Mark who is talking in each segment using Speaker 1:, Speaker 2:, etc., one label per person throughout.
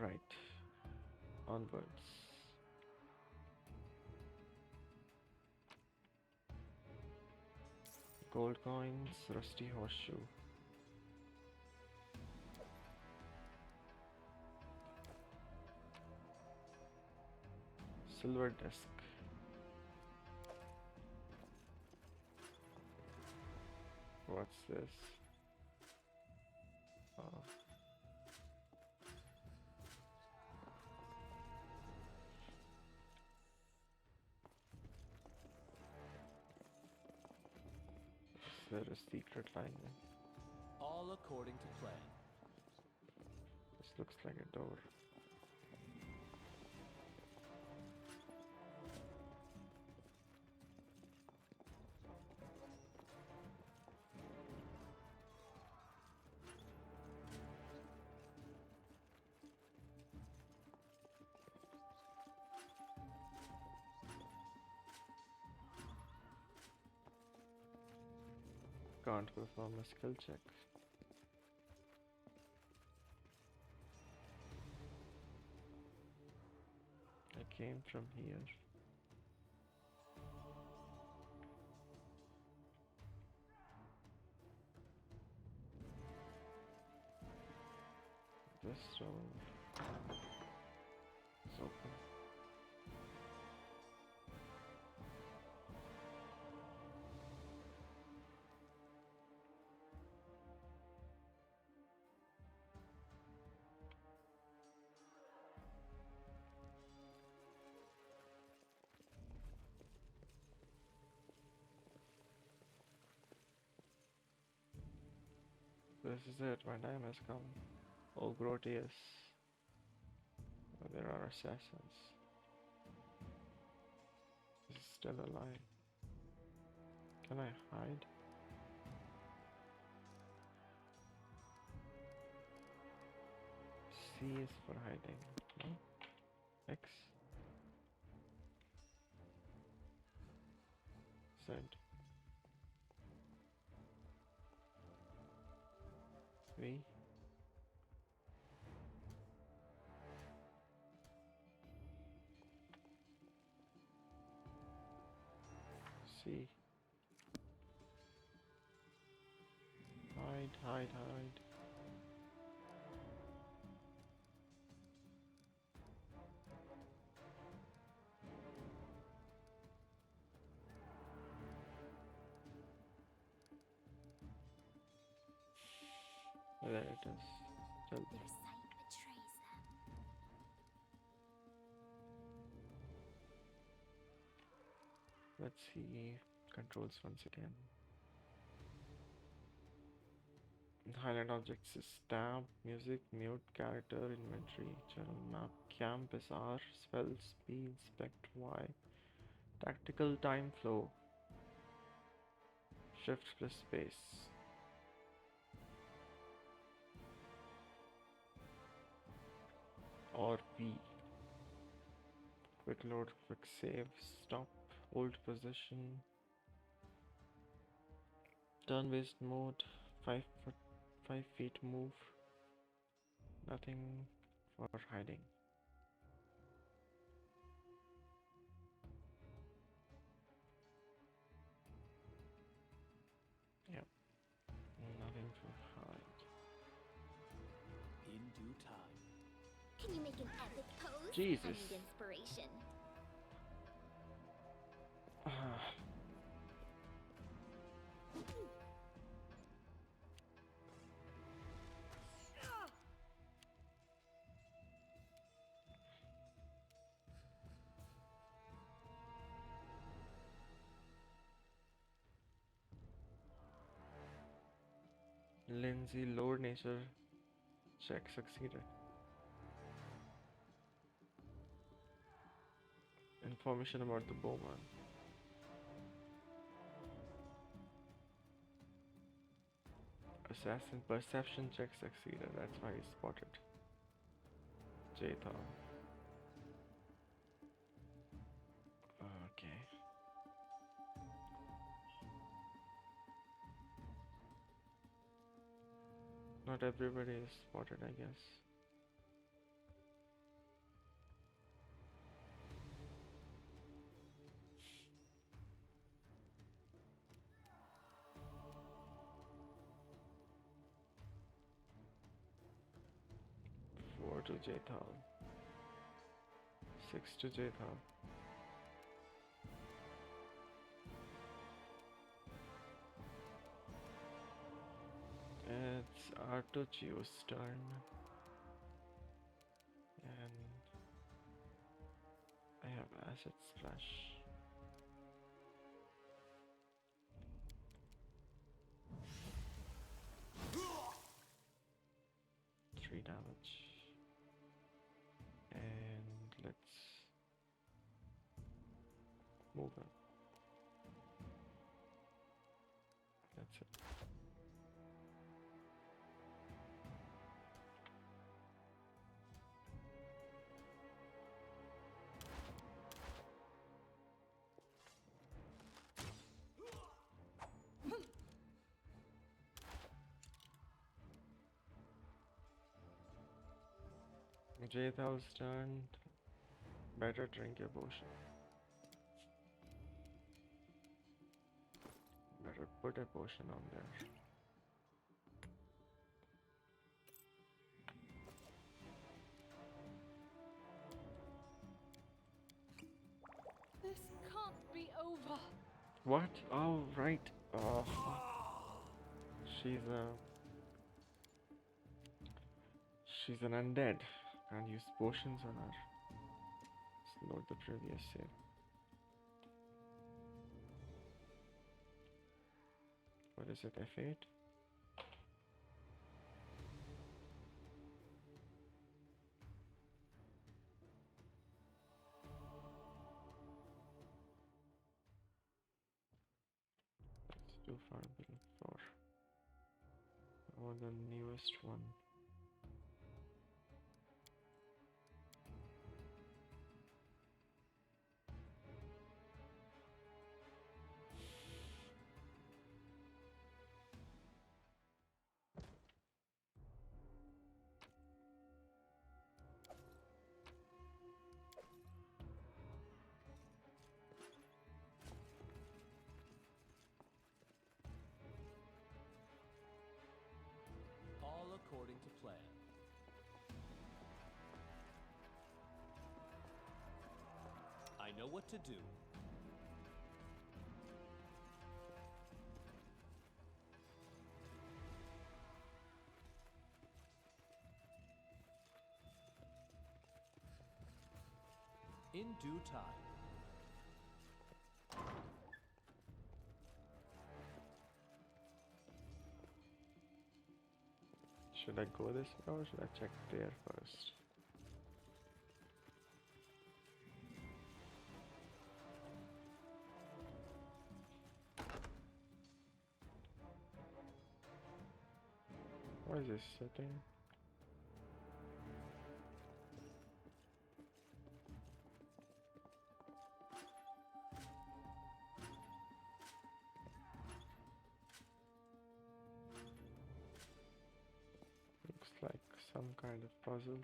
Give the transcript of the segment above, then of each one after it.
Speaker 1: Right. Onwards. Gold coins, rusty horseshoe. Silver disc. What's this? Oh. Is there a secret line?
Speaker 2: All according to plan.
Speaker 1: This looks like a door. Can't perform a skill check. I came from here. This door is open. This is it, my time has come. Oh, Grotius. Oh, there are assassins. He's still alive. Can I hide? C is for hiding. No? X. Z. V. C. Hide, hide, hide. There it is. Tell
Speaker 3: Their sight betrays them.
Speaker 1: Let's see controls once again. Highlight objects is tab, music, mute, character, inventory, channel map, camp is R, spell, speed, spect Y, tactical time flow, shift plus space. Or V. Quick load, quick save, stop, hold position, turn based mode, 5 feet move, nothing for hiding. Yep, nothing to hide.
Speaker 2: In due time.
Speaker 3: Can you make an epic pose?
Speaker 1: Jesus.
Speaker 3: I need inspiration.
Speaker 1: Lindsay, lower nature check succeeded. Information about the bowman. Assassin perception check succeeded, that's why he spotted Jathan. Okay. Not everybody is spotted, I guess. to Jethal. 6 to Jethal. It's Artochio's turn. And I have Acid Splash. 3 damage. And let's move him. That's it. Jathal's turn. Better drink your potion. Better put a potion on there.
Speaker 4: This can't be over.
Speaker 1: What? Oh, right. Oh, she's a. She's an undead. Can't use potions on her. Let's note the previous save. What is it, F8? Let's do Farmville 4. I want the newest one.
Speaker 2: All according to plan. I know what to do. In due time.
Speaker 1: Should I go this way or should I check there first? What is this setting? Looks like some kind of puzzle.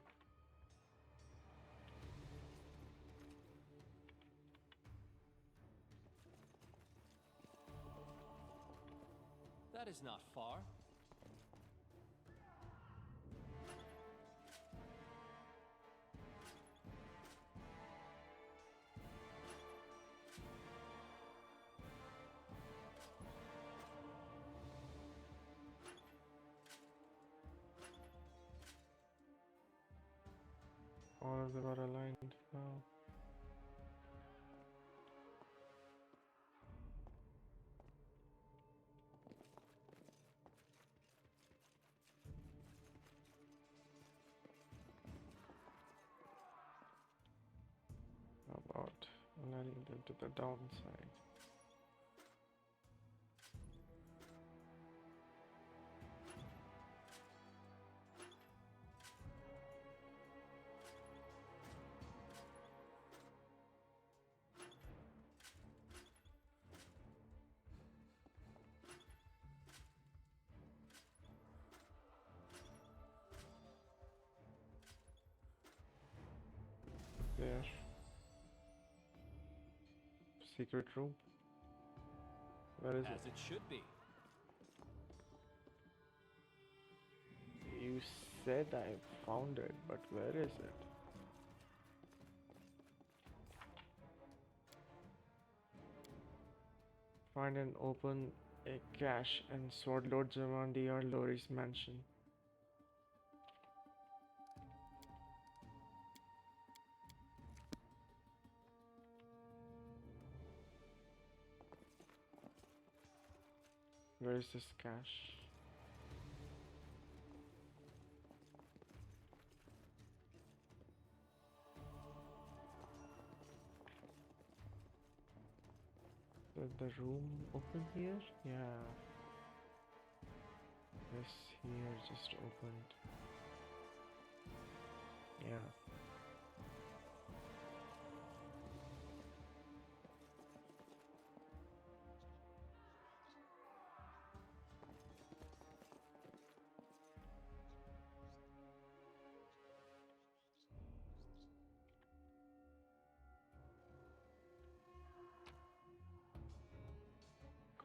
Speaker 2: That is not far.
Speaker 1: All of them are aligned now. How about aligning them to the downside? There. Secret room. Where is
Speaker 2: As
Speaker 1: it?
Speaker 2: it should be.
Speaker 1: You said I found it, but where is it? Find and open a cache in Sword Lord Jamandi or Lori's mansion. Where is this cache? Is the room open here? Yeah. This here just opened. Yeah.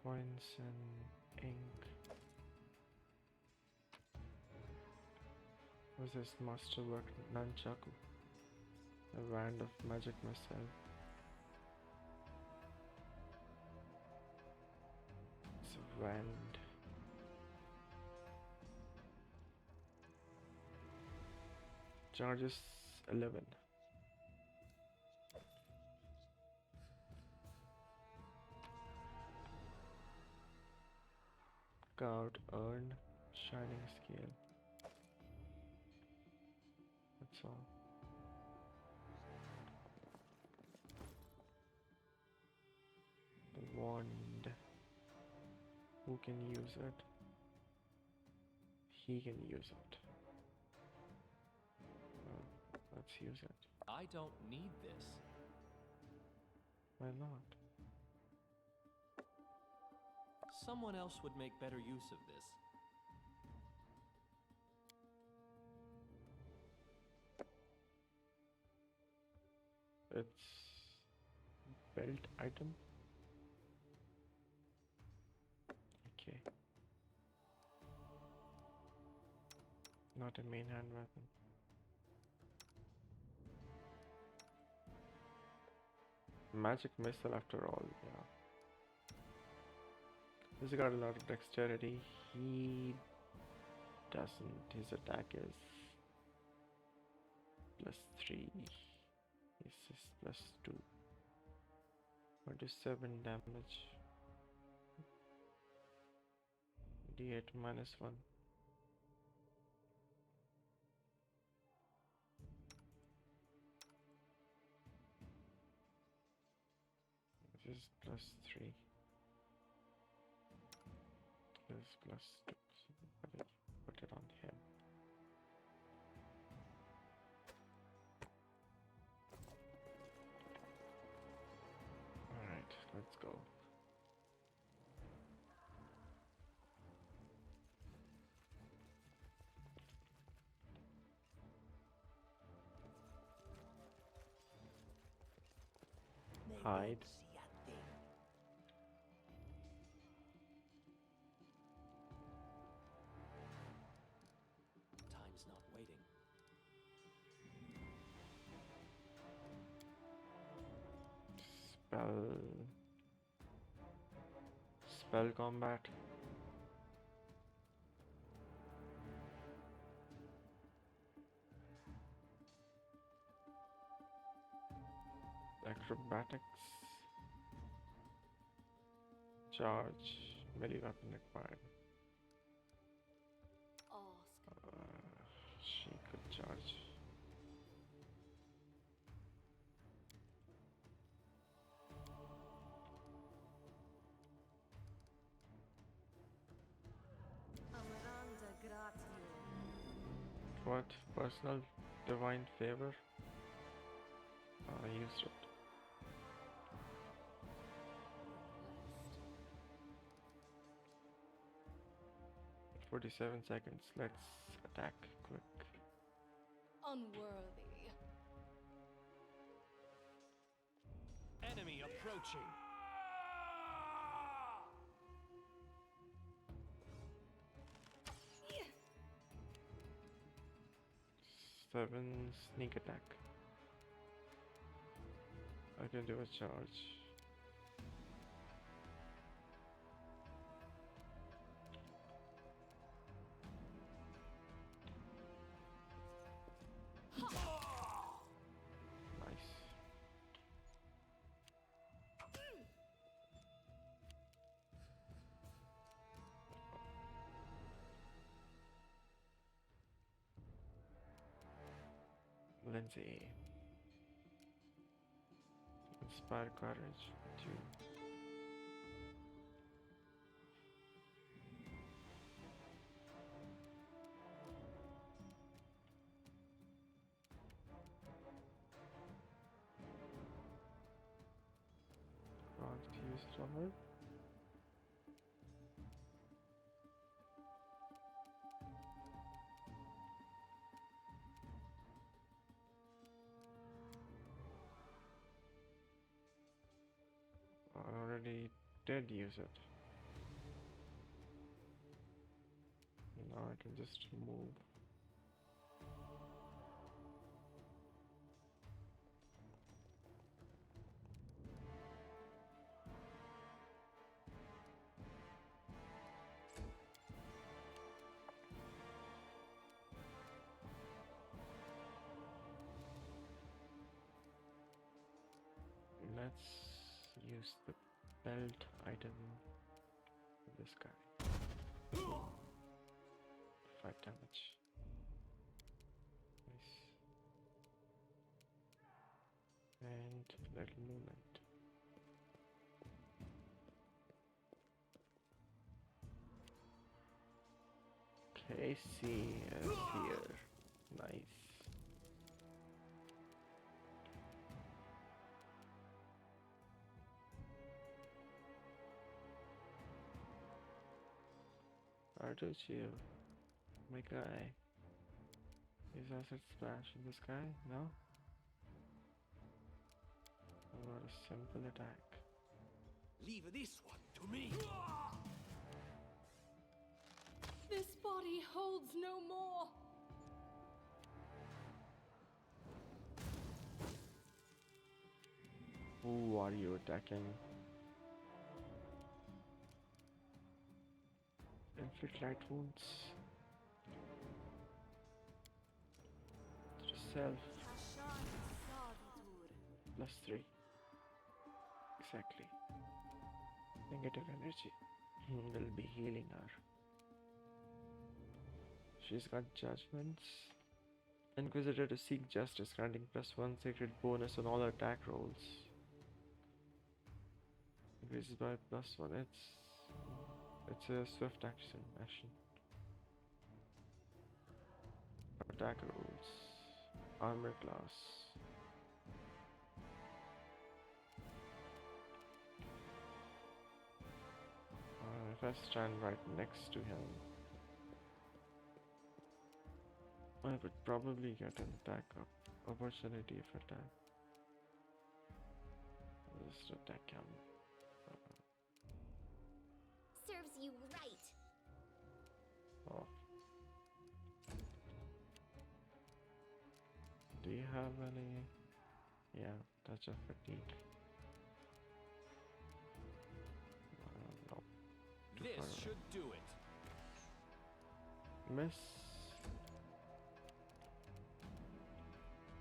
Speaker 1: Coins and ink. What's this masterwork nunchaku? A wand of magic missile. It's a wand. Charges 11. Carved urn, shining scale. That's all. The wand. Who can use it? He can use it. Well, let's use it.
Speaker 2: I don't need this.
Speaker 1: Why not?
Speaker 2: Someone else would make better use of this.
Speaker 1: It's belt item. Okay. Not a main hand weapon. Magic missile after all, yeah. He's got a lot of dexterity. He doesn't. His attack is +3. This is +2. 27 damage. D8 -1. This is +3. This is +2. So put it on him. Alright, let's go. Hide.
Speaker 2: Time's not waiting.
Speaker 1: Spell combat. Acrobatics. Charge. Melee weapon required.
Speaker 4: Ask.
Speaker 1: She could charge.
Speaker 4: Amaranda gratio.
Speaker 1: What? Personal divine favor? I used it.
Speaker 4: Blessed.
Speaker 1: 47 seconds. Let's attack quick.
Speaker 4: Unworthy.
Speaker 2: Enemy approaching.
Speaker 1: 7 sneak attack. I can do a charge. Nice. Lindsay. Inspire courage. 2. Can't use it on her. I already did use it. Now I can just move. Let's use the belt item for this guy. 5 damage. Nice. And little movement. Casey is here. Nice. Artuccio, my guy. Is acid splash in the sky? No? Or a simple attack.
Speaker 2: Leave this one to me.
Speaker 4: This body holds no more.
Speaker 1: Who are you attacking? Inflict light wounds. To self.
Speaker 4: Ashan Saditur.
Speaker 1: Plus 3. Exactly. Negative energy. Will be healing her. She's got judgments. Inquisitor to seek justice, granting +1 sacred bonus on all attack rolls. Increases by +1. It's a swift action. Attack rolls. Armor class. If I stand right next to him, I would probably get an attack opportunity if attack. Just attack him.
Speaker 3: Serves you right.
Speaker 1: Oh. Do you have any? Yeah, touch of fatigue. No.
Speaker 2: This should do it.
Speaker 1: Miss.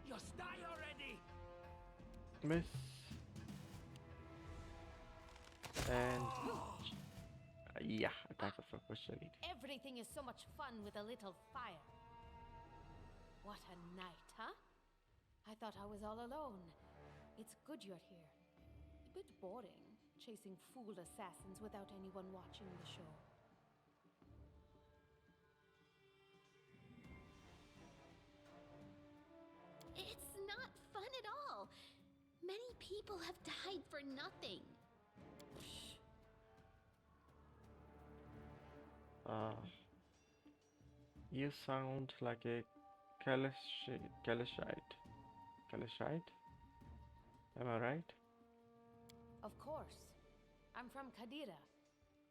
Speaker 2: Just die already.
Speaker 1: Miss. And yeah, attack of opportunity.
Speaker 4: Everything is so much fun with a little fire. What a night, huh? I thought I was all alone. It's good you're here. A bit boring, chasing fool assassins without anyone watching the show.
Speaker 3: It's not fun at all. Many people have died for nothing.
Speaker 1: You sound like a Kalishite. Kalishite? Am I right?
Speaker 4: Of course. I'm from Kadira.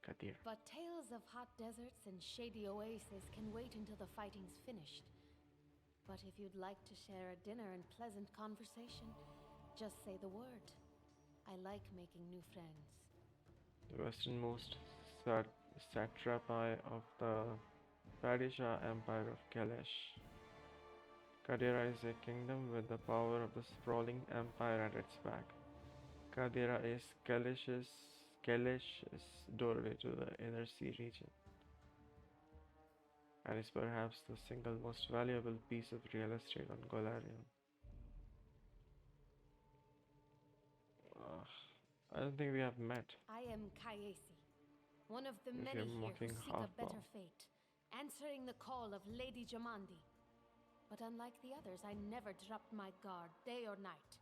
Speaker 1: Kadir.
Speaker 4: But tales of hot deserts and shady oases can wait until the fighting's finished. But if you'd like to share a dinner and pleasant conversation, just say the word. I like making new friends.
Speaker 1: The westernmost sat- satrapy of the Padishah Empire of Kalesh. Kadira is a kingdom with the power of the sprawling empire at its back. Kadira is Kalesh's doorway to the inner sea region, and is perhaps the single most valuable piece of real estate on Golarion. I don't think we have met.
Speaker 4: I am Kayesi, one of the
Speaker 1: Is
Speaker 4: many
Speaker 1: your
Speaker 4: here who
Speaker 1: mocking
Speaker 4: seek a
Speaker 1: half-bow.
Speaker 4: better fate, answering the call of Lady Jamandi. But unlike the others, I never dropped my guard, day or night.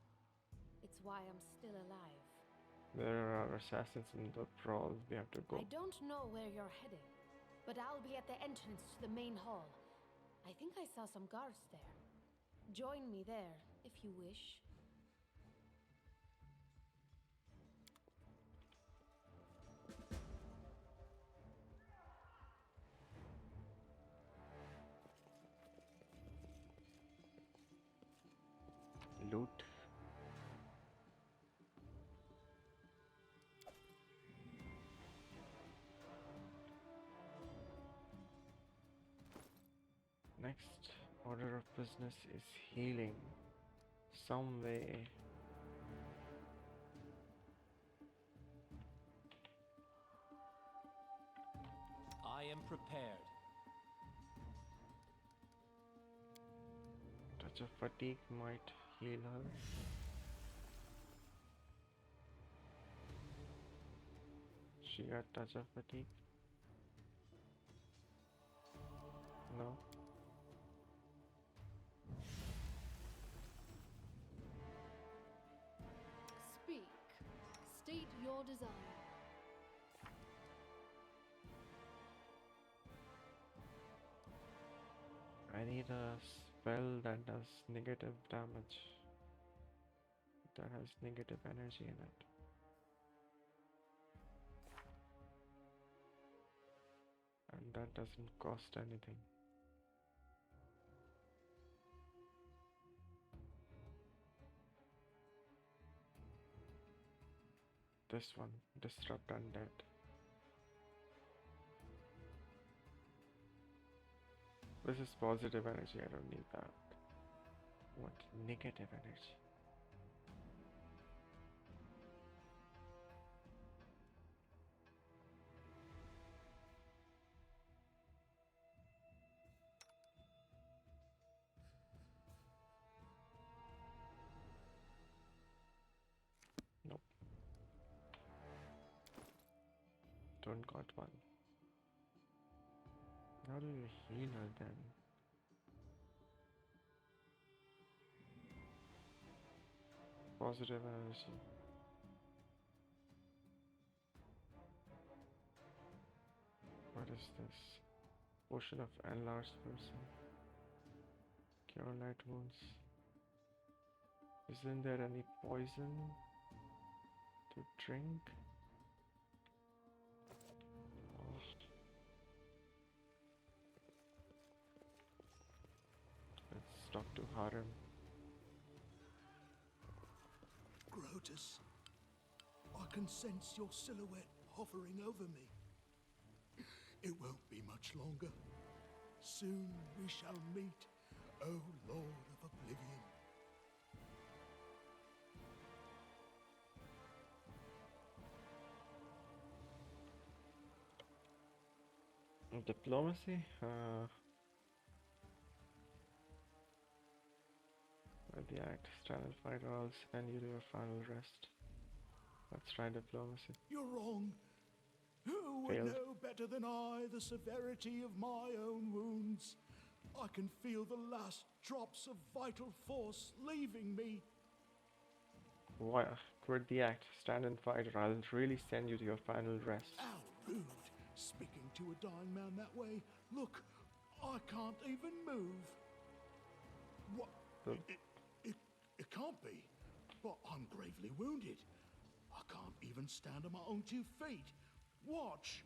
Speaker 4: It's why I'm still alive.
Speaker 1: There are assassins in the brawl. We have to go.
Speaker 4: I don't know where you're heading, but I'll be at the entrance to the main hall. I think I saw some guards there. Join me there, if you wish.
Speaker 1: Loot. Next order of business is healing. Some way.
Speaker 2: I am prepared.
Speaker 1: Touch of fatigue might heal her. She got touch of fatigue. No.
Speaker 5: Speak. State your desire.
Speaker 1: I need a spell that does negative damage. That has negative energy in it. And that doesn't cost anything. This one, Disrupt Undead. This is positive energy, I don't need that. What negative energy? Nope. Don't got one. How do you heal her then? Positive energy. What is this? Potion of enlarged person. Cure light wounds. Isn't there any poison to drink? Oh. Let's talk to Harem.
Speaker 6: Grotus, I can sense your silhouette hovering over me. It won't be much longer. Soon we shall meet, O Lord of Oblivion.
Speaker 1: Diplomacy? With the act, stand and fight or I'll send you to your final rest. Let's try diplomacy.
Speaker 6: You're wrong. Who would
Speaker 1: Failed.
Speaker 6: know better than I the severity of my own wounds? I can feel the last drops of vital force leaving me.
Speaker 1: Why? Quit the act, stand and fight or I'll really send you to your final rest.
Speaker 6: How rude, speaking to a dying man that way. Look, I can't even move. What?
Speaker 1: The-
Speaker 6: It can't be. But I'm gravely wounded. I can't even stand on my own 2 feet. Watch.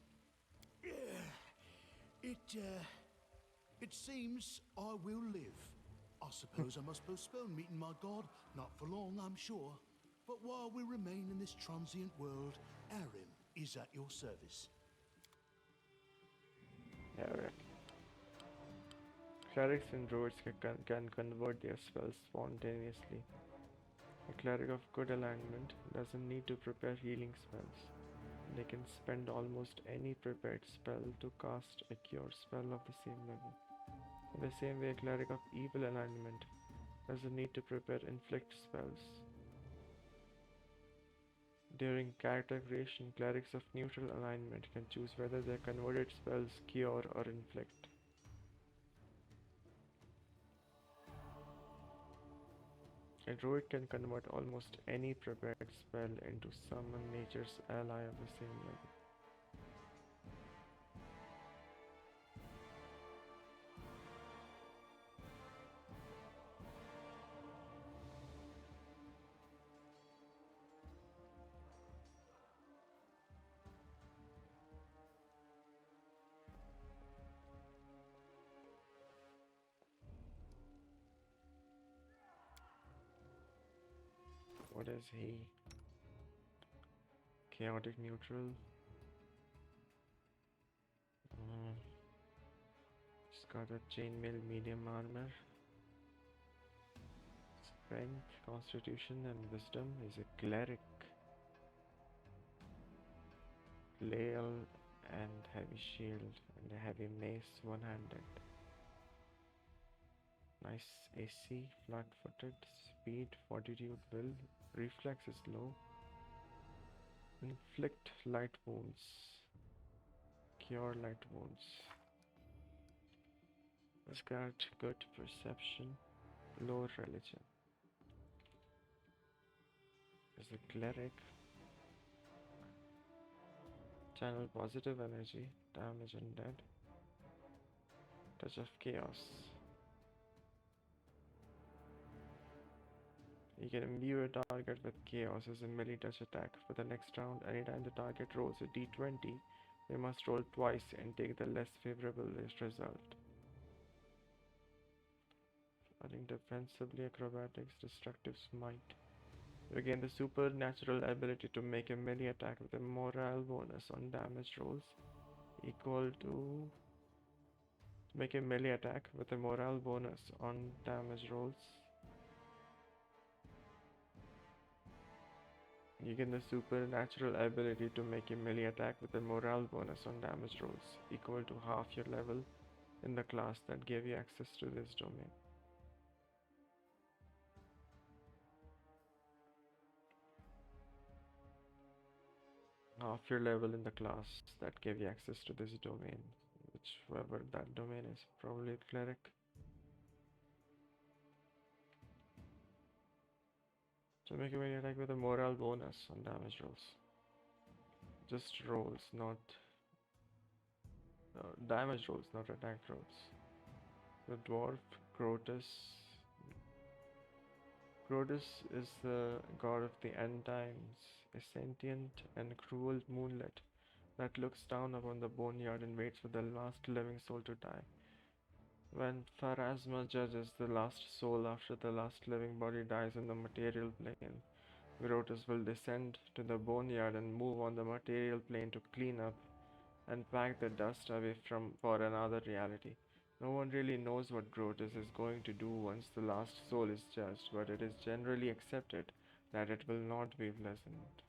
Speaker 6: It seems I will live. I suppose I must postpone meeting my god. Not for long, I'm sure. But while we remain in this transient world, Arim is at your service.
Speaker 1: Yeah, right. Clerics and druids can convert their spells spontaneously. A cleric of good alignment doesn't need to prepare healing spells. They can spend almost any prepared spell to cast a cure spell of the same level. In the same way, a cleric of evil alignment doesn't need to prepare inflict spells. During character creation, clerics of neutral alignment can choose whether their converted spells cure or inflict. A druid can convert almost any prepared spell into summon nature's ally of the same level. What is he? Chaotic neutral. Mm, he's got a chainmail medium armor. Strength, constitution, and wisdom. He's a cleric. Flail and heavy shield and a heavy mace one-handed. Nice AC, flat-footed, speed, fortitude, will. Reflex is low. Inflict light wounds. Cure light wounds. He's got good perception, low religion. As a cleric, channel positive energy, damage undead, touch of chaos. You can imbue a target with chaos as a melee touch attack. For the next round, anytime the target rolls a d20, they must roll twice and take the less favorable result. Adding defensively, acrobatics, destructive smite. You gain the supernatural ability to make a melee attack with a morale bonus on damage rolls equal to make a melee attack with a morale bonus on damage rolls. You gain the supernatural ability to make a melee attack with a morale bonus on damage rolls equal to half your level in the class that gave you access to this domain. Half your level in the class that gave you access to this domain, whichever that domain is, probably a cleric. So make a melee attack with a morale bonus on damage rolls. Just rolls, not damage rolls, not attack rolls. The dwarf Crotus. Crotus is the god of the end times, a sentient and cruel moonlet that looks down upon the boneyard and waits for the last living soul to die. When Pharasma judges the last soul after the last living body dies in the material plane, Crotus will descend to the boneyard and move on the material plane to clean up and pack the dust away for another reality. No one really knows what Grotus is going to do once the last soul is judged, but it is generally accepted that it will not be pleasant.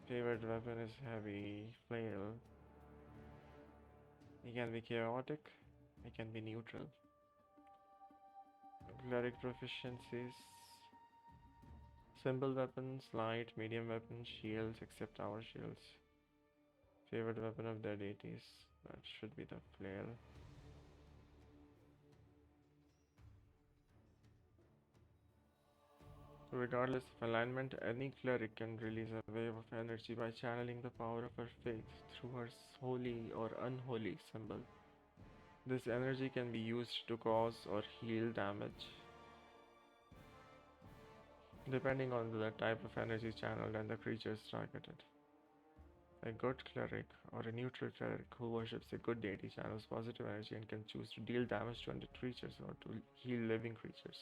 Speaker 1: Favorite weapon is heavy flail. It can be chaotic, it can be neutral. Cleric proficiencies. Simple weapons, light, medium weapons, shields, except our shields. Favorite weapon of their deities. That should be the flail. Regardless of alignment, any cleric can release a wave of energy by channeling the power of her faith through her holy or unholy symbol. This energy can be used to cause or heal damage, depending on the type of energy channeled and the creatures targeted. A good cleric or a neutral cleric who worships a good deity channels positive energy and can choose to deal damage to undead creatures or to heal living creatures.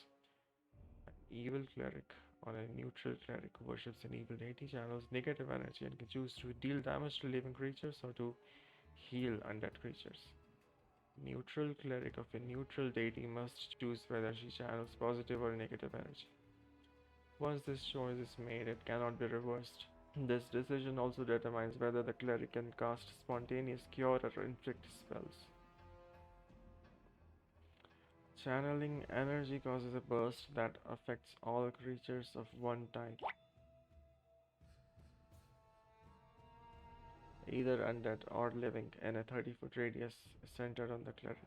Speaker 1: An evil cleric or a neutral cleric who worships an evil deity channels negative energy and can choose to deal damage to living creatures or to heal undead creatures. Neutral cleric of a neutral deity must choose whether she channels positive or negative energy. Once this choice is made, it cannot be reversed. This decision also determines whether the cleric can cast spontaneous cure or inflict spells. Channeling energy causes a burst that affects all creatures of one type, either undead or living, in a 30-foot radius centered on the cleric.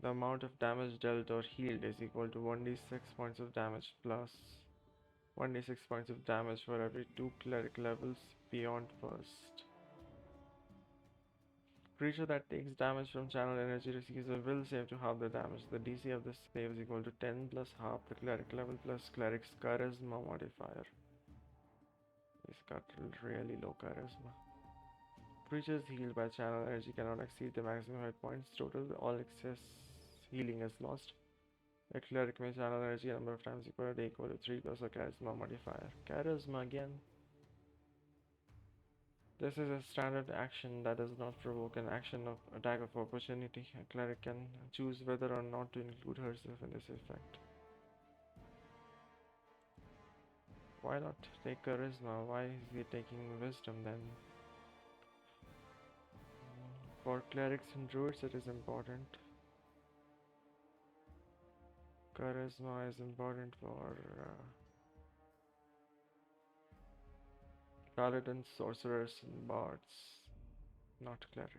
Speaker 1: The amount of damage dealt or healed is equal to 1d6 points of damage plus 1d6 points of damage for every 2 cleric levels beyond first. Creature that takes damage from channeled energy receives a will save to half the damage. The DC of this save is equal to 10 plus half the cleric level plus cleric's charisma modifier. He's got really low charisma. Creatures healed by channel energy cannot exceed the maximum hit points total. All excess healing is lost. A cleric may channel energy a number of times equal to 3 plus a charisma modifier. Charisma again. This is a standard action that does not provoke an action of attack of opportunity. A cleric can choose whether or not to include herself in this effect. Why not take charisma? Why is he taking wisdom then? For clerics and druids it is important. Charisma is important for paladins, sorcerers, and bards, not clerics.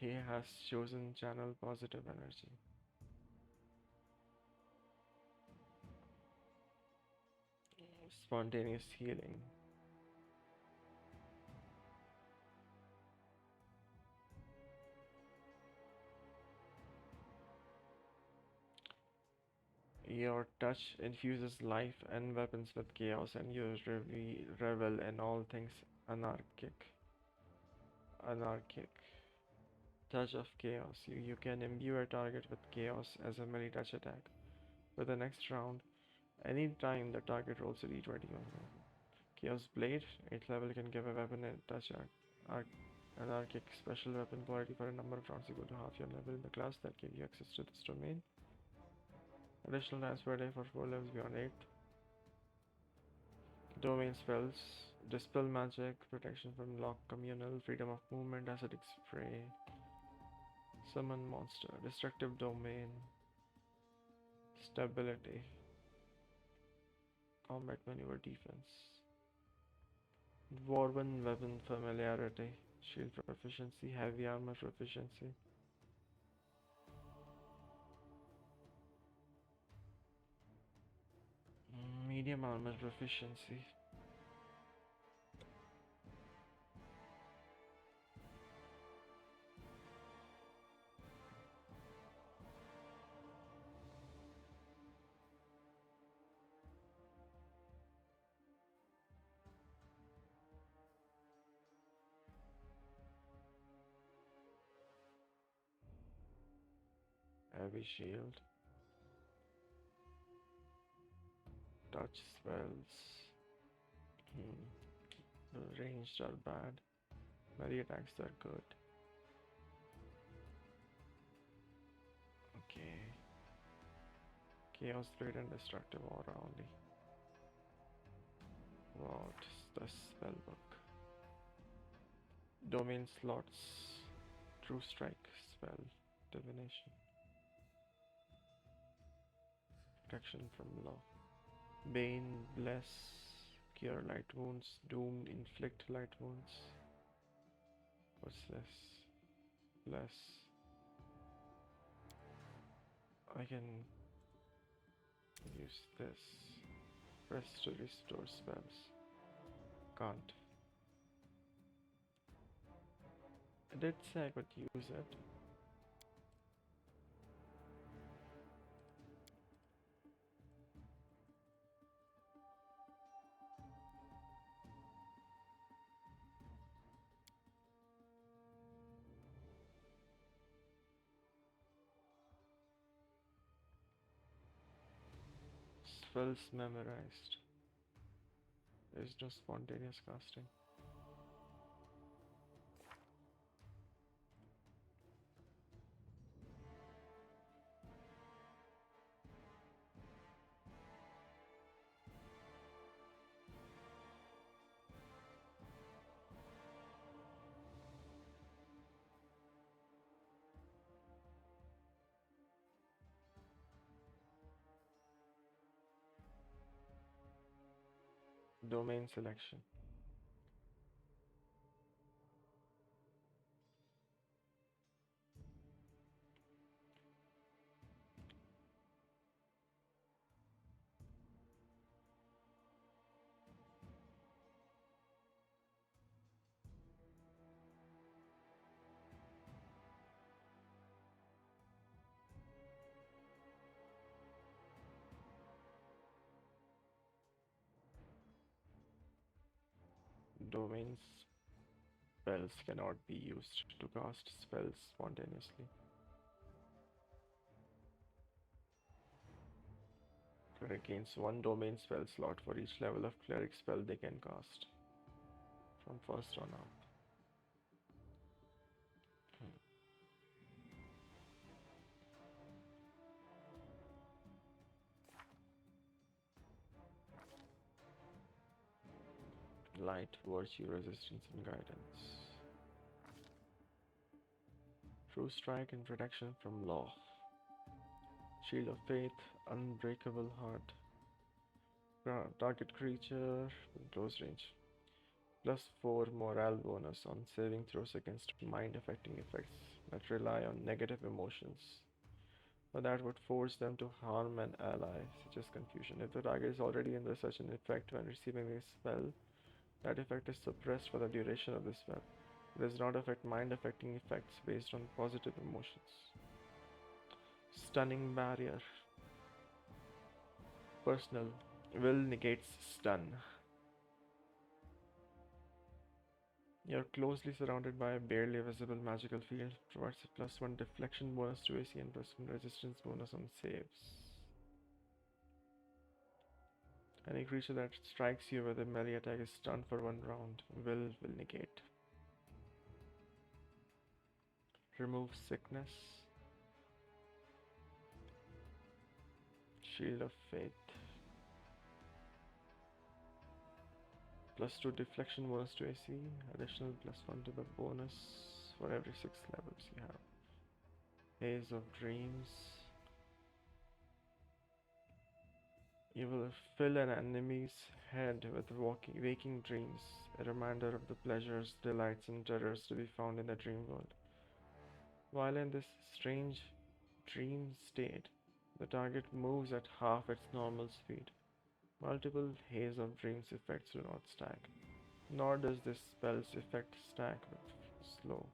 Speaker 1: He has chosen channel positive energy. Spontaneous healing. Your touch infuses life and weapons with chaos, and you revel in all things anarchic. Anarchic. Touch of chaos. You can imbue a target with chaos as a melee touch attack. For the next round, any time the target rolls a d20. Chaos Blade, 8th level, can give a weapon a touch anarchic special weapon quality for a number of rounds equal to half your level in the class that give you access to this domain. Additional times per day for 4 levels beyond 8. Domain spells, Dispel Magic, Protection from Lock, Communal, Freedom of Movement, Acidic Spray, Summon Monster, Destructive Domain, Stability, Combat Maneuver Defense, Dwarven Weapon Familiarity, Shield Proficiency, Heavy Armor Proficiency, Medium Armor Proficiency, Heavy Shield, Touch Spells. The ranged are bad, melee attacks are good. Okay. Chaos Blade and Destructive Aura only. What is the spellbook? Domain slots. True Strike spell. Divination. Protection from law. Bane, Bless, Cure Light Wounds, Doom, Inflict Light Wounds. What's this? Bless. I can use this. Press to restore spells. Can't. I did say I could use it. spells memorized. There's no spontaneous casting. Domain selection. Domain spells cannot be used to cast spells spontaneously. Cleric gains one domain spell slot for each level of cleric spell they can cast from first on up. Light, virtue, resistance, and guidance. True strike and protection from law. Shield of faith, unbreakable heart. Target creature in close range. +4 morale bonus on saving throws against mind affecting effects that rely on negative emotions, but that would force them to harm an ally, such as confusion. If the target is already under such an effect when receiving a spell, that effect is suppressed for the duration of the spell. It does not affect mind affecting effects based on positive emotions. Stunning barrier. Personal. Will negates stun. You're closely surrounded by a barely visible magical field. Provides a +1 deflection bonus to AC and +1 resistance bonus on saves. Any creature that strikes you with a melee attack is stunned for 1 round. Will negate. Remove sickness. Shield of faith. +2 deflection bonus to AC. Additional +1 to the bonus for every 6 levels you have. Haze of dreams. You will fill an enemy's head with waking dreams, a reminder of the pleasures, delights, and terrors to be found in the dream world. While in this strange dream state, the target moves at half its normal speed. Multiple Haze of Dreams effects do not stack, nor does this spell's effect stack with slow.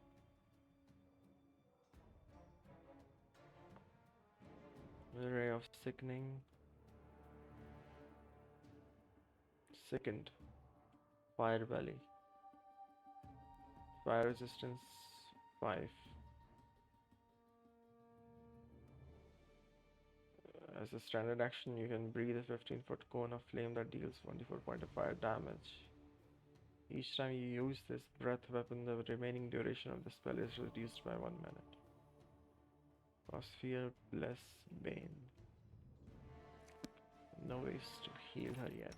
Speaker 1: Ray of Sickening. Sickened. Fire Belly. Fire resistance 5. As a standard action, you can breathe a 15-foot cone of flame that deals 24 point of fire damage. Each time you use this breath weapon, the remaining duration of the spell is reduced by 1 minute. Fear, Bless, Bane. No ways to heal her yet.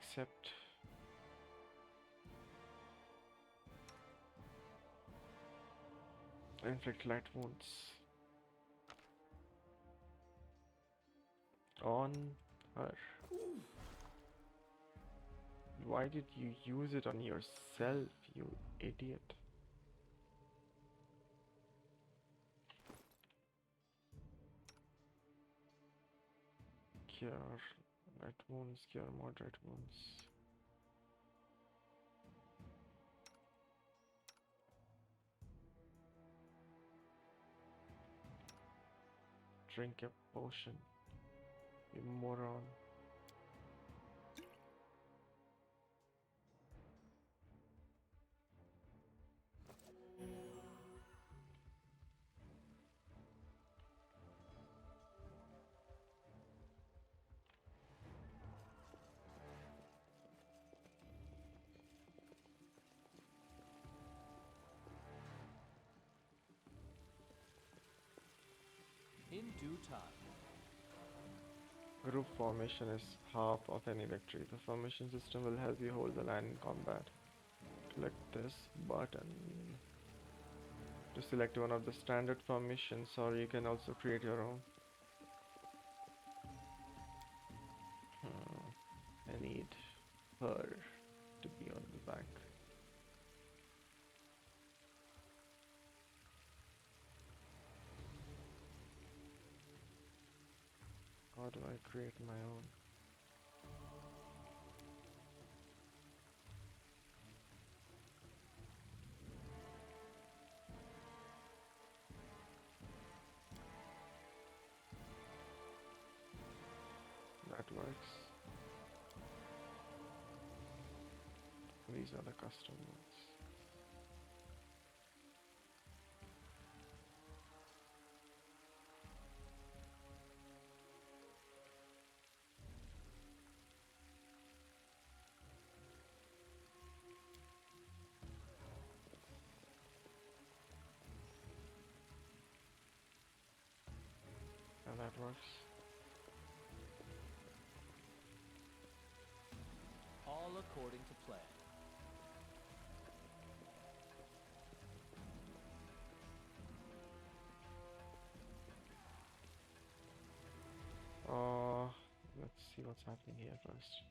Speaker 1: Except inflict light wounds on her. Why did you use it on yourself, you idiot? Cure light wounds, cure moderate wounds. Drink a potion, you moron.
Speaker 2: due time.
Speaker 1: Group formation is half of any victory. The formation system will help you hold the line in combat. Click this button to select one of the standard formations, or you can also create your own. I need her to be on the back. How do I create my own? That works. These are the custom ones. And that works.
Speaker 2: All according to plan.
Speaker 1: Let's see what's happening here first.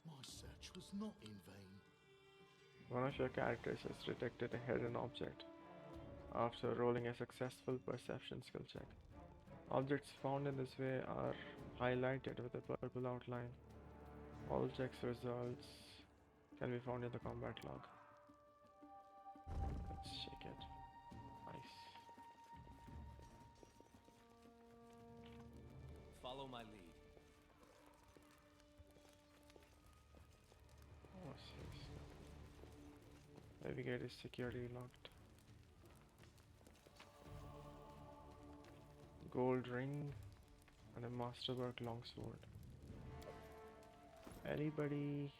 Speaker 6: My search was not in vain.
Speaker 1: One of your characters has detected a hidden object after rolling a successful perception skill check. Objects found in this way are highlighted with a purple outline. All checks results can be found in the combat log. Let's check it. Nice.
Speaker 2: Follow my lead.
Speaker 1: Oh, six. Navigate is security locked. Gold ring and a masterwork longsword. Anybody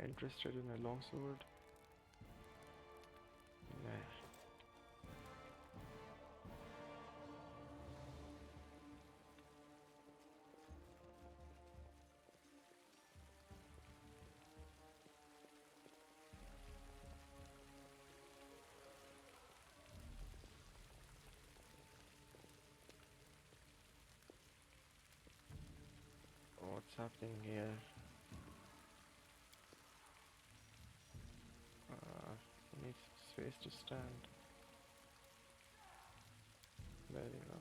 Speaker 1: interested in a longsword? Nah. What's happening here? Need space to stand. There you go.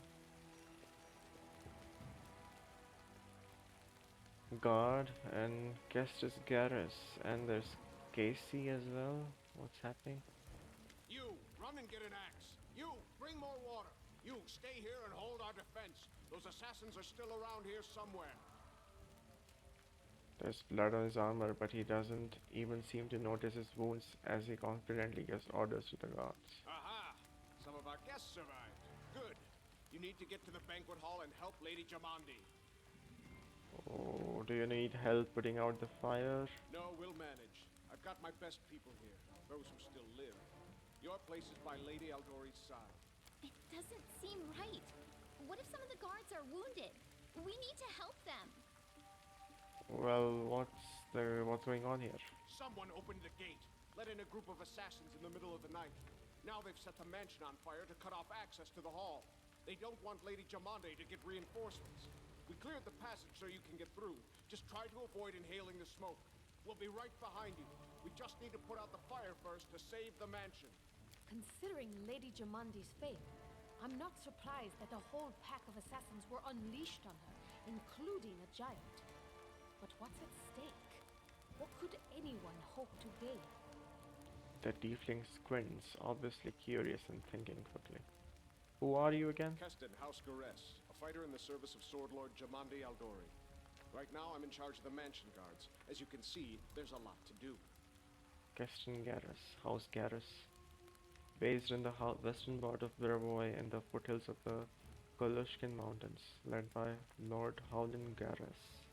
Speaker 1: Guard and guest is Garrus, and there's Casey as well. What's happening?
Speaker 7: You, run and get an axe. You, bring more water. You, stay here and hold our defense. Those assassins are still around here somewhere.
Speaker 1: There's blood on his armor, but he doesn't even seem to notice his wounds as he confidently gives orders to the guards.
Speaker 7: Aha! Some of our guests survived. Good. You need to get to the banquet hall and help Lady Jamandi.
Speaker 1: Oh, do you need help putting out the fire?
Speaker 7: No, we'll manage. I've got my best people here, those who still live. Your place is by Lady Aldori's side.
Speaker 3: It doesn't seem right. What if some of the guards are wounded? We need to help them.
Speaker 1: Well, what's going on here?
Speaker 7: Someone opened the gate, let in a group of assassins in the middle of the night. Now they've set the mansion on fire to cut off access to the hall. They don't want Lady Jamandi to get reinforcements. We cleared the passage so you can get through. Just try to avoid inhaling the smoke. We'll be right behind you. We just need to put out the fire first to save the mansion.
Speaker 4: Considering Lady Jamandi's fate, I'm not surprised that a whole pack of assassins were unleashed on her, including a giant. But what's at stake? What could anyone hope to gain?
Speaker 1: The tiefling squints, obviously curious and thinking quickly. Who are you again?
Speaker 7: Keston, House Garess, a fighter in the service of Sword Lord Jamandi Aldori. Right now, I'm in charge of the mansion guards. As you can see, there's a lot to do.
Speaker 1: Keston Garrus, House Garrus. Based in the western part of Brevoy in the foothills of the Kolushkin Mountains, led by Lord Howlin Garrus.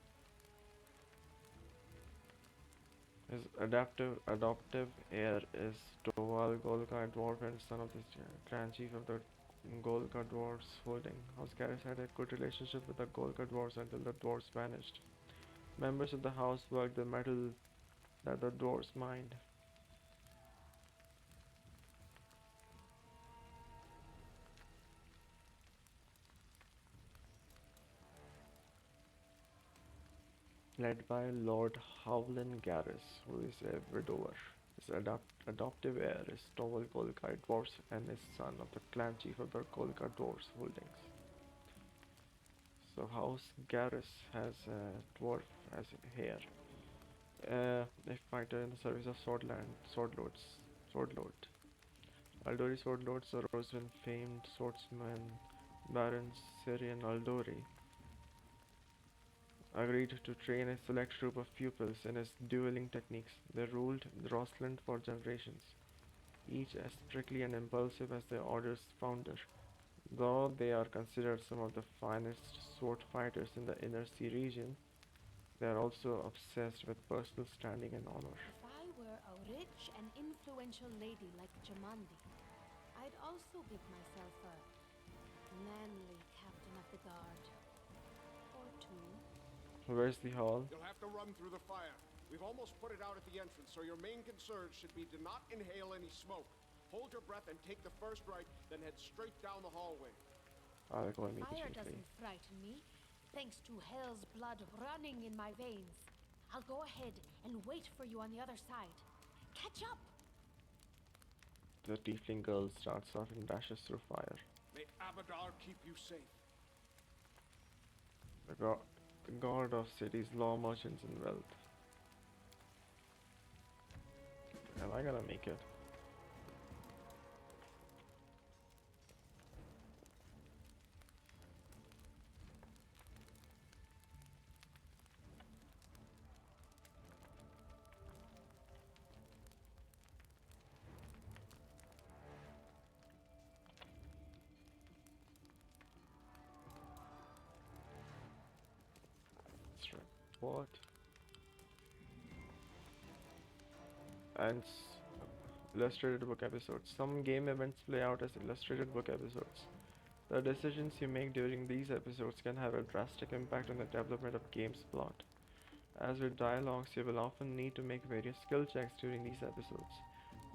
Speaker 1: His adoptive heir is Toval Golka, a dwarf and son of the Grand Chief of the Golka Dwarves holding. House Garrus had a good relationship with the Golka Dwarves until the dwarves vanished. Members of the house worked the metal that the dwarves mined. Led by Lord Howlin Garrus, who is a widower. His adoptive heir is Toval Golkai dwarves and is son of the clan chief of the Golka dwarves holdings. So House Garrus has a dwarf as a heir, a fighter in the service of Sword Lord. Aldori Sword Lords arose when famed swordsman Baron Syrian Aldori agreed to train a select group of pupils in his dueling techniques. They ruled Rosland for generations, each as prickly and impulsive as the Order's founder. Though they are considered some of the finest sword fighters in the Inner Sea region, they are also obsessed with personal standing and honor.
Speaker 4: If I were a rich and influential lady like Jamandi, I'd also give myself a manly captain of the guard. Or two.
Speaker 1: Where's the hall?
Speaker 7: You'll have to run through the fire. We've almost put it out at the entrance, so your main concern should be to not inhale any smoke. Hold your breath and take the first right, then head straight down the hallway.
Speaker 1: I'll go
Speaker 4: Fire
Speaker 1: immediately.
Speaker 4: doesn't frighten me, thanks to hell's blood running in my veins. I'll go ahead and wait for you on the other side. Catch up!
Speaker 1: The tiefling girl starts off and dashes through fire.
Speaker 7: May Abadar keep you safe.
Speaker 1: The god of cities, law, merchants, and wealth. Am I gonna make it? That's right. What? And illustrated book episodes. Some game events play out as illustrated book episodes. The decisions you make during these episodes can have a drastic impact on the development of game's plot. As with dialogues, you will often need to make various skill checks during these episodes.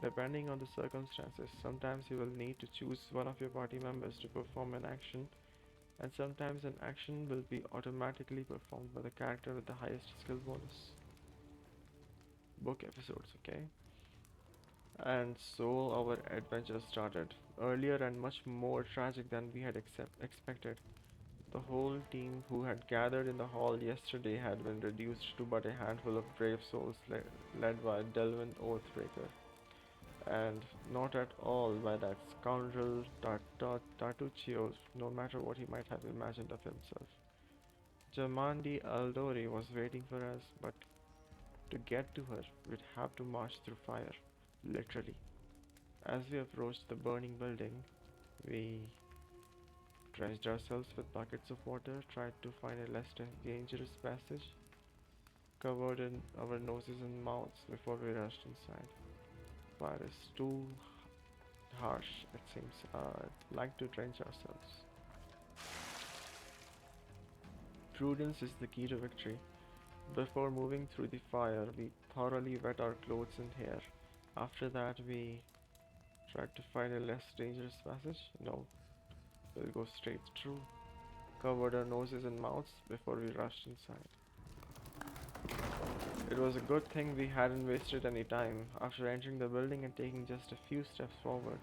Speaker 1: Depending on the circumstances, sometimes you will need to choose one of your party members to perform an action, and sometimes an action will be automatically performed by the character with the highest skill bonus. Book episodes, okay? And so our adventure started, earlier and much more tragic than we had expected. The whole team who had gathered in the hall yesterday had been reduced to but a handful of brave souls led by Delvin Oathbreaker, and not at all by that scoundrel Tartuccio, no matter what he might have imagined of himself. Jamandi Aldori was waiting for us, but to get to her, we'd have to march through fire, literally. As we approached the burning building, we dredged ourselves with buckets of water, tried to find a less dangerous passage, covered in our noses and mouths before we rushed inside. Fire is too harsh, it seems. Like to drench ourselves. Prudence is the key to victory. Before moving through the fire, we thoroughly wet our clothes and hair. After that, we tried to find a less dangerous passage. No, we'll go straight through. Covered our noses and mouths before we rushed inside. It was a good thing we hadn't wasted any time. After entering the building and taking just a few steps forward,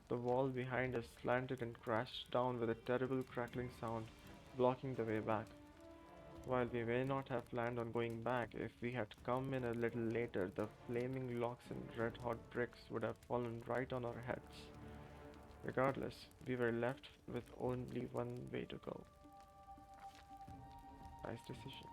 Speaker 1: the wall behind us slanted and crashed down with a terrible crackling sound, blocking the way back. While we may not have planned on going back, if we had come in a little later, the flaming logs and red-hot bricks would have fallen right on our heads. Regardless, we were left with only one way to go. Nice decision.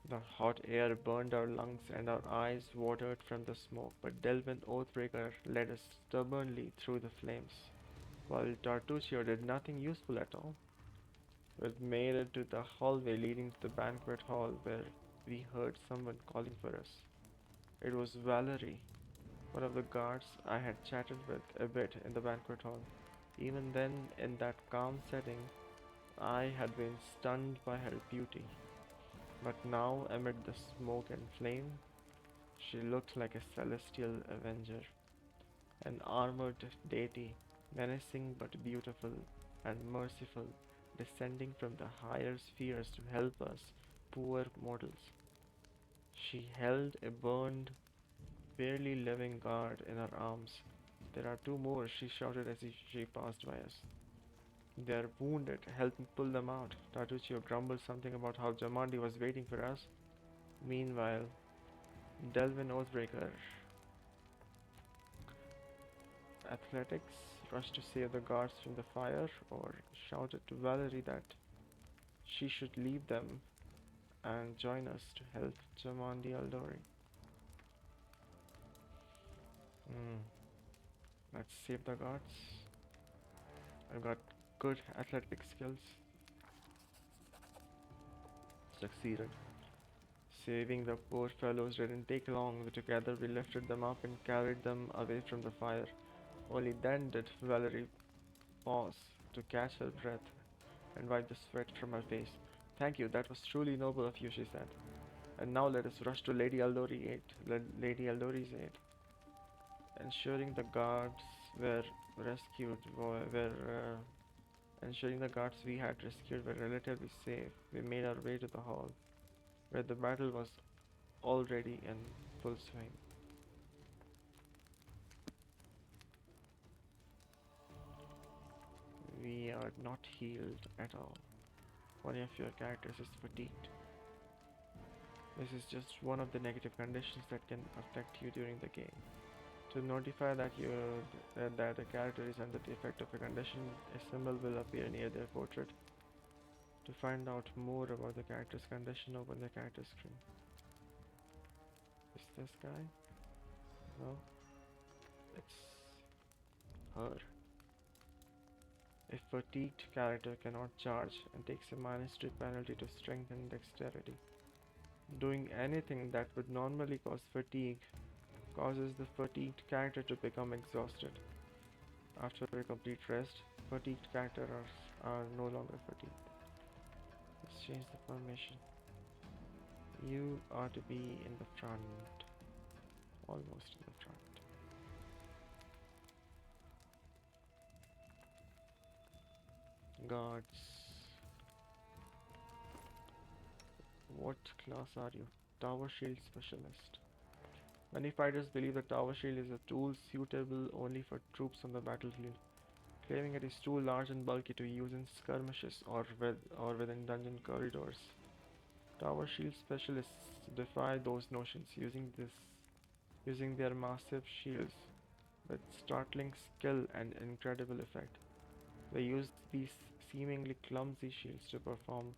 Speaker 1: The hot air burned our lungs and our eyes watered from the smoke, but Delvin Oathbreaker led us stubbornly through the flames. while Tartuccio did nothing useful at all. We made it to the hallway leading to the banquet hall where we heard someone calling for us. It was Valerie, one of the guards I had chatted with a bit in the banquet hall. Even then, in that calm setting, I had been stunned by her beauty. But now, amid the smoke and flame, she looked like a celestial avenger, an armored deity, menacing but beautiful and merciful, descending from the higher spheres to help us, poor mortals. She held a burned, barely living guard in her arms. There are two more, she shouted as she passed by us. They are wounded. Help me pull them out. Tartuccio grumbled something about how Jamandi was waiting for us. Meanwhile, Delvin Oathbreaker Athletics rushed to save the guards from the fire or shouted to Valerie that she should leave them and join us to help Jamandi Aldori. Hmm. Let's save the guards. I've got good athletic skills. Succeeded. Saving the poor fellows didn't take long. Together we lifted them up and carried them away from the fire. Only then did Valerie pause to catch her breath and wipe the sweat from her face. Thank you, that was truly noble of you, she said. And now let us rush to Lady Aldori's aid. Ensuring the guards were rescued were ensuring the guards we had rescued were relatively safe. We made our way to the hall, where the battle was already in full swing. We are not healed at all. One of your characters is fatigued. This is just one of the negative conditions that can affect you during the game. To notify that a character is under the effect of a condition, a symbol will appear near their portrait. To find out more about the character's condition, open the character screen. Is this guy? No, it's her. A fatigued character cannot charge and takes a -2 penalty to strength and dexterity. Doing anything that would normally cause fatigue causes the fatigued character to become exhausted. After a complete rest, fatigued characters are no longer fatigued. Let's change the formation. You are to be in the front, almost in the front. Guards. What class are you? Tower Shield Specialist. Many fighters believe the Tower Shield is a tool suitable only for troops on the battlefield, claiming it is too large and bulky to use in skirmishes or within dungeon corridors. Tower Shield Specialists defy those notions, using their massive shields with startling skill and incredible effect. They use these seemingly clumsy shields to perform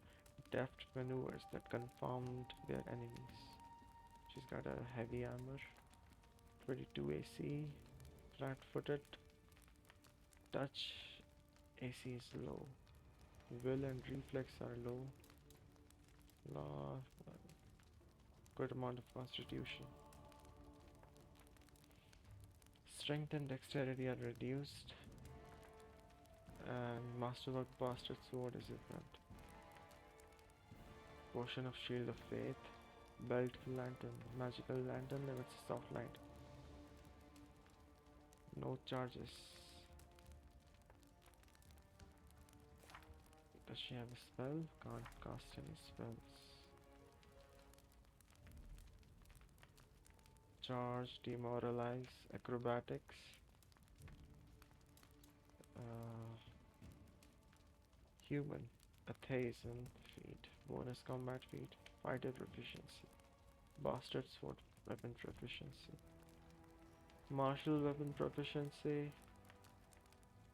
Speaker 1: deft maneuvers that confound their enemies. She's got a heavy armor, 22 AC, flat-footed, touch AC is low, will and reflex are low, law, good amount of constitution. Strength and dexterity are reduced, and Masterwork Bastard Sword is equipped. Potion of Shield of Faith, Belt Lantern, Magical Lantern limits soft light. No charges. Does she have a spell? Can't cast any spells. Charge, Demoralize, Acrobatics. Human, Atheism feat, bonus combat feat, fighter proficiency, bastard sword weapon proficiency, martial weapon proficiency,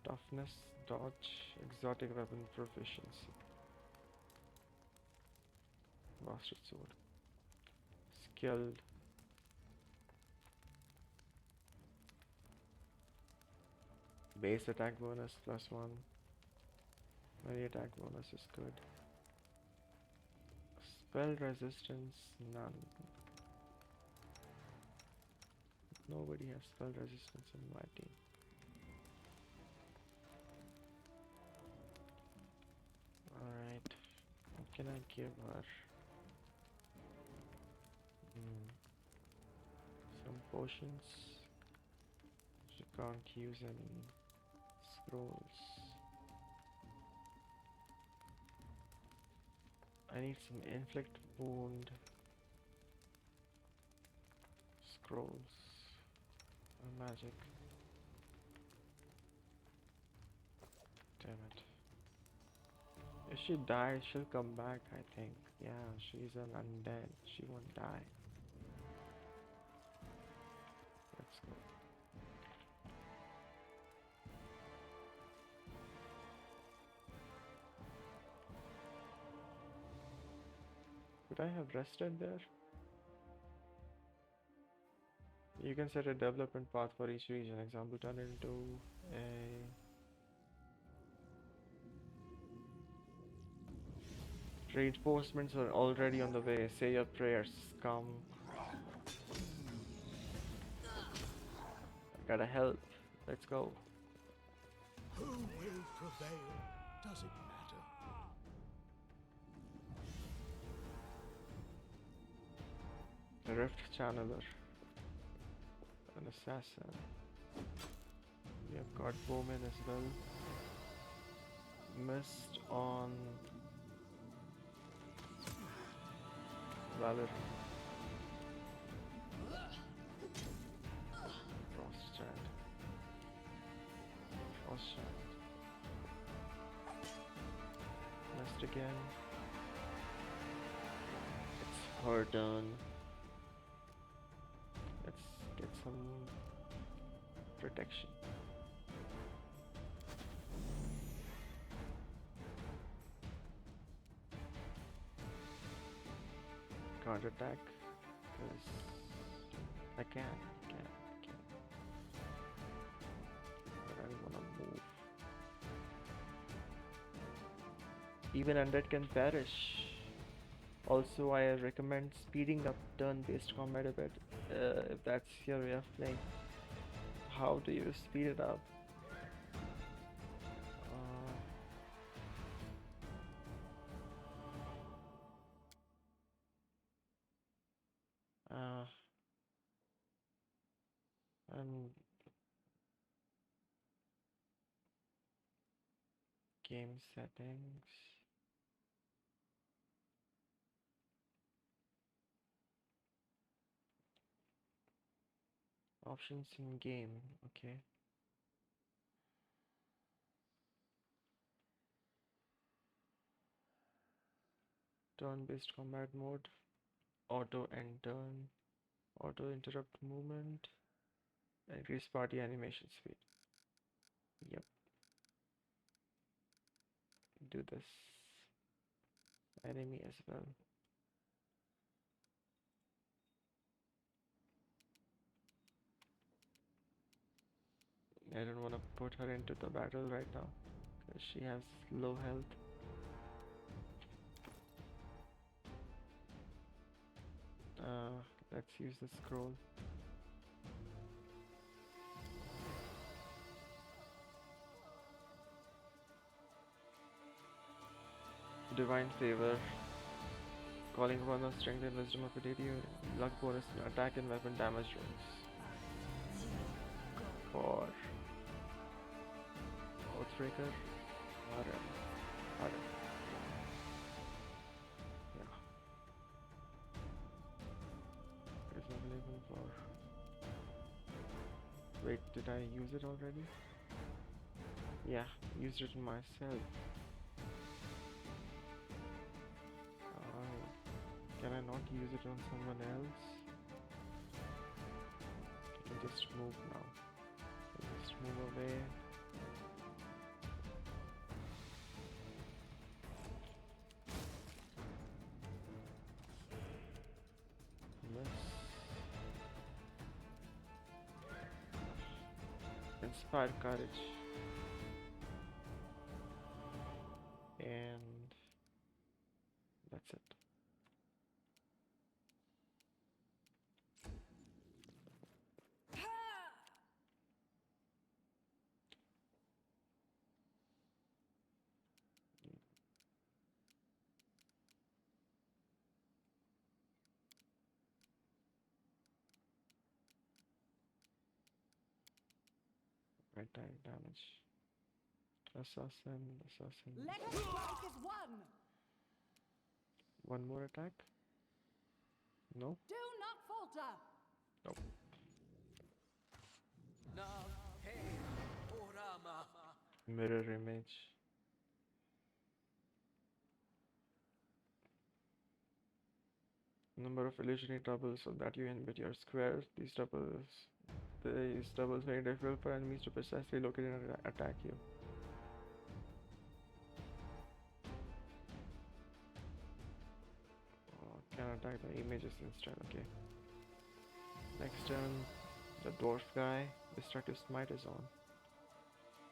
Speaker 1: toughness, dodge, exotic weapon proficiency, bastard sword, skilled, Base attack bonus +1. Melee attack bonus is good. Spell resistance, none. Nobody has spell resistance in my team. Alright, what can I give her? Some potions. She can't use any scrolls. I need some inflict wound scrolls or magic. Damn it. If she dies, she'll come back, I think. Yeah, she's an undead. She won't die. Let's go. Could I have rested there? You can set a development path for each region. Example, turn it into a reinforcements are already on the way. Say your prayers. Come. I gotta help. Let's go.
Speaker 6: Who will prevail? Does it matter?
Speaker 1: A rift channeler. An assassin. We have got bowman as well. Mist on Valor. Frost Strand. Frost Strand. Mist again. It's her turn. Let's get some protection. Can't attack because I can. But I don't wanna move. Even undead can perish. Also, I recommend speeding up turn-based combat a bit, if that's your way of playing. How do you speed it up? And game settings. Options in game, okay. Turn-based combat mode, auto end turn, auto interrupt movement, increase party animation speed. Yep. Do this enemy as well. I don't want to put her into the battle right now because she has low health. Let's use the scroll. Divine favor. Calling upon the strength and wisdom of a deity. Luck bonus attack and weapon damage rolls. For Oathbreaker. RM. Yeah. It's available for. Wait, did I use it already? Yeah, used it myself. Can I not use it on someone else? I can just move now. Just move away. Miss. Inspire courage. And that's it. Right direct damage. Assassin.
Speaker 8: Let us strike as one.
Speaker 1: One more attack? No?
Speaker 8: Do not falter.
Speaker 1: Nope. Mirror image. Number of illusionary doubles so that you inhibit your squares. These doubles make it difficult for enemies to precisely locate and attack you. Can attack the images instead. Okay. Next turn, the dwarf guy. Destructive smite is on.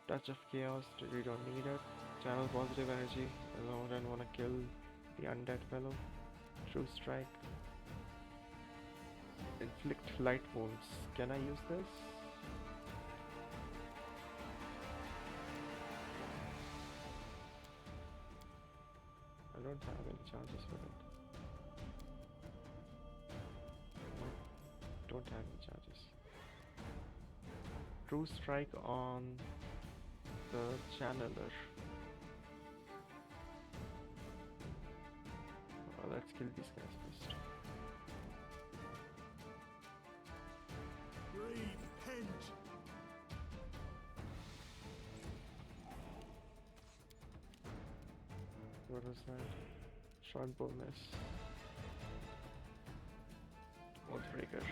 Speaker 1: Touch of chaos. We don't need it. Channel positive energy. I don't want to kill the undead fellow. True strike. Inflict light wounds. Can I use this? I don't have any charges for it. No, don't have any charges. True strike on the channeler. Let's kill these guys first.
Speaker 6: Breathe, henge.
Speaker 1: What was that? Short bow miss. Oathbreaker.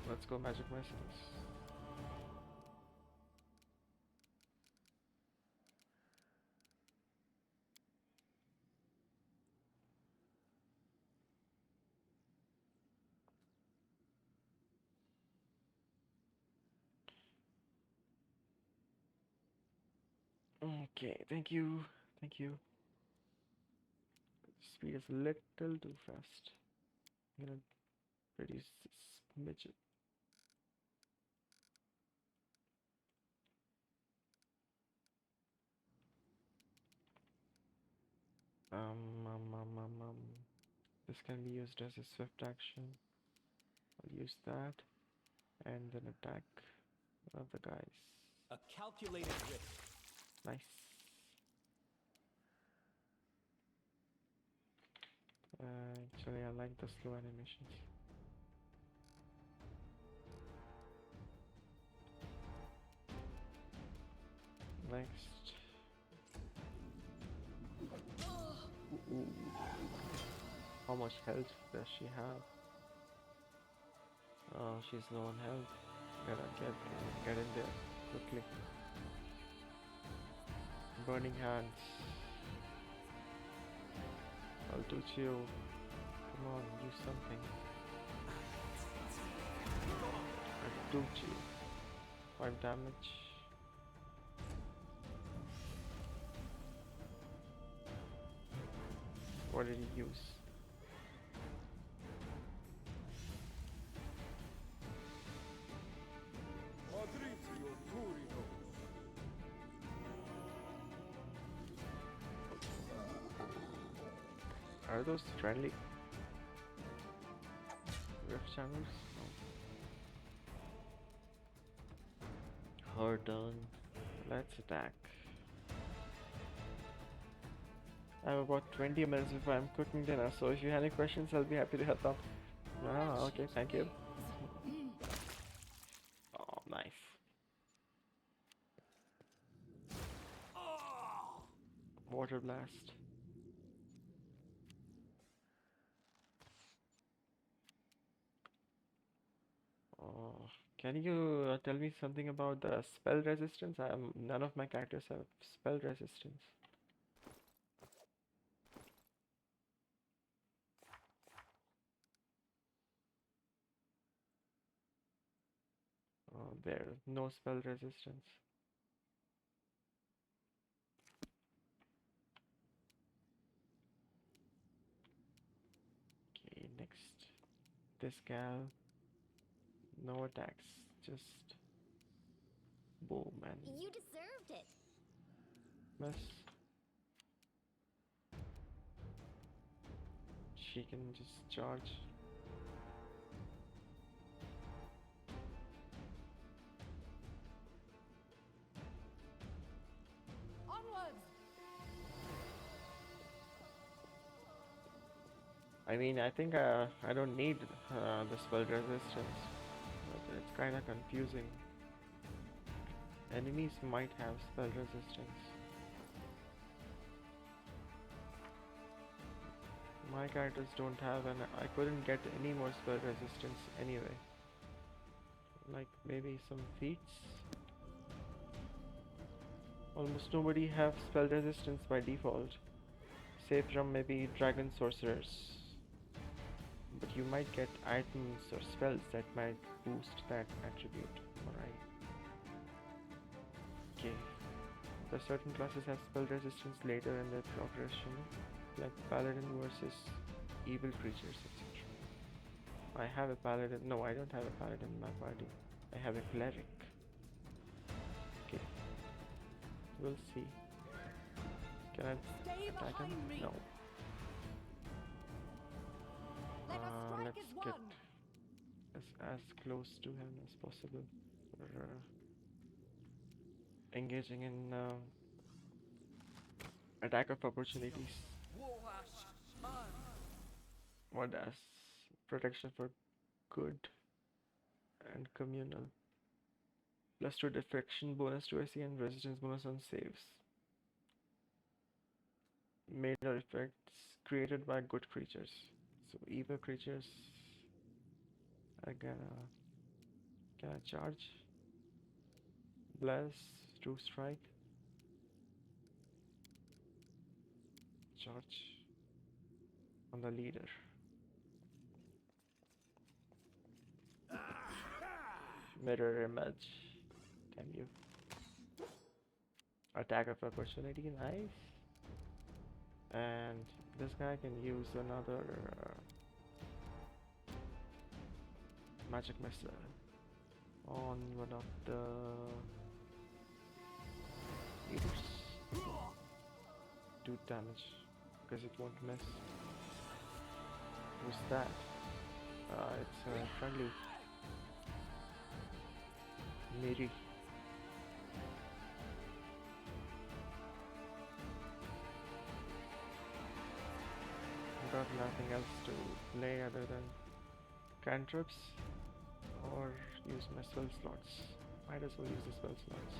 Speaker 1: Let's go magic mercenaries. Okay, thank you. Thank you. Speed is a little too fast. I'm gonna reduce this midget. Um, um, um, um, um. This can be used as a swift action. I'll use that and then attack one of the guys.
Speaker 2: A calculated risk.
Speaker 1: Nice. Actually, I like the slow animations. Next. Ooh. How much health does she have? Oh, she's low on health. Gotta get in there quickly. Burning hands. I'll do you. Come on, do something. I'll do you. 5 damage. What did he use? Are those friendly rift channels? No. Her turn. Let's attack. I have about 20 minutes before I'm cooking dinner, so if you have any questions, I'll be happy to help out. Ah, okay, thank you. Oh, nice. Water blast. Oh, can you tell me something about the spell resistance? None of my characters have spell resistance. There, no spell resistance. Okay, next. This gal, no attacks, just boom and
Speaker 3: You deserved it.
Speaker 1: miss. She can just charge.
Speaker 8: Onwards!
Speaker 1: I mean, I think I don't need the spell resistance, but it's kind of confusing. Enemies might have spell resistance. My characters don't have, and I couldn't get any more spell resistance anyway. Like maybe some feats. Almost nobody have spell resistance by default, save from maybe dragon sorcerers. But you might get items or spells that might boost that attribute. Alright. Okay. The certain classes have spell resistance later in their progression, like paladin versus evil creatures, etc. I have a paladin. No, I don't have a paladin in my party. I have a cleric. Okay. We'll see. Can I
Speaker 8: Stay
Speaker 1: attack him?
Speaker 8: behind me.
Speaker 1: No.
Speaker 8: Let us strike
Speaker 1: Let's
Speaker 8: as
Speaker 1: get
Speaker 8: one.
Speaker 1: as close to him as possible for engaging in attack of opportunities. What does protection for good and communal. +2 deflection bonus to AC and resistance bonus on saves. Made or effects created by good creatures. So evil creatures are gonna charge. Bless, true strike. Charge on the leader. Mirror image. Can you attack of opportunity? Nice. And this guy can use another magic missile on one of the leaders. 2 damage because it won't miss. Who's that? It's friendly. Miri. Got nothing else to play other than cantrips or use my spell slots. Might as well use the spell slots.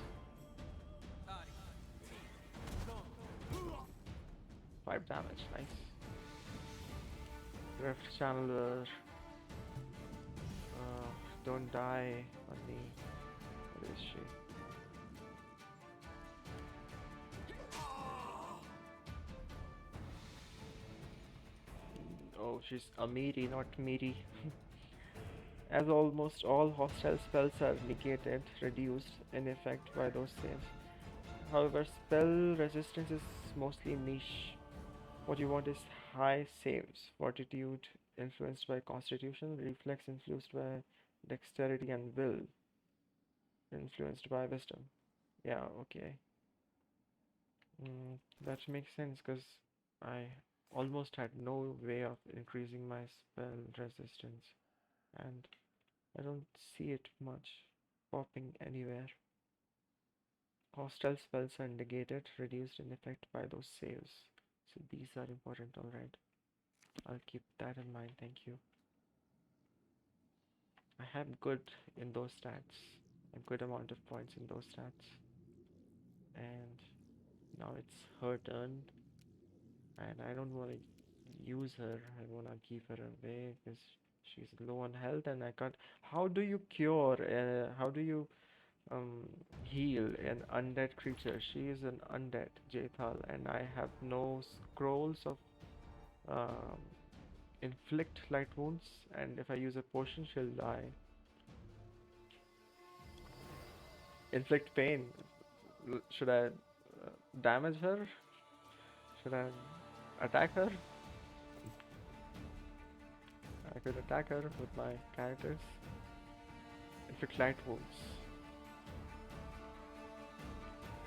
Speaker 1: 5 damage, nice. Rift Channeler. Don't die on me. What is she? Oh, she's Amiri, not Miri. As almost all hostile spells are negated, reduced in effect by those saves. However, spell resistance is mostly niche. What you want is high saves, fortitude influenced by constitution, reflex influenced by dexterity, and will influenced by wisdom. Yeah, okay. That makes sense because I almost had no way of increasing my spell resistance, and I don't see it much popping anywhere. Hostile spells are negated, reduced in effect by those saves. So these are important, alright. I'll keep that in mind, thank you. I have good in those stats, a good amount of points in those stats. And now it's her turn, and I don't want to use her. I want to keep her away because she's low on health, and I can't. How do you cure? How do you heal an undead creature? She is an undead Jethal, and I have no scrolls of um, inflict light wounds. And if I use a potion, she'll die. Inflict pain. Should I damage her? Should I attack her? I could attack her with my characters. Inflict light wounds.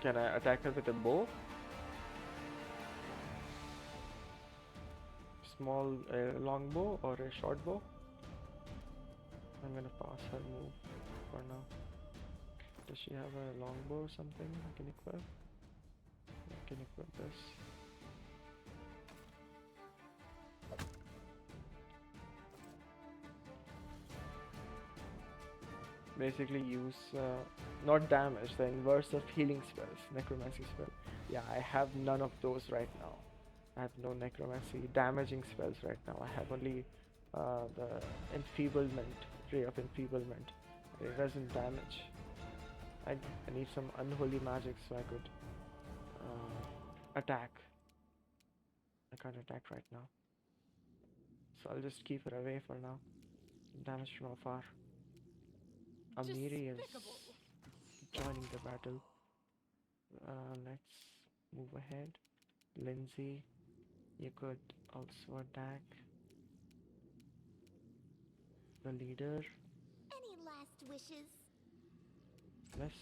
Speaker 1: Can I attack her with a bow? Small, long bow or a short bow? I'm gonna pass her move for now. Does she have a long bow or something I can equip? I can equip this. Basically use not damage, the inverse of healing spells, necromancy spell. Yeah, I have none of those right now. I have no necromancy damaging spells right now. I have only the enfeeblement, ray of enfeeblement. It doesn't damage. I need some unholy magic so I could attack. I can't attack right now. So I'll just keep her away for now. Damage from afar. Amiri is joining the battle. Let's move ahead. Lindsay, you could also attack the leader.
Speaker 3: Any last wishes?
Speaker 1: Yes.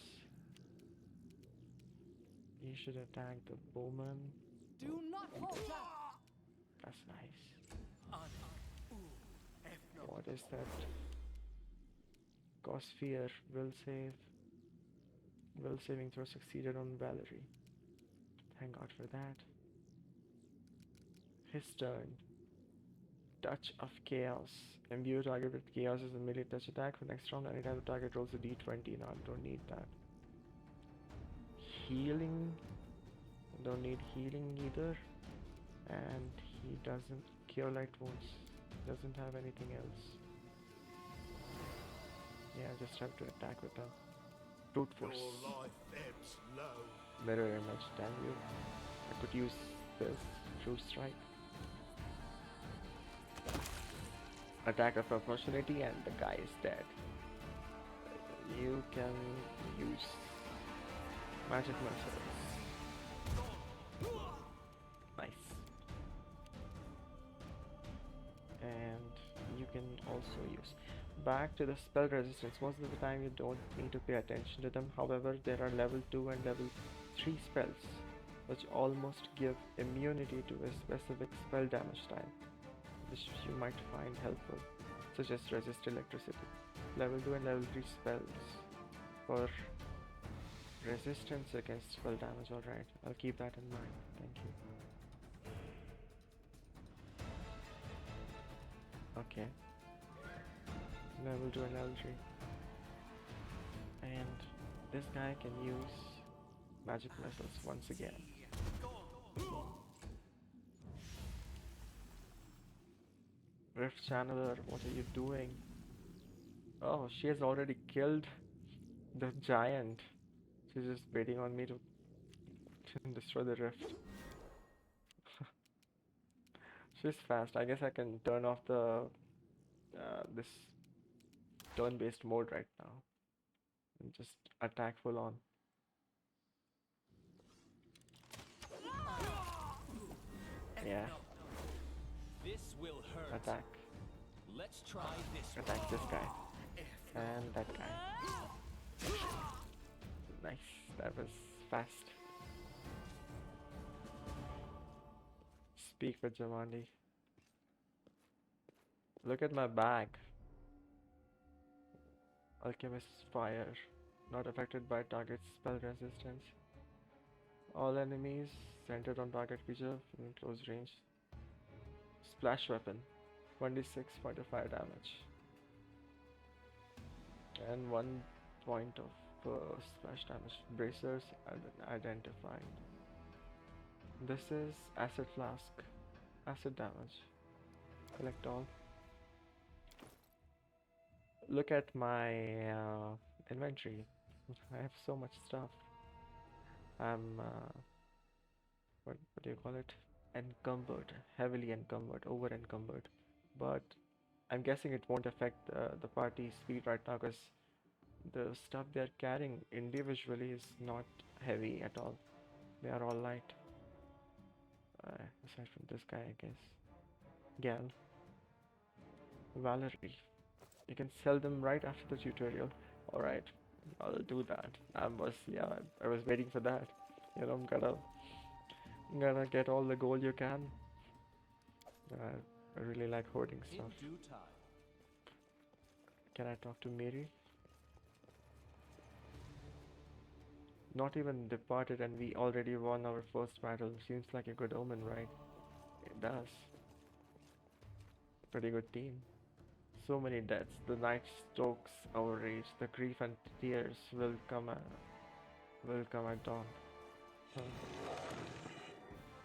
Speaker 1: You should attack the bowman.
Speaker 8: Do not falter.
Speaker 1: That's nice. What is that? Cause fear. Will save. Will saving throw succeeded on Valerie. Thank God for that. His turn. Touch of Chaos. Imbue target with Chaos is a melee touch attack. For next round, anytime the target rolls a d20. Now I don't need that. Healing. Don't need healing either. And he doesn't cure light wounds. Doesn't have anything else. Yeah, I just have to attack with a brute force.
Speaker 6: Your life ebbs low.
Speaker 1: Mirror image, damn you. I could use this true strike. Attack of opportunity and the guy is dead. You can use magic missiles. Nice. And you can also use back to the spell resistance. Most of the time you don't need to pay attention to them. However, there are level 2 and level 3 spells which almost give immunity to a specific spell damage time, which you might find helpful, such as resist electricity. Level 2 and level 3 spells for resistance against spell damage. Alright, I'll keep that in mind. Thank you. Okay. Level 2 and level 3. And this guy can use magic missiles once again. Rift Channeler, what are you doing? Oh, she has already killed the giant. She's just waiting on me to destroy the rift. She's fast. I guess I can turn off the this turn-based mode right now and just attack full on. Yeah.
Speaker 2: This will hurt.
Speaker 1: Attack.
Speaker 2: Let's try this one.
Speaker 1: Attack this guy. And that guy. Nice. That was fast. Speak with Jamandi. Look at my bag. Alchemist's Fire. Not affected by target spell resistance. All enemies centered on target creature in close range. Splash weapon. 26 point of fire damage. And 1 point of splash damage. Bracers identified. This is acid flask. Acid damage. Collect all. Look at my inventory. I have so much stuff. I'm what do you call it? Encumbered, heavily encumbered, over encumbered. But I'm guessing it won't affect the party speed right now because The stuff they're carrying individually is not heavy at all. They are all light. Aside from this guy, I guess. Gal, Valerie. You can sell them right after the tutorial. Alright, I'll do that. I was waiting for that. You know, gotta get all the gold you can. I really like hoarding
Speaker 2: In
Speaker 1: stuff.
Speaker 2: due time.
Speaker 1: Can I talk to Mary? Not even departed and we already won our first battle. Seems like a good omen, right? It does. Pretty good team. So many deaths. The night stokes our rage. The grief and tears will come at dawn. Huh.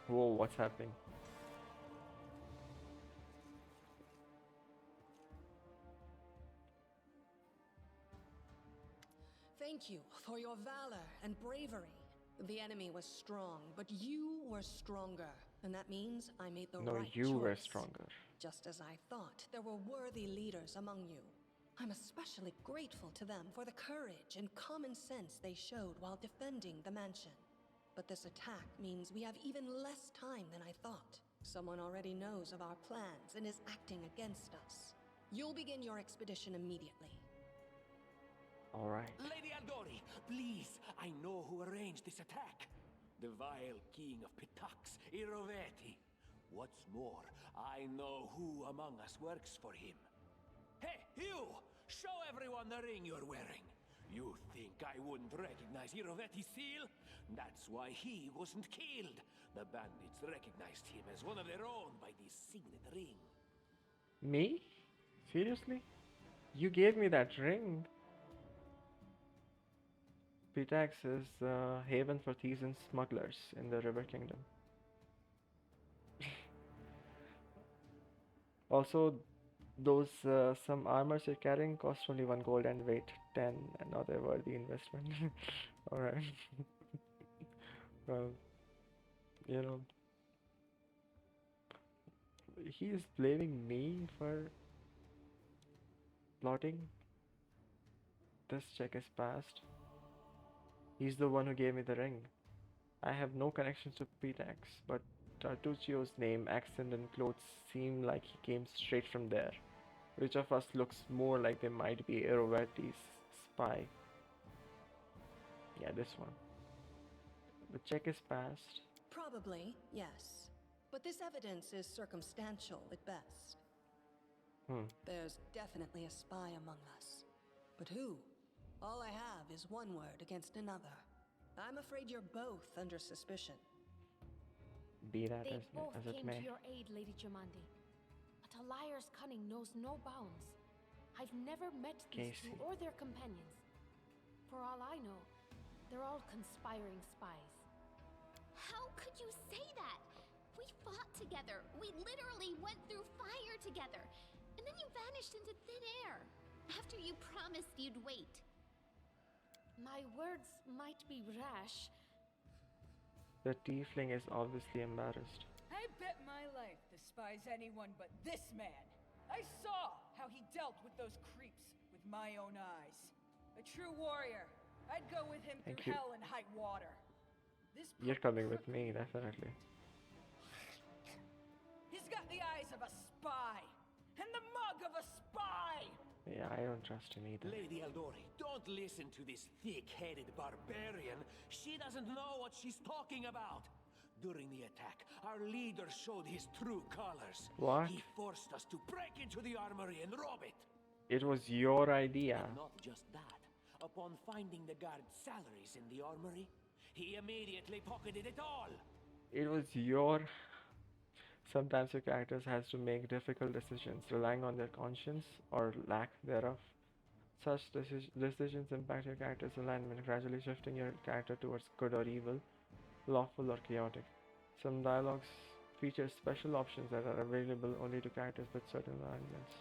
Speaker 1: Whoa, what's happening?
Speaker 8: Thank you for your valor and bravery. The enemy was strong, but you were stronger. And that means I made the
Speaker 1: No,
Speaker 8: right
Speaker 1: you were
Speaker 8: choice.
Speaker 1: stronger.
Speaker 8: Just as I thought, there were worthy leaders among you. I'm especially grateful to them for the courage and common sense they showed while defending the mansion. But this attack means we have even less time than I thought. Someone already knows of our plans and is acting against us. You'll begin your expedition immediately.
Speaker 1: Alright.
Speaker 9: Lady Aldori, please, I know who arranged this attack. The vile king of Pitax, Iroveti. What's more, I know who among us works for him. Hey, you! Show everyone the ring you're wearing. You think I wouldn't recognize Iroveti's seal? That's why he wasn't killed. The bandits recognized him as one of their own by this signet ring.
Speaker 1: Me? Seriously? You gave me that ring. Pitax is the haven for thieves and smugglers in the River Kingdom. Also, those some armors you're carrying cost only 1 gold and weight 10. Another worthy investment. Alright. Well, you know, he is blaming me for plotting. This check is passed. He's the one who gave me the ring. I have no connections to Pitax, but Tartuccio's name, accent, and clothes seem like he came straight from there. Which of us looks more like they might be Erovetti's spy? Yeah, this one. The check is passed.
Speaker 8: Probably, yes. But this evidence is circumstantial at best. There's definitely a spy among us. But who? All I have is one word against another. I'm afraid you're both under suspicion.
Speaker 1: Be that
Speaker 4: They
Speaker 1: as
Speaker 4: both
Speaker 1: it
Speaker 4: came
Speaker 1: may.
Speaker 4: to your aid, Lady Jamandi. But a liar's cunning knows no bounds. I've never met these two
Speaker 1: Casey.
Speaker 4: or their companions. For all I know, they're all conspiring spies.
Speaker 3: How could you say that? We fought together. We literally went through fire together. And then you vanished into thin air. After you promised you'd wait.
Speaker 4: My words might be rash.
Speaker 1: The tiefling is obviously embarrassed.
Speaker 10: I bet my life despise anyone but this man. I saw how he dealt with those creeps with my own eyes. A true warrior. I'd go with him
Speaker 1: Thank
Speaker 10: through
Speaker 1: you.
Speaker 10: hell and high water. This
Speaker 1: You're coming with me, definitely.
Speaker 10: He's got the eyes of a spy and the mug of a spy.
Speaker 1: Yeah, I don't trust him either.
Speaker 9: Lady Aldori, don't listen to this thick-headed barbarian. She doesn't know what she's talking about. During the attack, our leader showed his true colors.
Speaker 1: What?
Speaker 9: He forced us to break into the armory and rob it.
Speaker 1: It was your idea.
Speaker 9: And not just that. Upon finding the guards' salaries in the armory, he immediately pocketed it all.
Speaker 1: It was your... Sometimes your characters has to make difficult decisions, relying on their conscience or lack thereof. Such decisions impact your character's alignment, gradually shifting your character towards good or evil, lawful or chaotic. Some dialogues feature special options that are available only to characters with certain alignments.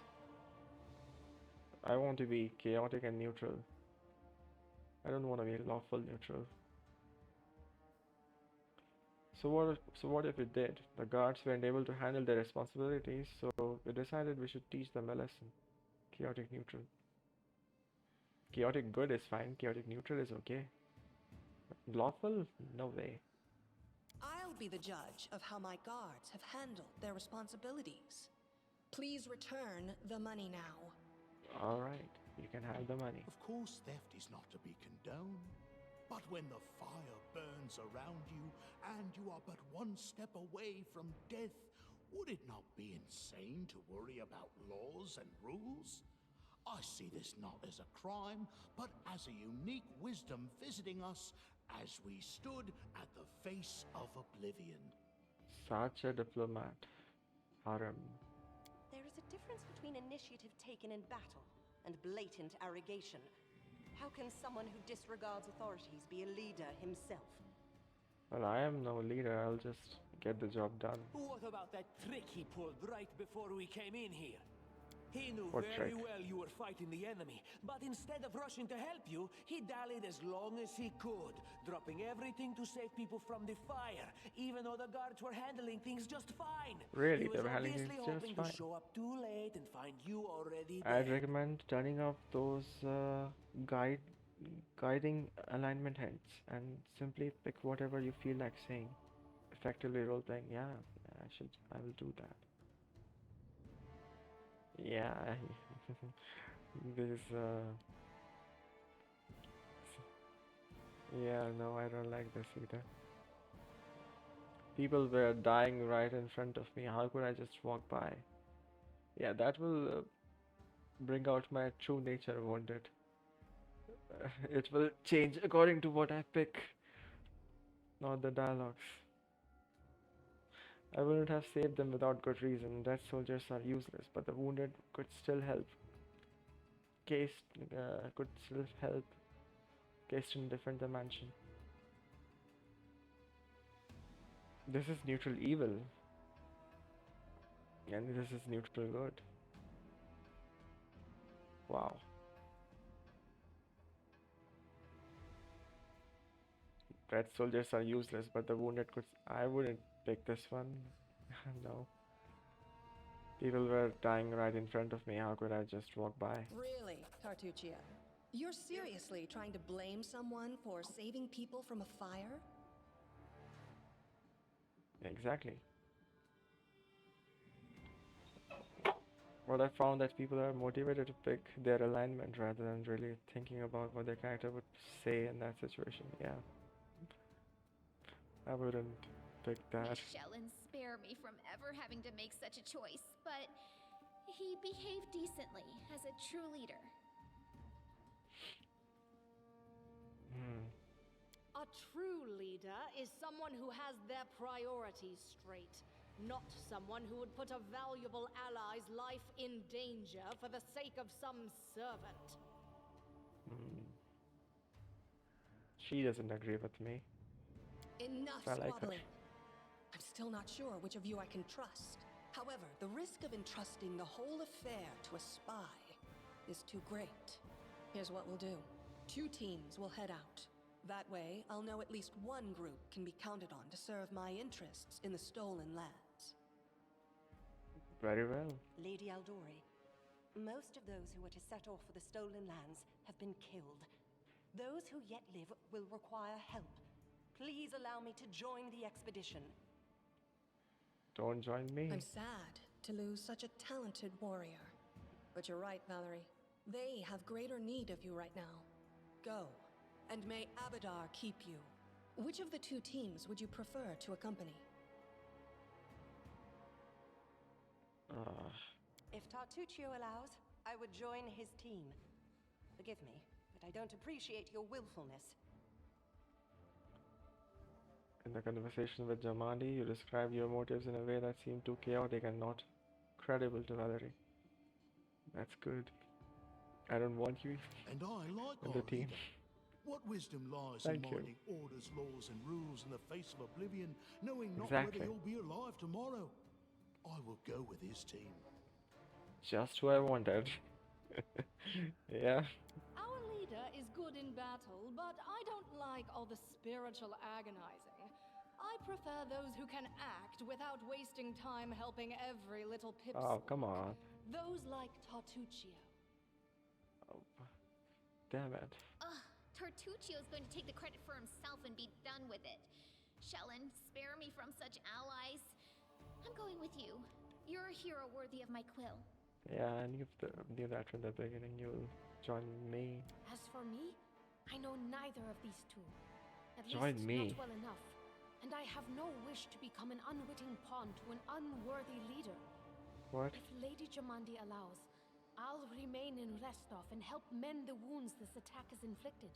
Speaker 1: I want to be chaotic and neutral. I don't want to be lawful neutral. So what if it did? The guards weren't able to handle their responsibilities, so we decided we should teach them a lesson. Chaotic neutral. Chaotic good is fine. Chaotic neutral is okay. Lawful? No way.
Speaker 8: I'll be the judge of how my guards have handled their responsibilities. Please return the money now.
Speaker 1: Alright, you can have the money.
Speaker 6: Of course, theft is not to be condoned. But when the fire burns around you and you are but one step away from death, would it not be insane to worry about laws and rules? I see this not as a crime, but as a unique wisdom visiting us as we stood at the face of oblivion.
Speaker 1: Such a diplomat. Harem.
Speaker 11: There is a difference between initiative taken in battle and blatant arrogation. How can someone who disregards authorities be a leader himself?
Speaker 1: Well, I am no leader. I'll just get the job done.
Speaker 9: What about that trick he pulled right before we came in here? He knew
Speaker 1: What
Speaker 9: very
Speaker 1: trick?
Speaker 9: well you were fighting the enemy, but instead of rushing to help you, he dallied as long as he could, dropping everything to save people from the fire, even though the guards were handling things just fine.
Speaker 1: Really?
Speaker 9: He
Speaker 1: They
Speaker 9: was
Speaker 1: were handling
Speaker 9: obviously
Speaker 1: things just
Speaker 9: hoping
Speaker 1: fine.
Speaker 9: to show up too late and find you already
Speaker 1: I'd
Speaker 9: dead.
Speaker 1: recommend turning off those guiding alignment heads and simply pick whatever you feel like saying. Effectively role playing. Yeah, I will do that. Yeah, this yeah, no, I don't like this either. People were dying right in front of me. How could I just walk by? Yeah, that will bring out my true nature, won't it? It will change according to what I pick, not the dialogues. I wouldn't have saved them without good reason. Dead soldiers are useless, but the wounded could still help. Cased could still help. Cased in different dimension. This is neutral evil, and this is neutral good. Wow. Dead soldiers are useless, but the wounded could. I wouldn't pick this one. No. People were dying right in front of me. How could I just walk by?
Speaker 8: Really, Tartuccio? You're seriously trying to blame someone for saving people from a fire?
Speaker 1: Exactly. What I found that people are motivated to pick their alignment rather than really thinking about what their character would say in that situation. Yeah. I wouldn't pick that.
Speaker 3: Shellen, spare me from ever having to make such a choice, but he behaved decently as a true leader.
Speaker 5: A true leader is someone who has their priorities straight, not someone who would put a valuable ally's life in danger for the sake of some servant.
Speaker 1: She doesn't agree with me.
Speaker 8: Enough
Speaker 1: I like her.
Speaker 8: squabbling. I'm still not sure which of you I can trust. However, the risk of entrusting the whole affair to a spy is too great. Here's what we'll do. 2 teams will head out. That way, I'll know at least one group can be counted on to serve my interests in the stolen lands.
Speaker 1: Very well.
Speaker 11: Lady Aldori, most of those who are to set off for the stolen lands have been killed. Those who yet live will require help. Please allow me to join the expedition.
Speaker 1: Don't join me.
Speaker 8: I'm sad to lose such a talented warrior. But you're right, Valerie. They have greater need of you right now. Go, and may Abadar keep you. Which of the 2 teams would you prefer to accompany?
Speaker 11: If Tartuccio allows, I would join his team. Forgive me, but I don't appreciate your willfulness.
Speaker 1: In the conversation with Jamadi, you described your motives in a way that seemed too chaotic and not credible to Valerie. That's good. I don't want you
Speaker 6: And I like
Speaker 1: in
Speaker 6: our
Speaker 1: the team.
Speaker 6: leader. What wisdom lies
Speaker 1: Thank
Speaker 6: in
Speaker 1: you.
Speaker 6: minding orders, laws, and rules in the face of oblivion, knowing not
Speaker 1: Exactly.
Speaker 6: whether he'll be alive tomorrow? I will go with his team.
Speaker 1: Just who I wanted. Yeah.
Speaker 5: Our leader is good in battle, but I don't like all the spiritual agonizing. I prefer those who can act without wasting time helping every little pipsqueak.
Speaker 1: Oh, come on.
Speaker 5: Those like Tartuccio.
Speaker 1: Oh. Damn it.
Speaker 3: Ugh, Tartuccio's going to take the credit for himself and be done with it. Shellen, spare me from such allies. I'm going with you. You're a hero worthy of my quill.
Speaker 1: Yeah, I knew that from the beginning. You'll join me.
Speaker 4: As for me, I know neither of these two. At
Speaker 1: Join
Speaker 4: least
Speaker 1: me.
Speaker 4: not well enough. And I have no wish to become an unwitting pawn to an unworthy leader.
Speaker 1: What?
Speaker 4: If Lady Jamandi allows, I'll remain in Restov and help mend the wounds this attack has inflicted.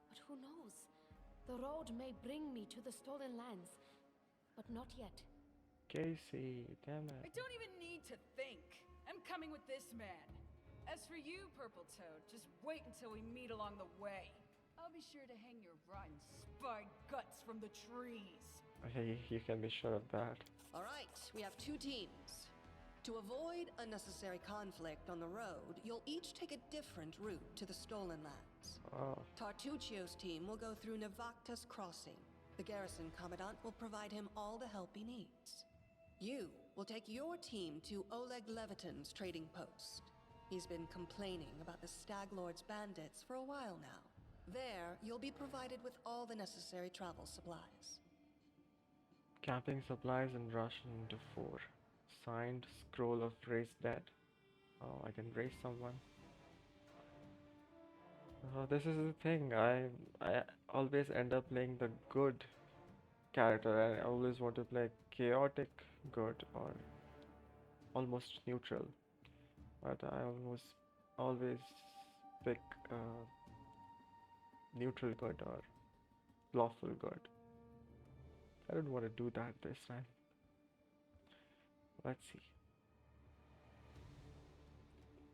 Speaker 4: But who knows? The road may bring me to the stolen lands, but not yet.
Speaker 1: Casey, damn
Speaker 10: I
Speaker 1: it.
Speaker 10: don't even need to think. I'm coming with this man. As for you, Purple Toad, just wait until we meet along the way. I'll be sure to hang your rotten spy guts from the trees.
Speaker 1: Okay, you can be sure of that.
Speaker 8: All right, we have two teams. To avoid unnecessary conflict on the road, you'll each take a different route to the Stolen Lands.
Speaker 1: Oh,
Speaker 8: Tartuccio's team will go through Navakta's Crossing. The garrison commandant will provide him all the help he needs. You will take your team to Oleg Levitin's trading post. He's been complaining about the Stag Lord's bandits for a while now. There, you'll be provided with all the necessary travel supplies.
Speaker 1: camping supplies and Russian into 4. Signed scroll of raise dead. Oh, I can raise someone. Oh, this is the thing. I always end up playing the good character, and I always want to play chaotic good or almost neutral. But I always pick neutral good or lawful good. I don't want to do that this time. Let's see.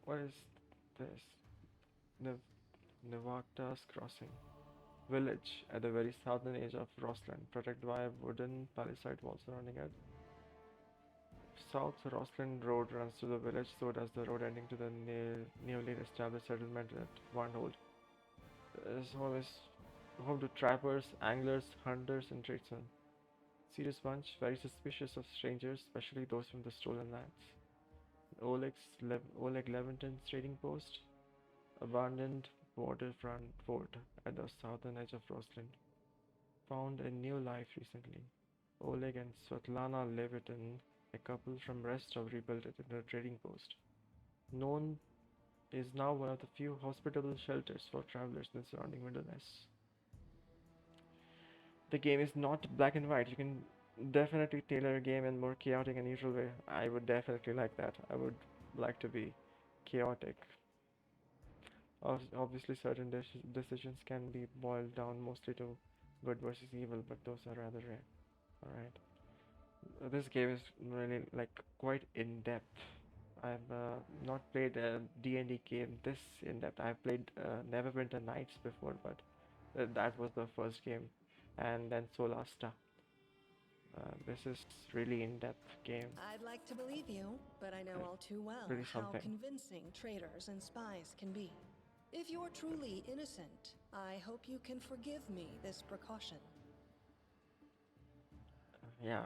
Speaker 1: What is this? Nev Nevakta's Crossing. Village at the very southern edge of Rossland, protected by a wooden palisade wall surrounding it. South Rossland Road runs through the village, so does the road ending to the newly established settlement at Warnhold. This is home to trappers, anglers, hunters, and tradesmen. Serious bunch, very suspicious of strangers, especially those from the stolen lands. Oleg Levinton's trading post, abandoned waterfront fort at the southern edge of Rossland, found a new life recently. Oleg and Svetlana Levitin, a couple from Rostov, rebuilt it into a trading post. Known is now one of the few hospitable shelters for travelers in the surrounding wilderness. The game is not black and white. You can definitely tailor a game in more chaotic and neutral way. I would definitely like that. I would like to be chaotic. Obviously, certain decisions can be boiled down mostly to good versus evil, but those are rather rare. Alright. This game is really like quite in depth. I've not played a D&D game this in depth. I've played Neverwinter Nights before, but that was the first game, and then Solasta. This is really in-depth game.
Speaker 8: I'd like to believe you, but I know all too well
Speaker 1: Really
Speaker 8: how
Speaker 1: something.
Speaker 8: convincing traitors and spies can be. If you're truly innocent, I hope you can forgive me this precaution.
Speaker 1: Yeah,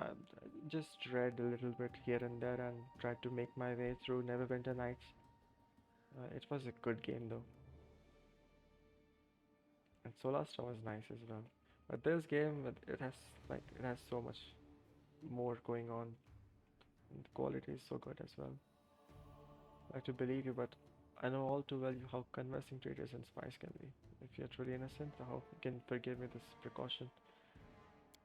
Speaker 1: just read a little bit here and there and tried to make my way through Neverwinter Nights. It was a good game though. And Solasta was nice as well. But this game, it has so much more going on. And the quality is so good as well. I like to believe you, but I know all too well how convincing traitors and spies can be. If you're truly innocent, I hope you can forgive me this precaution.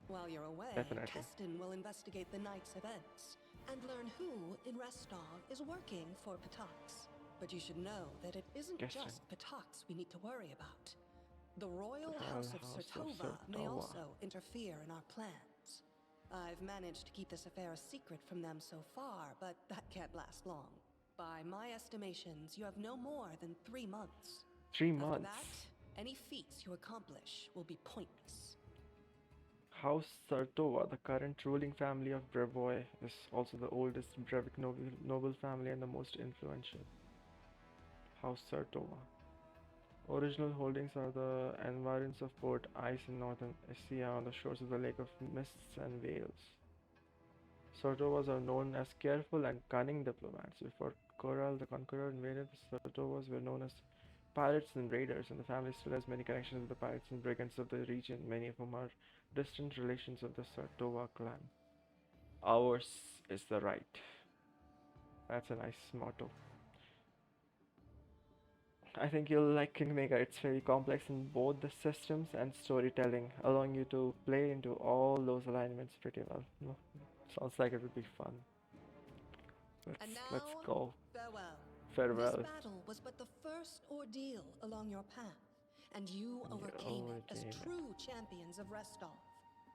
Speaker 8: While you're away,
Speaker 1: Definitely.
Speaker 8: Keston will investigate the night's events and learn who in Restov is working for Patax. But you should know that it isn't
Speaker 1: Keston.
Speaker 8: just Patax we need to worry about. The Royal
Speaker 1: Royal
Speaker 8: House of
Speaker 1: House of
Speaker 8: Sertova may
Speaker 1: Sertova.
Speaker 8: also interfere in our plans. I've managed to keep this affair a secret from them so far, but that can't last long. By my estimations, you have no more than 3 months.
Speaker 1: 3
Speaker 8: After
Speaker 1: months.
Speaker 8: that, any feats you accomplish will be pointless.
Speaker 1: House Sertova, the current ruling family of Brevoy, is also the oldest Brevic noble family and the most influential. House Sertova. Original holdings are the environs of Port Ice in northern Essia on the shores of the Lake of Mists and Vales. Sertovas are known as careful and cunning diplomats. Before Koral the Conqueror invaded, the Sertovas were known as pirates and raiders, and the family still has many connections with the pirates and brigands of the region, many of whom are distant relations of the Sartova clan. Ours is the right. That's a nice motto. I think you'll like Kingmaker. It's very complex in both the systems and storytelling, allowing you to play into all those alignments pretty well. No, sounds like it would be fun.
Speaker 8: And
Speaker 1: Let's
Speaker 8: now,
Speaker 1: go.
Speaker 8: farewell.
Speaker 1: Farewell.
Speaker 8: This battle was but the first ordeal along your path, and you overcame it as true champions of Restov.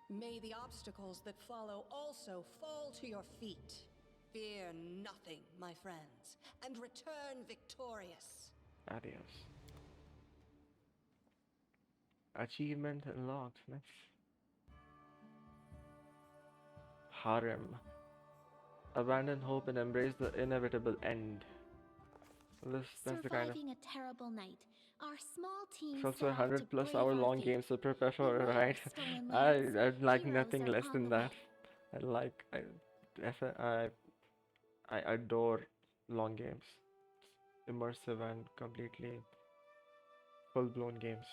Speaker 8: May the obstacles that follow also fall to your feet. Fear nothing, my friends, and return victorious.
Speaker 1: Adios. Achievement unlocked. Nice. Harem. Abandon hope and embrace the inevitable end. That's the kind of.
Speaker 3: Surviving a terrible night, our small team
Speaker 1: It's also
Speaker 3: set
Speaker 1: a
Speaker 3: out to
Speaker 1: 100+
Speaker 3: brave
Speaker 1: hour
Speaker 3: our
Speaker 1: long
Speaker 3: fate.
Speaker 1: game, so prepare
Speaker 3: We
Speaker 1: for it,
Speaker 3: might
Speaker 1: right?
Speaker 3: have stolen lands.
Speaker 1: I'd like
Speaker 3: Heroes
Speaker 1: nothing
Speaker 3: are
Speaker 1: less
Speaker 3: on
Speaker 1: than
Speaker 3: the
Speaker 1: that.
Speaker 3: way.
Speaker 1: I like I adore long games. Immersive and completely full-blown games.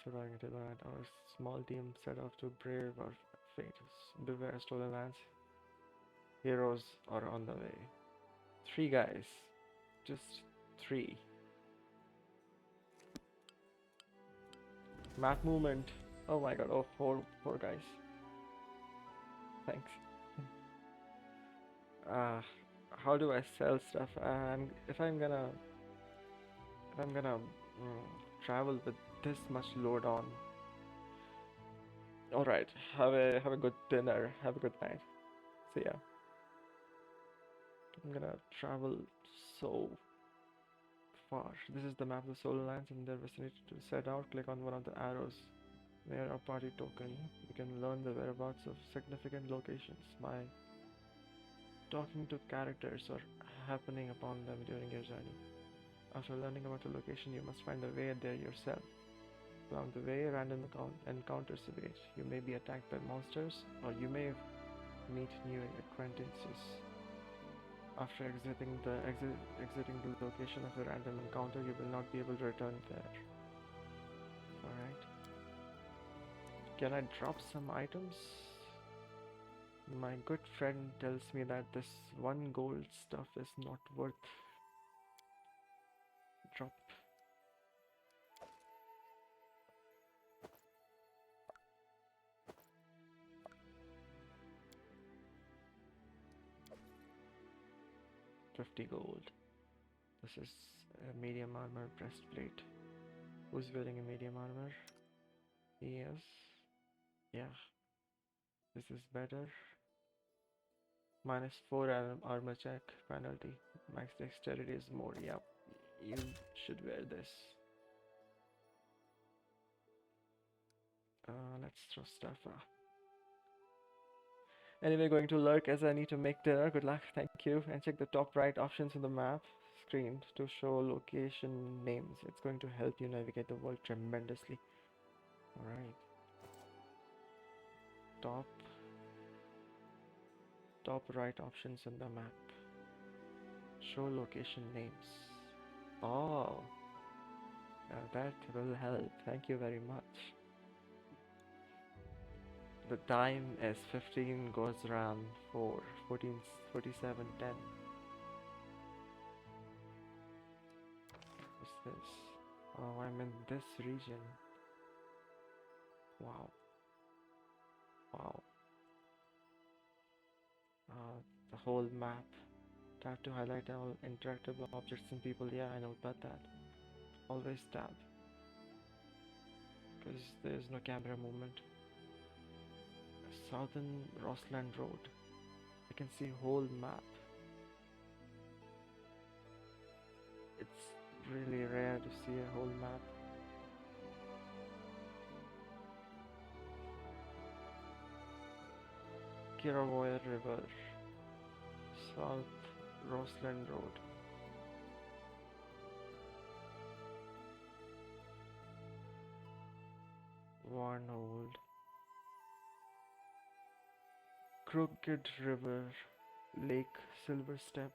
Speaker 1: Surviving till that, our small team set off to brave our fate. Beware stolen lands. Heroes are on the way. 3 guys. Just 3. Map movement. Oh my god, oh, four guys. Thanks. How do I sell stuff? If I'm gonna travel with this much load on. All right, have a good dinner. Have a good night. See ya. I'm gonna travel so far. This is the map of the Solar Lands in their vicinity. To set out, click on one of the arrows near our party token. You can learn the whereabouts of significant locations by talking to characters or happening upon them during your journey. After learning about the location, you must find a way there yourself. Along the way, random encounters await. You may be attacked by monsters, or you may meet new acquaintances. After exiting the location of a random encounter, you will not be able to return there. Alright. Can I drop some items? My good friend tells me that this 1 gold stuff is not worth drop. $50 gold. This is a medium armor breastplate. Who's wearing a medium armor? He is. Yeah. This is better. -4 armor check penalty. Max dexterity is more. Yep. You should wear this. Let's throw stuff out. Anyway, going to lurk as I need to make dinner. Good luck. Thank you. And check the top right options on the map screen to show location names. It's going to help you navigate the world tremendously. Alright. Top right options on the map. Show location names. Oh. That will help. Thank you very much. The time is 15 goes around 4, 14, 47, 10. What's this? Oh, I'm in this region. Wow. Wow. The whole map. Tap to highlight all interactive objects and people. Yeah, I know about that. Always tab. Because there's no camera movement. Southern Rossland Road. I can see whole map. It's really rare to see a whole map. Kiravoy River. South Rossland Road. Warnold. Crooked River, Lake Silver Step,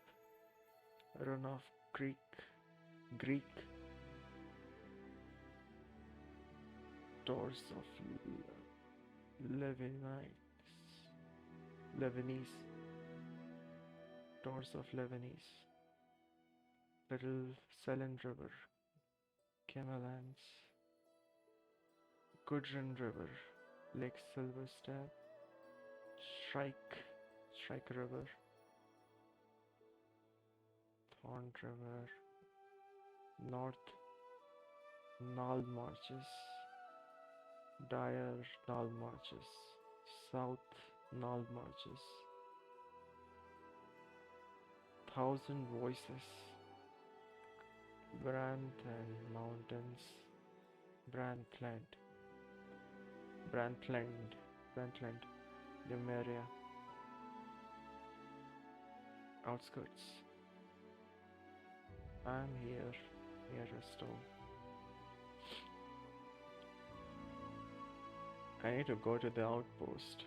Speaker 1: Runoff Creek, Greek, Stores of Lebanese. Stores of Lebanese. Little Selen River. Camellands. Gudrun River. Lake Silverstep. Shrike River. Thorn River. North Nal Marches. Dire Nal Marches. South Nal Marches. Thousand Voices. Branthen Mountains. Brantland. Brantland. Numeria. Outskirts. I'm here near Resto. I need to go to the outpost.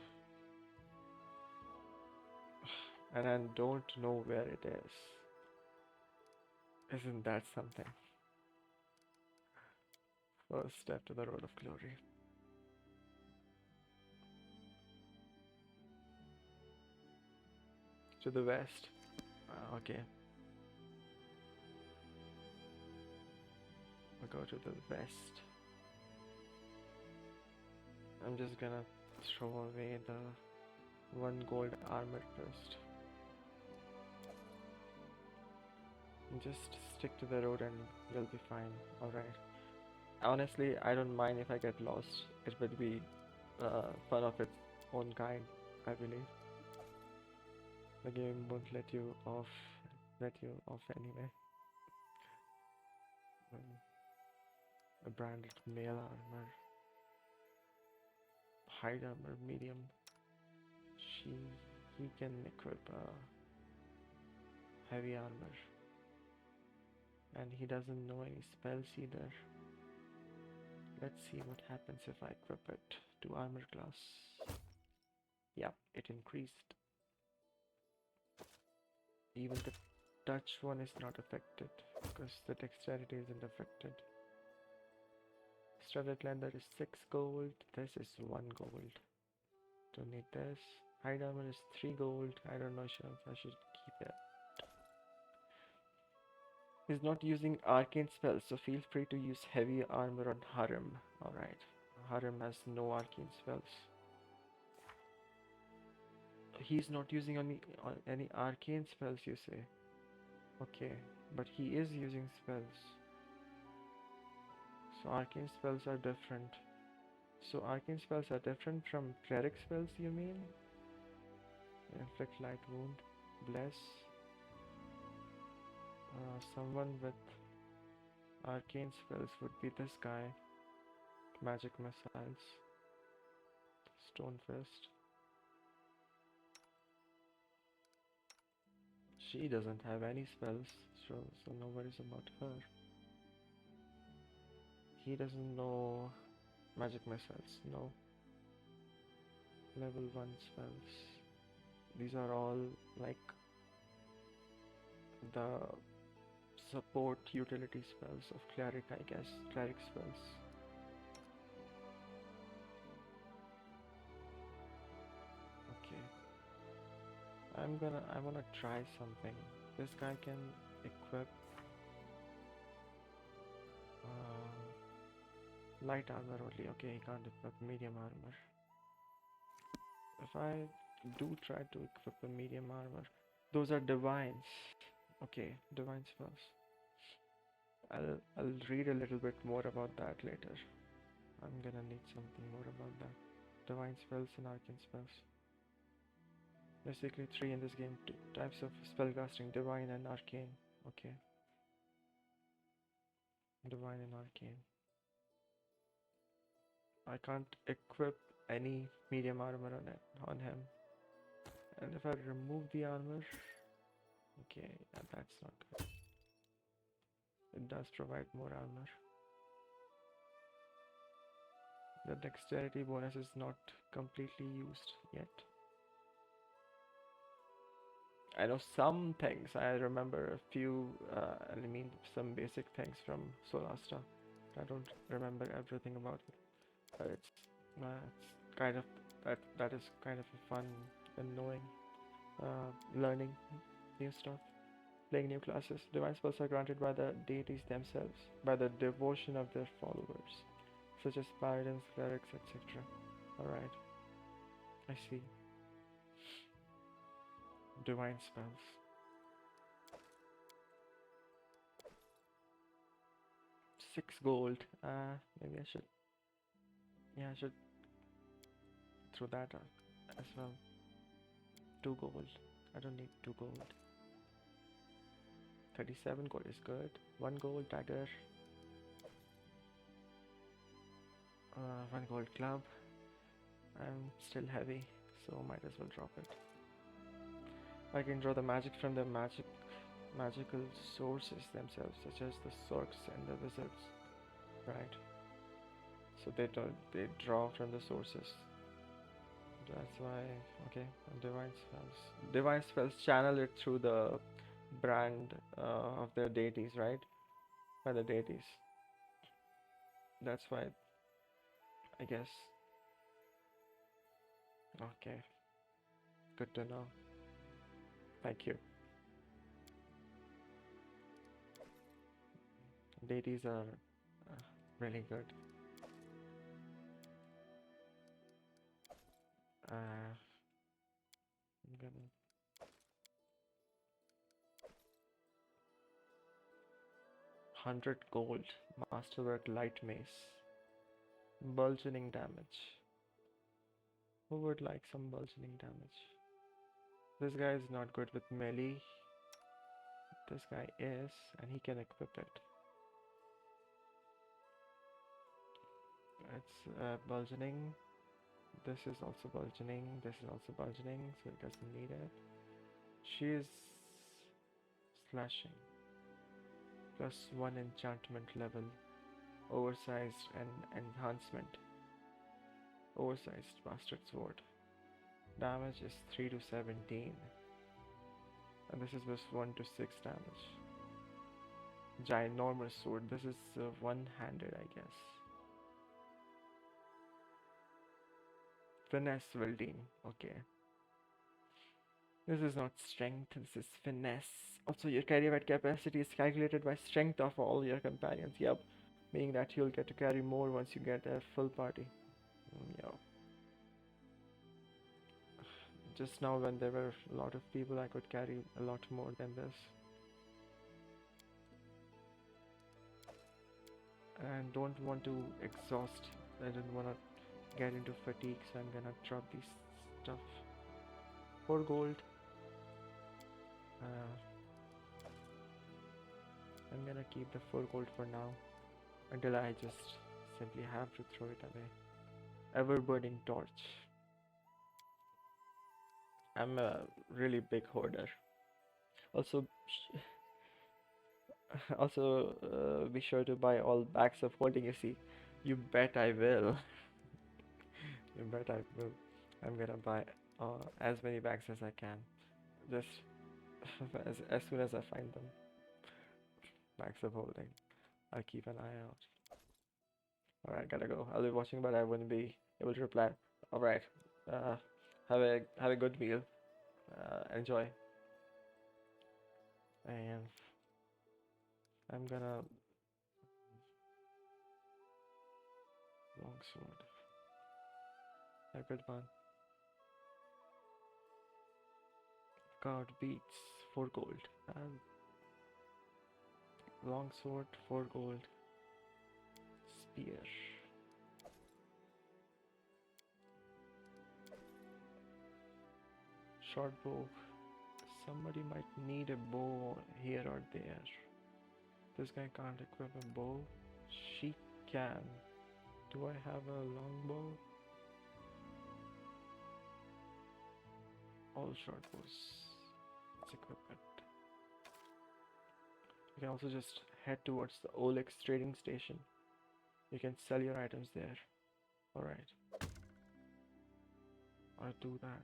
Speaker 1: And I don't know where it is. Isn't that something? First step to the road of glory. To the west. Okay. I'll go to the west. I'm just gonna throw away the 1 gold armor first. Just stick to the road and you'll be fine. Alright. Honestly, I don't mind if I get lost. It would be fun of its own kind, I believe. The game won't let you off anyway. A branded mail armor. Hide armor medium. He can equip heavy armor. And he doesn't know any spells either. Let's see what happens if I equip it to armor class. Yep, it increased. Even the touch one is not affected because the dexterity isn't affected. Studded leather is 6 gold. This is 1 gold. Don't need this. Hide armor is 3 gold. I don't know if I should keep it. He's not using arcane spells, so feel free to use heavy armor on Harem. Alright. Harem has no arcane spells. He's not using any arcane spells, you say? Okay, but he is using spells. So arcane spells are different. So arcane spells are different from cleric spells, you mean? Inflict light wound, bless. Someone with arcane spells would be this guy. Magic missiles. Stone fist. She doesn't have any spells, so no worries about her. He doesn't know magic missiles, no. Level 1 spells. These are all like the support utility spells of cleric, I guess. Cleric spells. Okay. I wanna try something. This guy can equip light armor only. Okay, he can't equip medium armor. If I do try to equip a medium armor, those are divines. Okay, divine spells. I'll read a little bit more about that later. I'm gonna need something more about that. Divine spells and arcane spells. Basically 3 in this game, 2 types of spellcasting, divine and arcane. Okay. Divine and arcane. I can't equip any medium armor on him. And if I remove the armor, okay, yeah, that's not good. It does provide more armor. The dexterity bonus is not completely used yet. I know some things. I remember a few, some basic things from Solasta. I don't remember everything about it. It's kind of that is kind of fun and knowing, learning new stuff, playing new classes. Divine spells are granted by the deities themselves, by the devotion of their followers, such as paladins, clerics, etc. Alright, I see. Divine spells. 6 gold. Maybe I should. Yeah, I should throw that out as well. 2 gold. I don't need 2 gold. 37 gold is good. 1 gold dagger. 1 gold club. I'm still heavy, so might as well drop it. I can draw the magic from the magical sources themselves, such as the sorks and the wizards, right? So they draw from the sources. That's why, okay, divine spells. Divine spells channel it through the brand of their deities, right? By the deities. That's why, I guess. Okay, good to know. Thank you. Deities are really good. I'm gonna 100 gold, masterwork light mace, burgeoning damage. Who would like some burgeoning damage? This guy is not good with melee. This guy is, and he can equip it. It's burgeoning. This is also burgeoning. This is also burgeoning, so it doesn't need it. She is slashing. +1 enchantment level. Oversized and enhancement. Oversized bastard sword. Damage is 3 to 17. And this is +1 to 6 damage. Ginormous sword. This is one-handed, I guess. Finesse Veldine. Okay. This is not strength, this is finesse. Also, your carry weight capacity is calculated by strength of all your companions. Yep. Meaning that you'll get to carry more once you get a full party. Yep. Just now when there were a lot of people, I could carry a lot more than this. And don't want to exhaust. I don't want to get into fatigue, so I'm gonna drop these stuff. 4 gold. I'm gonna keep the 4 gold for now until I just simply have to throw it away. Ever burning torch. I'm a really big hoarder. Also, be sure to buy all bags of holding. You see, you bet I will. You bet I will. I'm gonna buy as many bags as I can. Just as soon as I find them. Bags of holding. I'll keep an eye out. Alright, gotta go. I'll be watching, but I wouldn't be able to reply. Alright. Have a good meal. Enjoy. And I'm gonna longsword. A good one. Card beats 4 gold. And longsword 4 gold. Spear. Short bow. Somebody might need a bow here or there. This guy can't equip a bow. She can. Do I have a longbow? All short bows. Let's equip it. You can also just head towards the Olex trading station. You can sell your items there. Alright. I'll do that.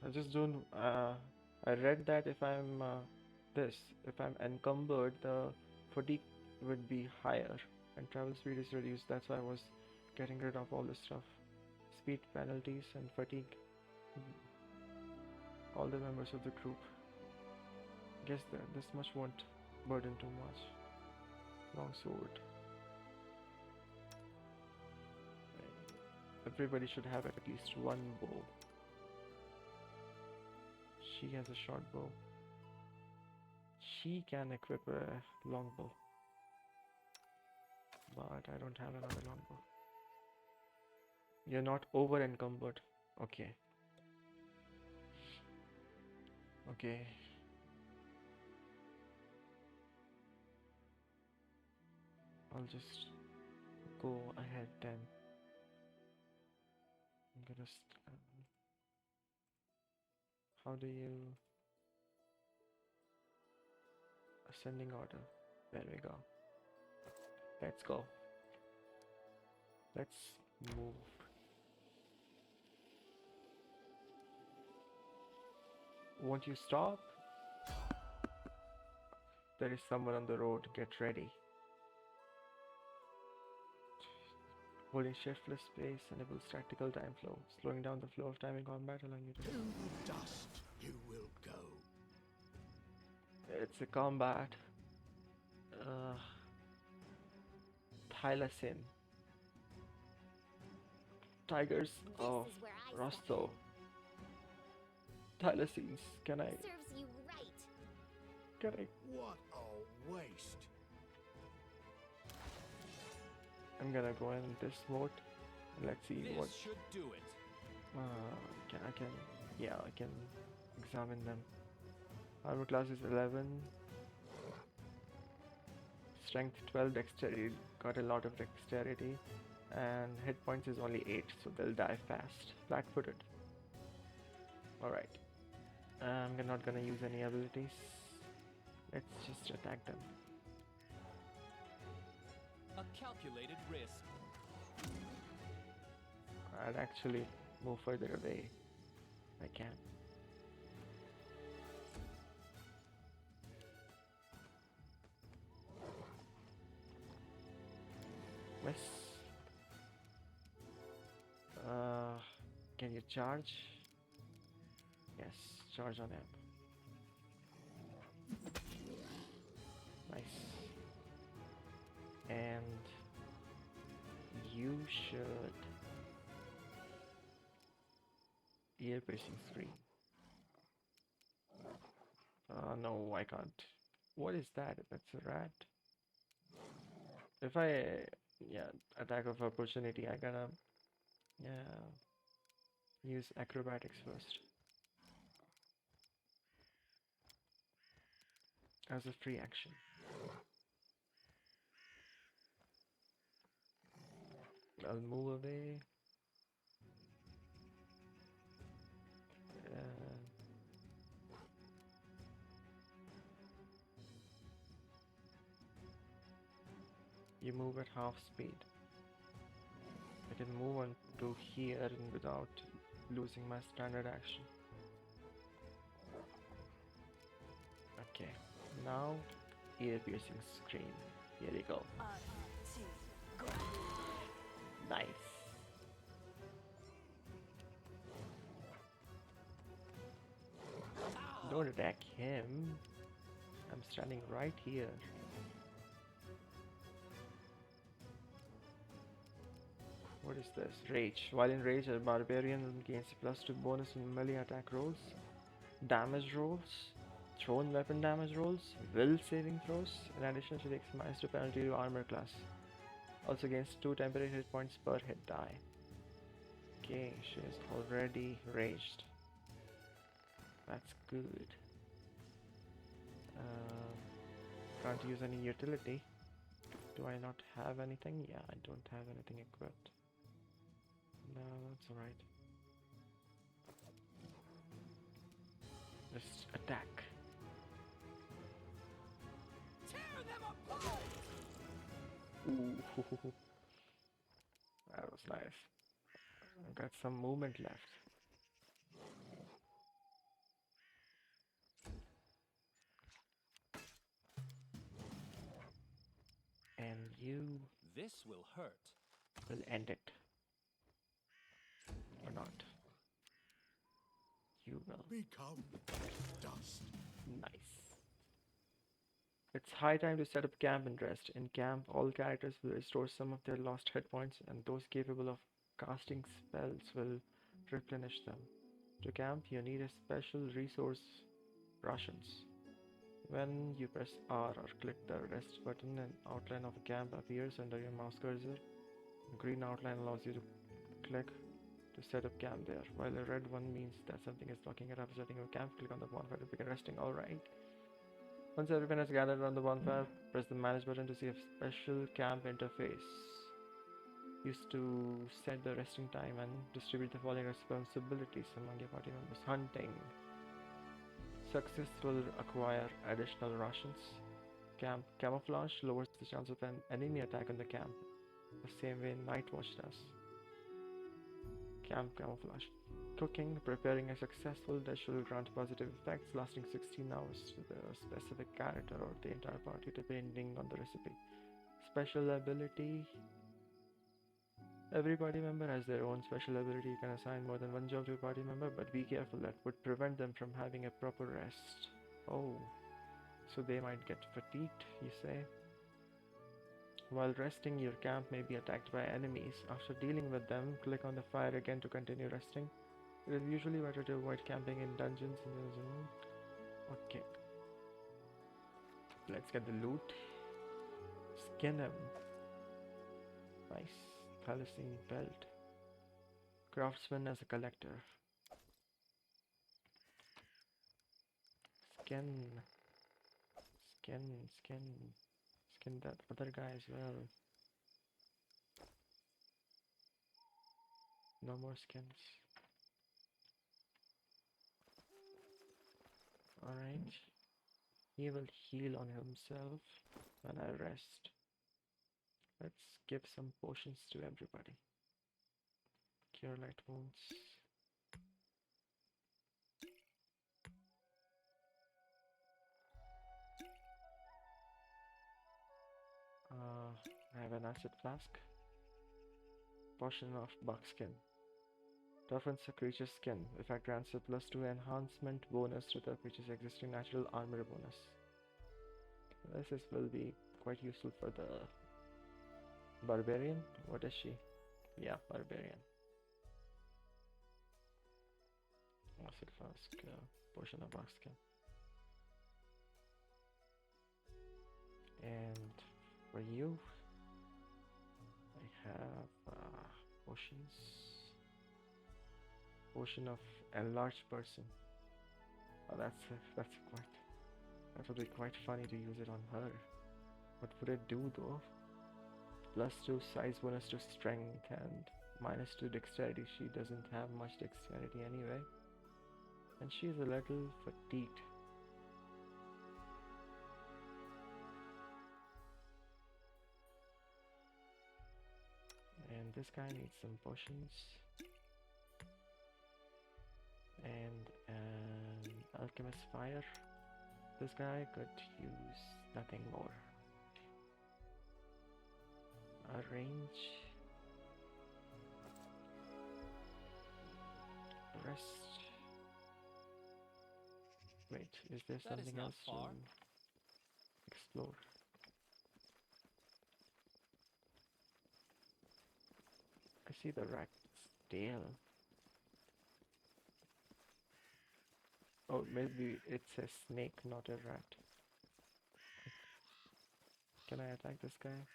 Speaker 1: I just don't. I read that if I'm encumbered, the fatigue would be higher. and travel speed is reduced. That's why I was getting rid of all this stuff. Speed penalties and fatigue. All the members of the group. Guess that this much won't burden too much. Long sword. Everybody should have at least one bow. She has a short bow. She can equip a longbow. But I don't have another longbow. You're not over encumbered. Okay. Okay. I'll just go ahead then. I'm gonna. How do you. Ascending order. There we go. Let's go. Let's move. Won't you stop? There is someone on the road. Get ready. Holding shift plus space enables tactical time flow, slowing down the flow of time in combat, allowing you to.
Speaker 6: To the dust you will go.
Speaker 1: It's a combat. Thylacine. Tigers of
Speaker 3: This is where I step
Speaker 1: Rosto. Thylacines. Can I?
Speaker 3: Serves you right.
Speaker 1: Can I?
Speaker 6: What a waste.
Speaker 1: I'm gonna go in this mode. Let's see
Speaker 2: This
Speaker 1: what.
Speaker 2: should do it.
Speaker 1: Yeah, I can examine them. Armor class is 11. Strength 12, dexterity. Got a lot of dexterity. And hit points is only 8, so they'll die fast. Flat-footed. Alright. I'm not gonna use any abilities. Let's just attack them.
Speaker 2: A calculated risk.
Speaker 1: I'll actually move further away. I can. Miss. Can you charge? Yes, charge on him. Nice. And you should ear piercing screen. No, I can't. What is that? That's a rat. If I attack of opportunity, I gotta use acrobatics first as a free action. I'll move away. You move at half speed. I can move on to here and without losing my standard action. Okay, now ear piercing scream. Here we go. Nice. Don't attack him. I'm standing right here. What is this? Rage. While in rage, a barbarian gains a +2 bonus in melee attack rolls, damage rolls, thrown weapon damage rolls, will saving throws. In addition, she takes -2 penalty to armor class. Also gains 2 temporary hit points per hit die. Okay, she is already raged. That's good. Can't use any utility. Do I not have anything? Yeah, I don't have anything equipped. No, that's alright. Just attack.
Speaker 9: Tear them apart!
Speaker 1: Ooh, that was nice. I've got some movement left. And you
Speaker 2: This will hurt.
Speaker 1: We'll end it. Or not. You will.
Speaker 6: Become dust.
Speaker 1: Nice. It's high time to set up camp and rest. In camp, all characters will restore some of their lost hit points, and those capable of casting spells will replenish them. To camp, you need a special resource rations. When you press R or click the rest button, an outline of a camp appears under your mouse cursor. A green outline allows you to click to set up camp there, while a red one means that something is blocking it after setting up camp. Click on the bonfire to begin resting. Alright. Once everyone has gathered around the bonfire, press the manage button to see a special camp interface. Used to set the resting time and distribute the following responsibilities among your party members. Hunting. Success will acquire additional rations. Camp camouflage lowers the chance of an enemy attack on the camp, the same way Night Watch does. Camp camouflage. Cooking, preparing a successful dish will grant positive effects lasting 16 hours to the specific character or the entire party depending on the recipe. Special ability. Every party member has their own special ability. You can assign more than one job to a party member, but be careful, that would prevent them from having a proper rest. Oh, so they might get fatigued, you say? While resting, your camp may be attacked by enemies. After dealing with them, click on the fire again to continue resting. It is usually better to avoid camping in dungeons. Okay. Let's get the loot. Skin him. Nice. Thylacine belt. Craftsman as a collector. Skin. Skin that other guy as well. No more skins. Alright. He will heal on himself when I rest. Let's give some potions to everybody. Cure light wounds. I have an acid flask. Potion of buckskin. Toughens a creature's skin. Effect grants a +2 enhancement bonus to the creature's existing natural armor bonus. This will be quite useful for the barbarian. What is she? Yeah, barbarian. Acid flask. Potion of buckskin. And for you, I have potions. Potion of enlarged person. Oh, that would be quite funny to use it on her. What would it do though? +2 size bonus to strength and -2 dexterity. She doesn't have much dexterity anyway, and she's a little fatigued. And this guy needs some potions. And an alchemist fire. This guy could use nothing more. A range. Rest. Wait, is there something else to explore? I see the rat's tail. Oh, maybe it's a snake, not a rat. Can I attack this guy?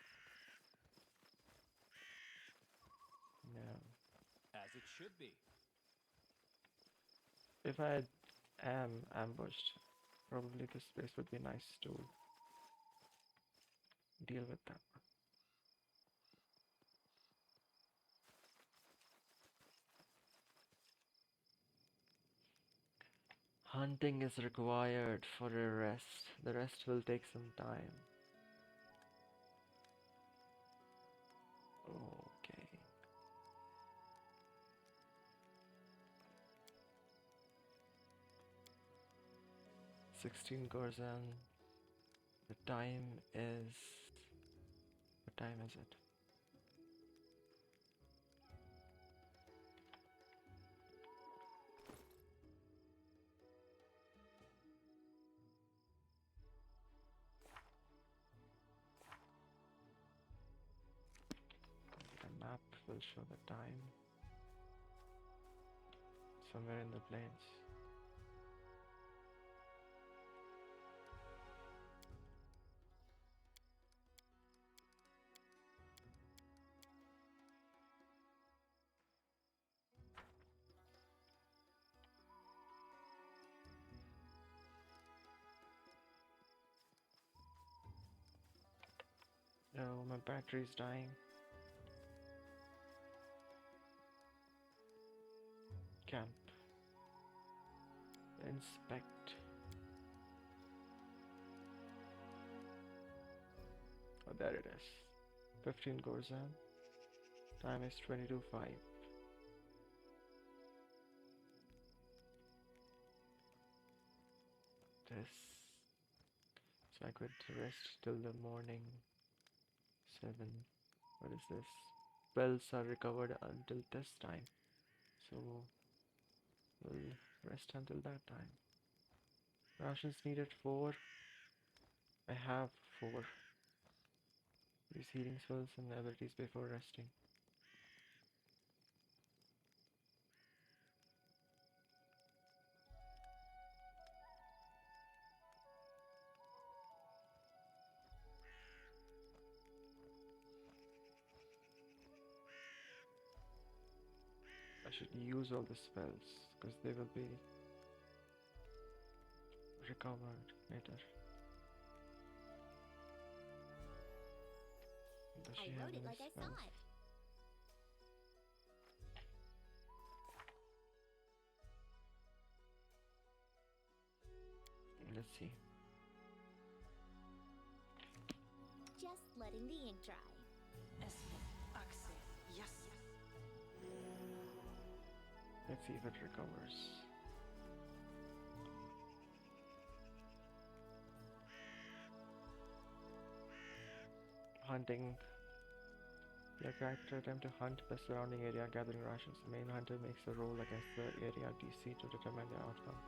Speaker 1: No.
Speaker 2: As it should be.
Speaker 1: If I am ambushed, probably this place would be nice to deal with that. Hunting is required for a rest. The rest will take some time. Okay. Gorzan. The time is... What time is it? map will show the time somewhere in the plains. Oh, my battery's dying. Camp. Inspect. Oh, there it is. 15 goes in. Time is 22:05. This. So I could rest till the morning. 7. What is this? Spells are recovered until this time. So we'll rest until that time. Rations needed 4. I have 4. Use healing spells and abilities before resting. I should use all the spells because they will be recovered later. Does she
Speaker 3: I
Speaker 1: have
Speaker 3: wrote it
Speaker 1: any
Speaker 3: like I saw
Speaker 1: spells?
Speaker 3: it.
Speaker 1: Let's see.
Speaker 3: Just letting the ink dry.
Speaker 11: Yes.
Speaker 1: Let's see if it recovers. Hunting. Your character attempt to hunt the surrounding area, gathering rations. The main hunter makes a roll against the area DC to determine the outcome.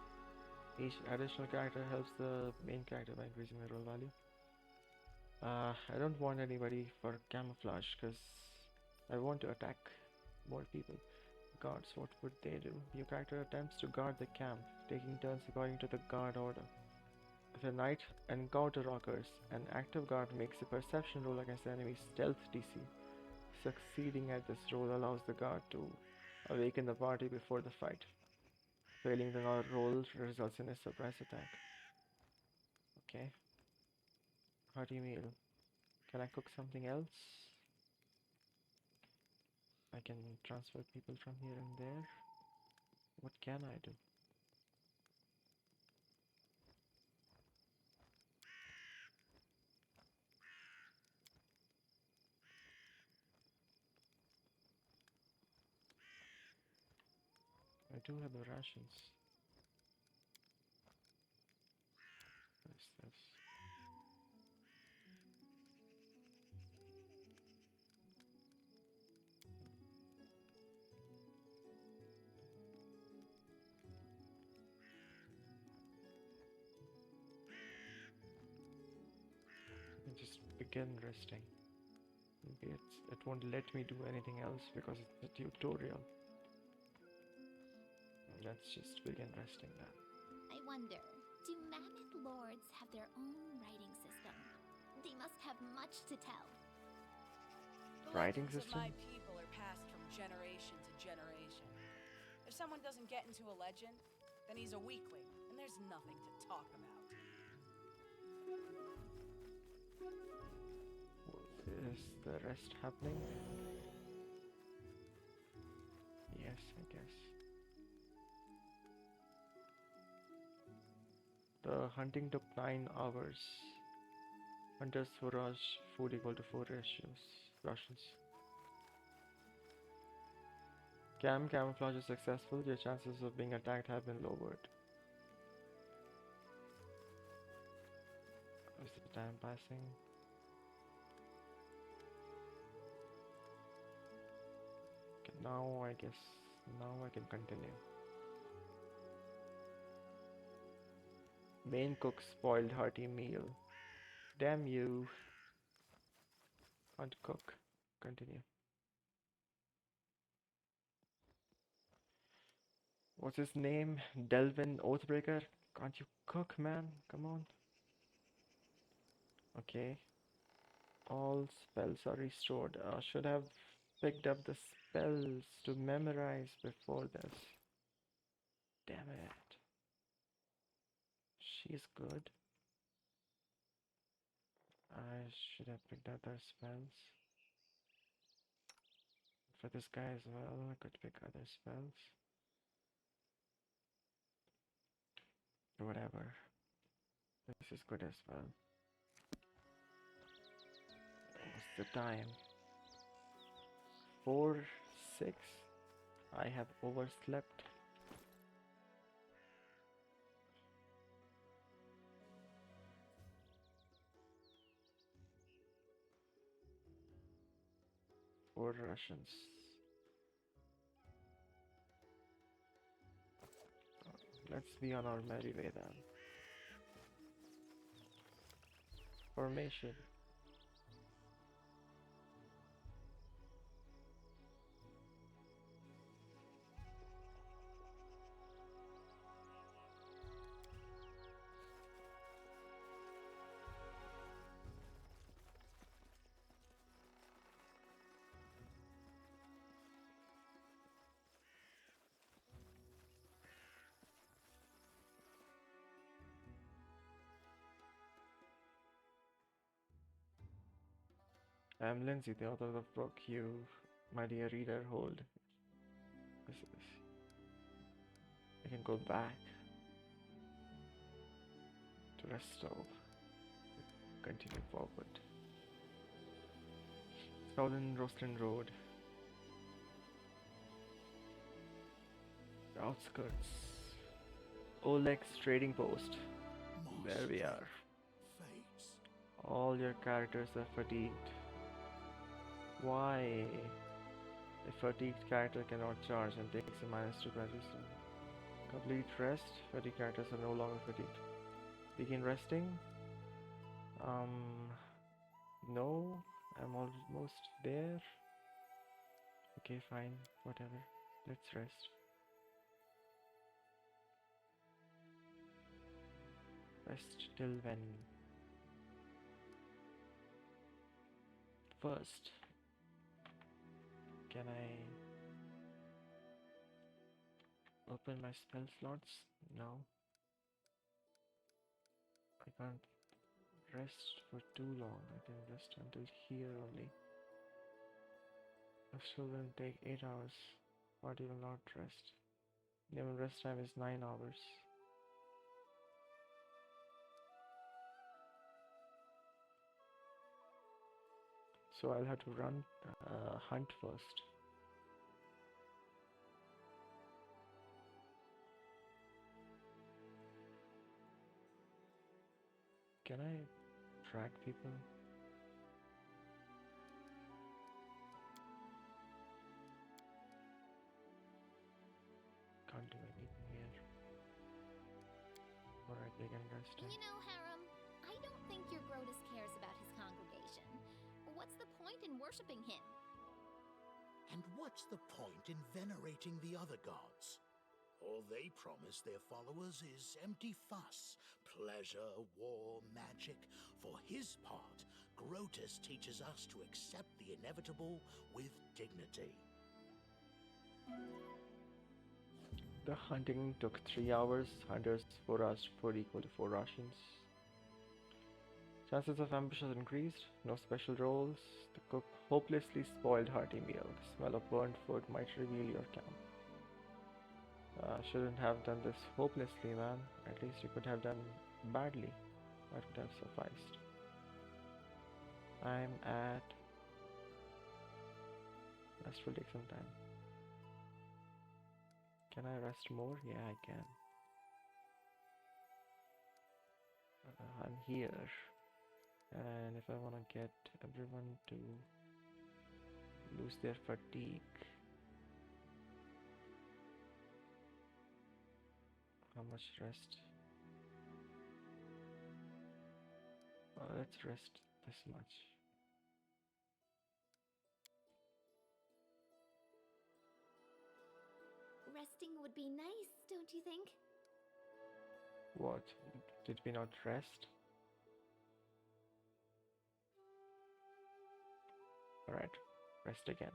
Speaker 1: Each additional character helps the main character by increasing the roll value. I don't want anybody for camouflage because I want to attack more people. Guards, what would they do? Your character attempts to guard the camp, taking turns according to the guard order. If a night encounter occurs, an active guard makes a perception roll against the enemy's stealth DC. Succeeding at this roll allows the guard to awaken the party before the fight. Failing the roll results in a surprise attack. Okay. Hearty meal. Can I cook something else? I can transfer people from here and there. What can I do? I do have the rations. What is this? I just begin resting. Maybe it won't let me do anything else because it's a tutorial. Let's just begin resting then.
Speaker 3: I wonder, do Mammoth Lords have their own writing system? They must have much to tell.
Speaker 10: The
Speaker 1: Writing
Speaker 10: legends of
Speaker 1: system?
Speaker 10: my people are passed from generation to generation. If someone doesn't get into a legend, then he's a weakling, and there's nothing to talk about.
Speaker 1: Is the rest happening? Yes, I guess. The hunting took 9 hours. Hunters forage food equal to 4 rations. Camouflage is successful. Your chances of being attacked have been lowered. Is the time passing? Okay, now I guess I can continue. Main cook spoiled hearty meal. Damn you. Can't cook. Continue. What's his name? Delvin Oathbreaker? Can't you cook, man? Come on. Okay. All spells are restored. Should have picked up the spells to memorize before this. Damn it. She's good. I should have picked other spells. For this guy as well, I could pick other spells. Whatever. This is good as well. What's the time? 4, 6. I have overslept. Four Russians. Let's be on our merry way then. Formation. I'm Lindsay, the author of the book you, my dear reader, hold. This is. I can go back to restore. Continue forward. Southern Roaston Road. The outskirts. Oleg's trading post. There we are.
Speaker 6: Fates.
Speaker 1: All your characters are fatigued. Why? A fatigued character cannot charge and takes a -2 resistance. Complete rest. Fatigued characters are no longer fatigued. Begin resting. No. I'm almost there. Okay, fine. Whatever. Let's rest. Rest till when? First, can I open my spell slots? No. I can't rest for too long. I can rest until here only. This will take 8 hours. Party will not rest. Minimum rest time is 9 hours. So I'll have to run, hunt first. Can I track people? Can't do anything here. Alright, they can rest.
Speaker 3: You know, Harem, I don't think your Grotus cares about his congregation. What's the point in worshipping him?
Speaker 6: And what's the point in venerating the other gods? All they promise their followers is empty fuss, pleasure, war, magic. For his part, Grotus teaches us to accept the inevitable with dignity.
Speaker 1: The hunting took 3 hours. Hunters 4 hours, 4 equal to 4 rations. Chances of ambushes increased. No special rolls. The cook hopelessly spoiled hearty meal. The smell of burnt food might reveal your camp. Shouldn't have done this hopelessly, man. At least you could have done badly. That would have sufficed. I'm at... Rest will take some time. Can I rest more? Yeah, I can. I'm here. And if I want to get everyone to lose their fatigue, how much rest? Let's rest this much.
Speaker 3: resting would be nice, don't you think?
Speaker 1: What? Did we not rest? Alright, rest again.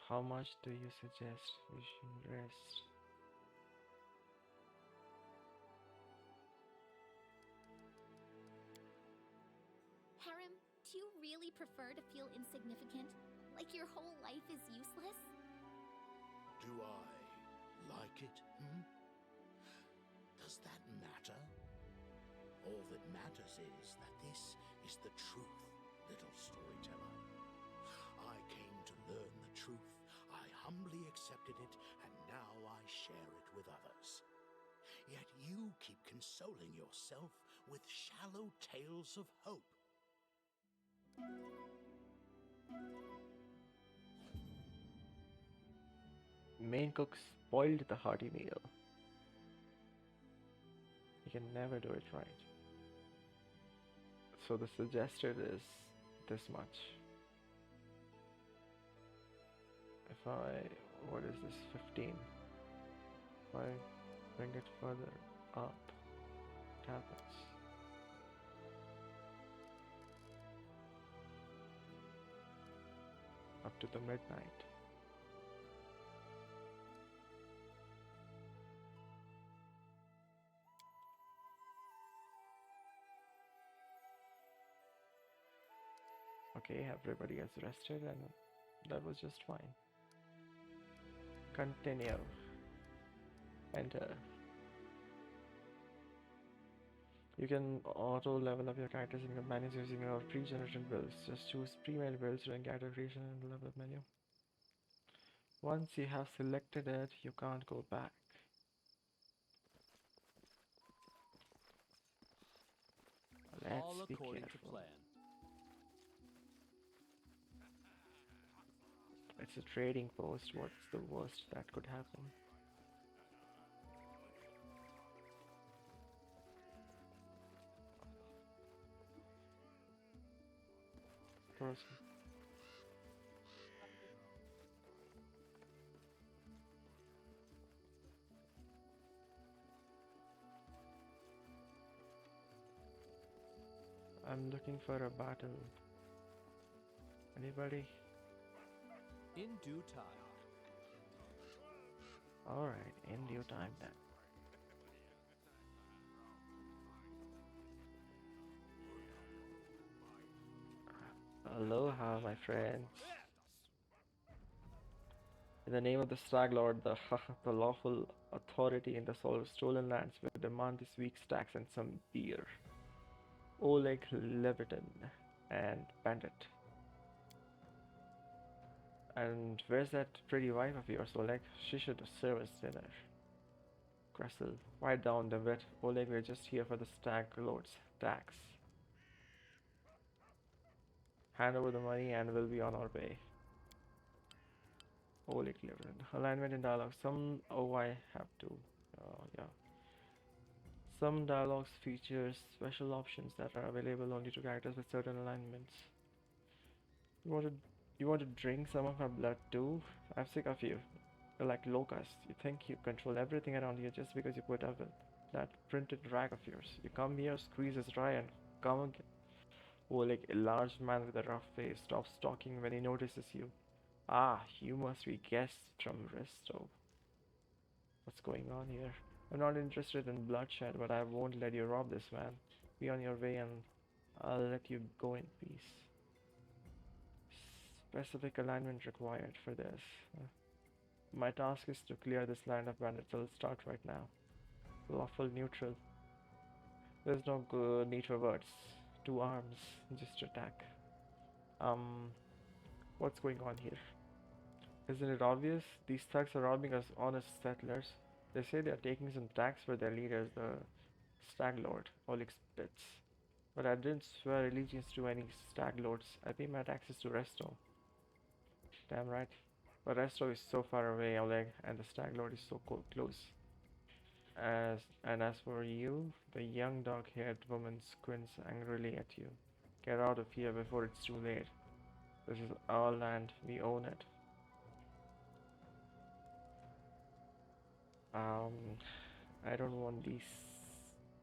Speaker 1: How much do you suggest we should rest?
Speaker 3: Harem, do you really prefer to feel insignificant? Like your whole life is useless?
Speaker 6: Do I like it, Does that matter? All that matters is that this is the truth, little storyteller. I came to learn the truth. I humbly accepted it, and now I share it with others. Yet you keep consoling yourself with shallow tales of hope.
Speaker 1: Main cook spoiled the hearty meal. You can never do it right. So the suggested is this much. If I, what is this, 15? If I bring it further up, what happens? Up to the midnight. Okay, everybody has rested and that was just fine. Continue. Enter. You can auto level up your characters and companions using your pre-generated builds. Just choose pre-made builds during character creation in the level up menu. Once you have selected it, you can't go back.
Speaker 2: All
Speaker 1: Let's be
Speaker 2: according to
Speaker 1: careful.
Speaker 2: plan.
Speaker 1: It's a trading post. What's the worst that could happen? Person. I'm looking for a battle. Anybody?
Speaker 2: In due time.
Speaker 1: Alright, in due time then. Aloha, my friends. In the name of the Stag Lord, the lawful authority in the stolen lands, we demand this week's tax and some beer. Oleg Leviton and Bandit. And where's that pretty wife of yours, Oleg? She should serve us dinner. Kressel, write down the vet. Oleg, we're just here for the Stag Lord's tax. Hand over the money and we'll be on our way. Oleg Leviton. Alignment in dialogue. I have to. Yeah. Some dialogues features special options that are available only to characters with certain alignments. You want to drink some of my blood too? I'm sick of you. You're like locusts. You think you control everything around here just because you put up with that printed rag of yours. You come here, squeeze us dry, and come again. Oh, like a large man with a rough face stops talking when he notices you. Ah, you must be guests from Resto. What's going on here? I'm not interested in bloodshed, but I won't let you rob this man. Be on your way and I'll let you go in peace. Specific alignment required for this. My task is to clear this land of bandits. I'll start right now. Lawful neutral. There's no good need for words. 2 arms, just attack. What's going on here? Isn't it obvious? These thugs are robbing us honest settlers. They say they are taking some tax for their leaders, the Stag Lord, Oleg Spitz. But I didn't swear allegiance to any Stag Lords. I pay my taxes to Resto. Damn right. But Resto is so far away, Oleg, and the Stag Lord is so close. As for you, the young dog-haired woman squints angrily at you. Get out of here before it's too late. This is our land. We own it. Um, I don't want these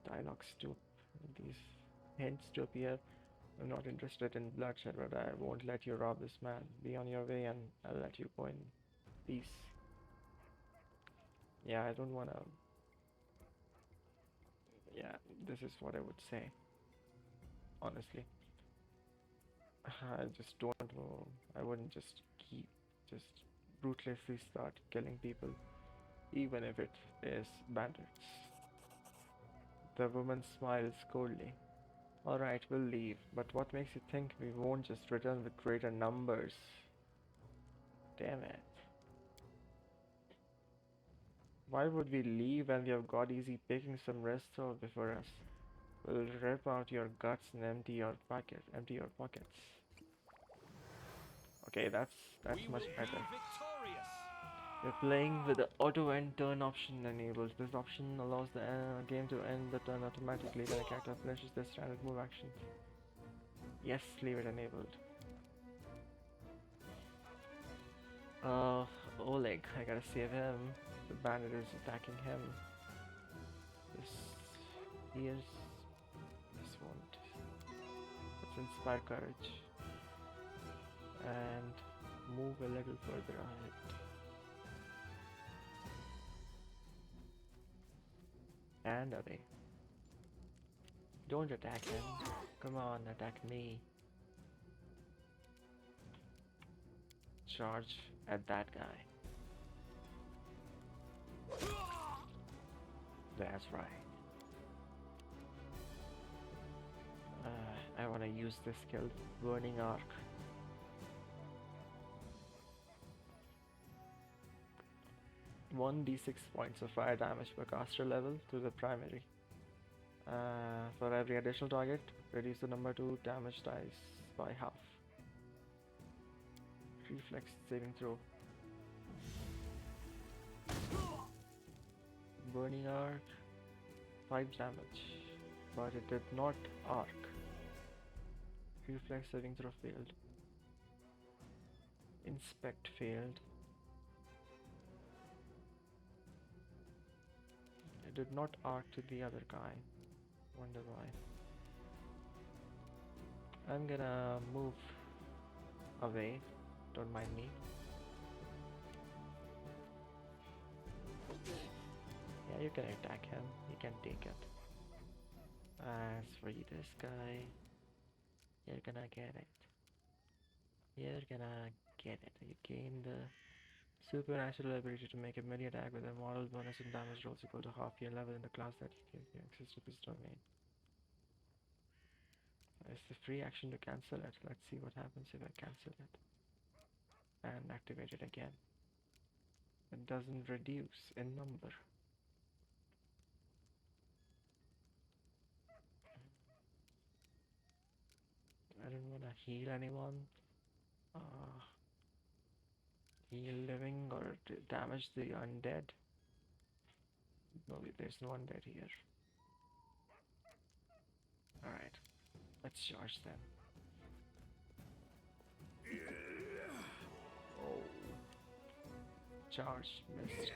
Speaker 1: dialogues to, these hints to appear. I'm not interested in bloodshed, but I won't let you rob this man. Be on your way and I'll let you go in peace. Yeah, I don't wanna. Yeah, this is what I would say. Honestly. I just don't know. I wouldn't just just ruthlessly start killing people, even if it is bandits. The woman smiles coldly. Alright, we'll leave, but what makes you think we won't just return with greater numbers? Damn it. Why would we leave when we have got easy picking some restaurant before us? We'll rip out your guts and empty your pockets. Okay, that's much better. We're playing with the auto end turn option enabled. This option allows the game to end the turn automatically when a character finishes their standard move action. Yes, leave it enabled. Oleg, I gotta save him. The bandit is attacking him. This won't. Let's inspire courage and move a little further ahead. And away. Don't attack him. Come on, attack me. Charge at that guy. That's right. I want to use this skill, Burning Arc. One d6 points of fire damage per caster level to the primary. For every additional target, reduce the number to damage dice by half. Reflex saving throw. Burning Arc, 5 damage, but it did not arc. Reflex saving throw failed. Inspect failed. It did not arc to the other guy. Wonder why. I'm gonna move away. Don't mind me. Yeah, you can attack him. You can take it. As for you, this guy, you're gonna get it. You're gonna get it. You gain the supernatural ability to make a melee attack with a model bonus and damage rolls equal to half your level in the class that gives you access to this domain. It's the free action to cancel it. Let's see what happens if I cancel it and activate it again. It doesn't reduce in number. I don't want to heal anyone, heal living or damage the undead. No, there's no undead here. Alright, let's charge them. Oh. Charge, missed.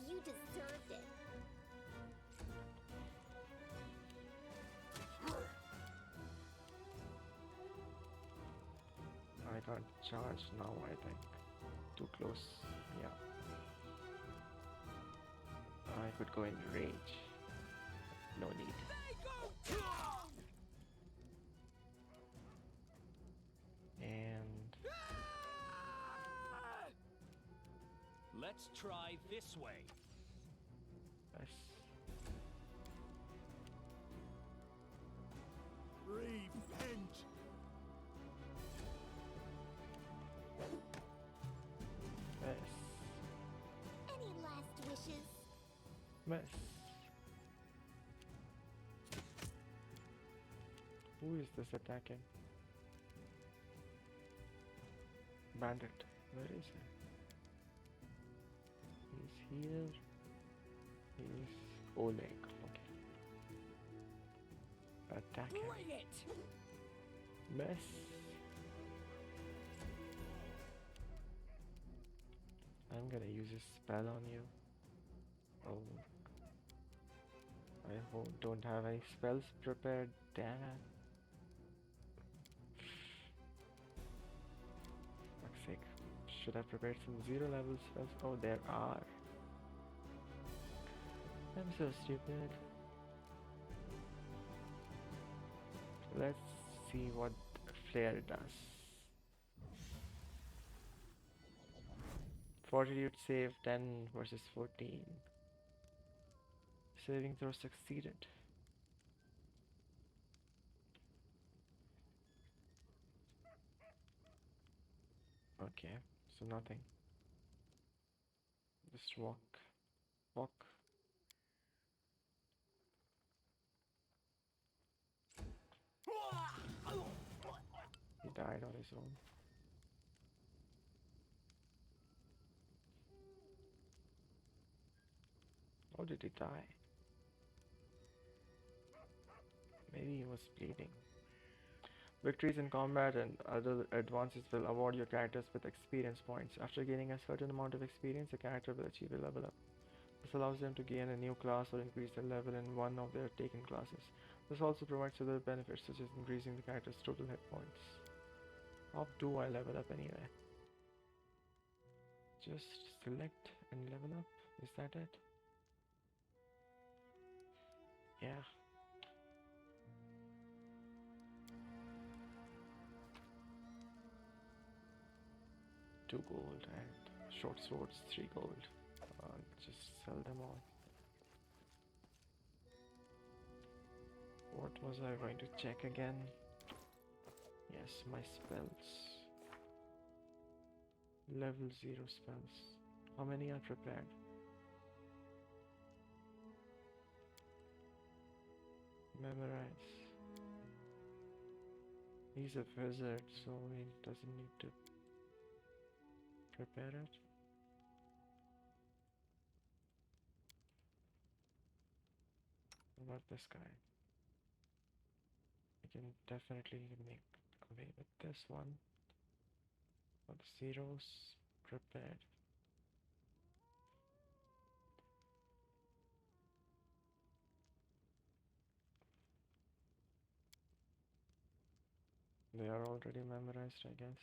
Speaker 3: You deserved it.
Speaker 1: I can't charge now, I think. Too close, yeah. I could go in rage. No need. And
Speaker 2: Let's try this way.
Speaker 1: yes.
Speaker 6: Repent!
Speaker 1: Yes.
Speaker 3: Any last wishes?
Speaker 1: Miss. Who is this attacking? Bandit. Where is he? He's here. He's Oleg. Okay. Attack him.
Speaker 10: Bring it!
Speaker 1: Miss. I'm gonna use a spell on you. Oh. Don't have any spells prepared, damn it. Fuck's sake. Should have prepared some 0 level spells. Oh, there are. I'm so stupid. Let's see what Flare does. Fortitude save 10 versus 14. Saving throw succeeded. Okay, so nothing. Just walk. Walk. He died on his own. How did he die? Maybe he was bleeding. Victories in combat and other advances will award your characters with experience points. After gaining a certain amount of experience, a character will achieve a level up. This allows them to gain a new class or increase their level in one of their taken classes. This also provides other benefits such as increasing the character's total hit points. How do I level up anyway? Just select and level up. Is that it? Yeah. Two gold and short swords, 3 gold. Just sell them all. What was I going to check again? Yes, my spells. Level 0 spells. How many are prepared? Memorize. He's a wizard, so he doesn't need to prepare it. What about this guy? I can definitely make away with this one. For the zeros, prepared. They are already memorized, I guess.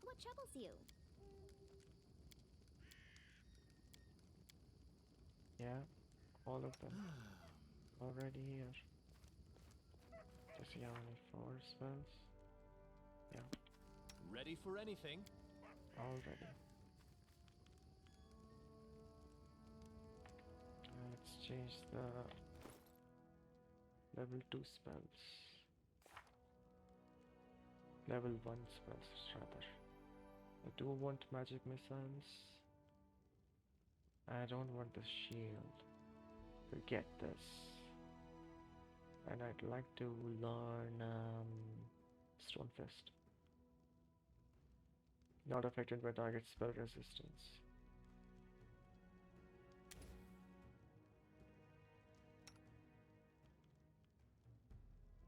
Speaker 3: What troubles you?
Speaker 1: Yeah, all of them already here. To see how many 4 spells. Yeah,
Speaker 2: Ready for anything?
Speaker 1: already. Let's change the level 2 spells. Level 1 spells, rather. I do want magic missiles. I don't want the shield. Forget this. And I'd like to learn Stone Fist. Not affected by target spell resistance.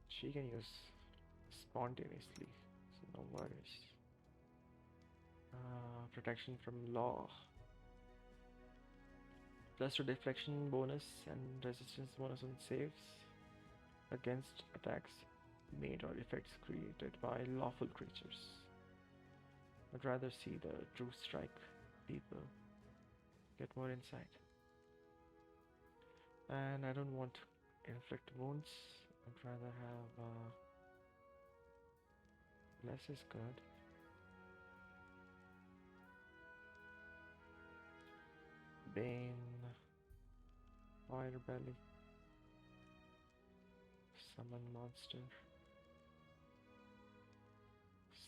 Speaker 1: She can use spontaneously, so no worries. Protection from law. Plus 2 deflection bonus and resistance bonus on saves against attacks made or effects created by lawful creatures. I'd rather see the true strike people get more insight. And I don't want inflict wounds. I'd rather have less is good. Bane, Fire Belly, Summon Monster,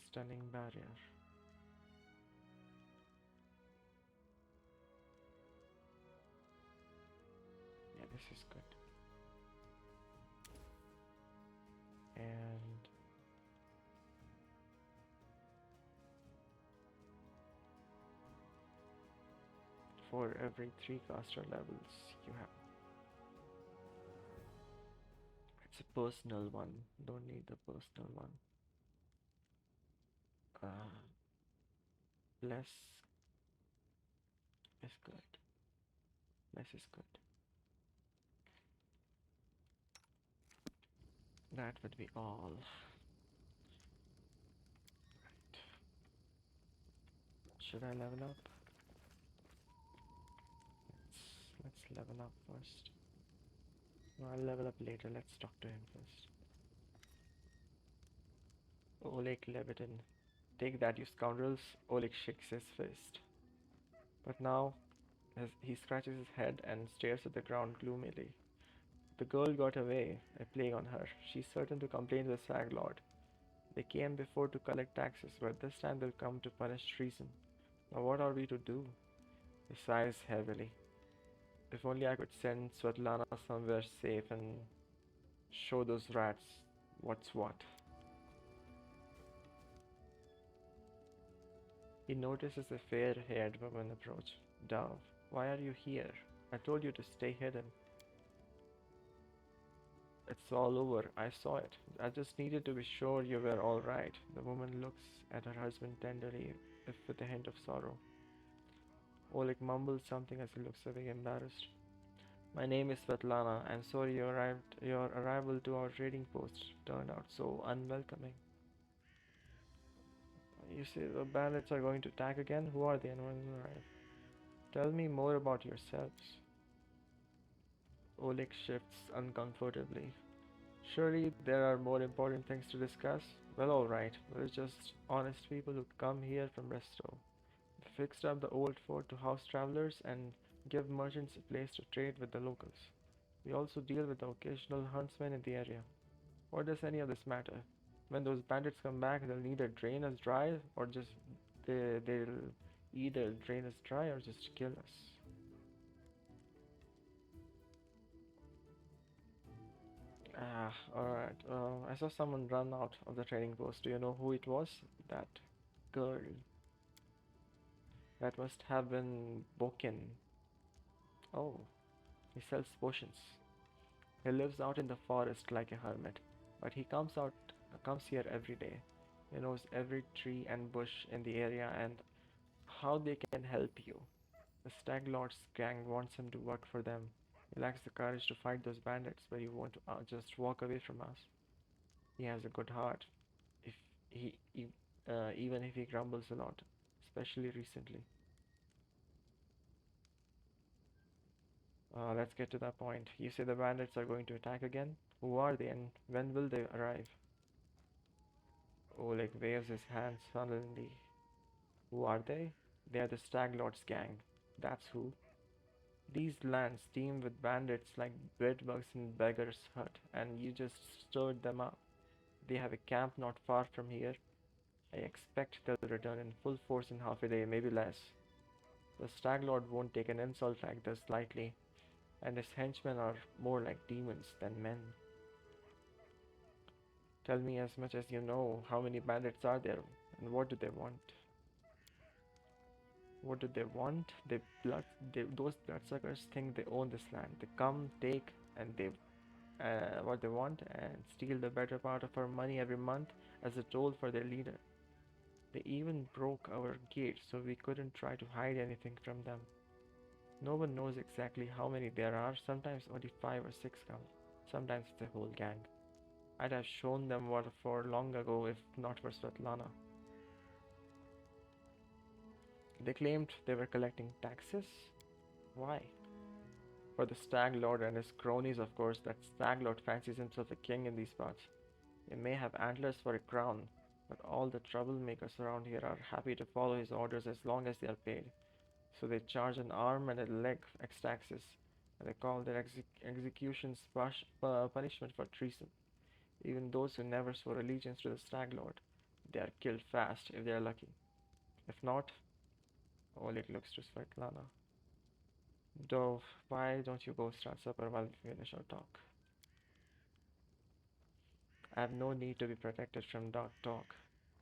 Speaker 1: Stunning Barrier. Yeah, this is good. And for every 3 caster levels you have. It's a personal one. Don't need the personal one. Uh, less is good. Less is good. That would be all. Right. Should I level up? Let's level up first. No, I'll level up later. Let's talk to him first. Oleg Levitin. Take that, you scoundrels. Oleg shakes his fist. But now he scratches his head and stares at the ground gloomily. The girl got away, a plague on her. She's certain to complain to the Sag Lord. They came before to collect taxes, but this time they'll come to punish treason. Now what are we to do? He sighs heavily. If only I could send Svetlana somewhere safe and show those rats what's what. He notices a fair-haired woman approach. Dove, why are you here? I told you to stay hidden. It's all over. I saw it. I just needed to be sure you were all right. The woman looks at her husband tenderly, if with a hint of sorrow. Oleg mumbles something as he looks away, embarrassed. My name is Svetlana. I'm sorry your arrival to our trading post turned out so unwelcoming. You say the bandits are going to attack again? Who are they and when will arrive? Tell me more about yourselves. Oleg shifts uncomfortably. Surely there are more important things to discuss? Well, alright. We're just honest people who come here from Resto. We fixed up the old fort to house travelers and give merchants a place to trade with the locals. We also deal with the occasional huntsmen in the area. What does any of this matter? When those bandits come back, they'll either drain us dry or just they'll either drain us dry or just kill us. Ah, alright. I saw someone run out of the trading post. Do you know who it was? That girl. That must have been Bokin. Oh, he sells potions. He lives out in the forest like a hermit, but he comes here every day. He knows every tree and bush in the area and how they can help you. The Stag Lord's gang wants him to work for them. He lacks the courage to fight those bandits, but he won't just walk away from us. He has a good heart, if he even if he grumbles a lot, especially recently. Let's get to that point. You say the bandits are going to attack again? Who are they and when will they arrive? Oleg waves his hands sullenly. Who are they? They are the Stag Lord's gang. That's who. These lands teem with bandits like bedbugs in beggar's hut, and you just stirred them up. They have a camp not far from here. I expect they'll return in full force in half a day, maybe less. The Stag Lord won't take an insult like this lightly, and his henchmen are more like demons than men. Tell me as much as you know. How many bandits are there, and what do they want? What do they want? Those bloodsuckers think they own this land. They come, take, and they what they want, and steal the better part of our money every month as a toll for their leader. They even broke our gates so we couldn't try to hide anything from them. No one knows exactly how many there are. Sometimes only 5 or 6 come. Sometimes it's a whole gang. I'd have shown them what for long ago if not for Svetlana. They claimed they were collecting taxes. Why? For the Stag Lord and his cronies, of course. That Stag Lord fancies himself a king in these parts. He may have antlers for a crown, but all the troublemakers around here are happy to follow his orders as long as they are paid. So they charge an arm and a leg ex taxes, and they call their executions punishment for treason. Even those who never swore allegiance to the Stag Lord, they are killed fast if they are lucky. If not, Oleg looks to Svetlana. Dove, why don't you go start supper while we finish our talk? I have no need to be protected from dark talk.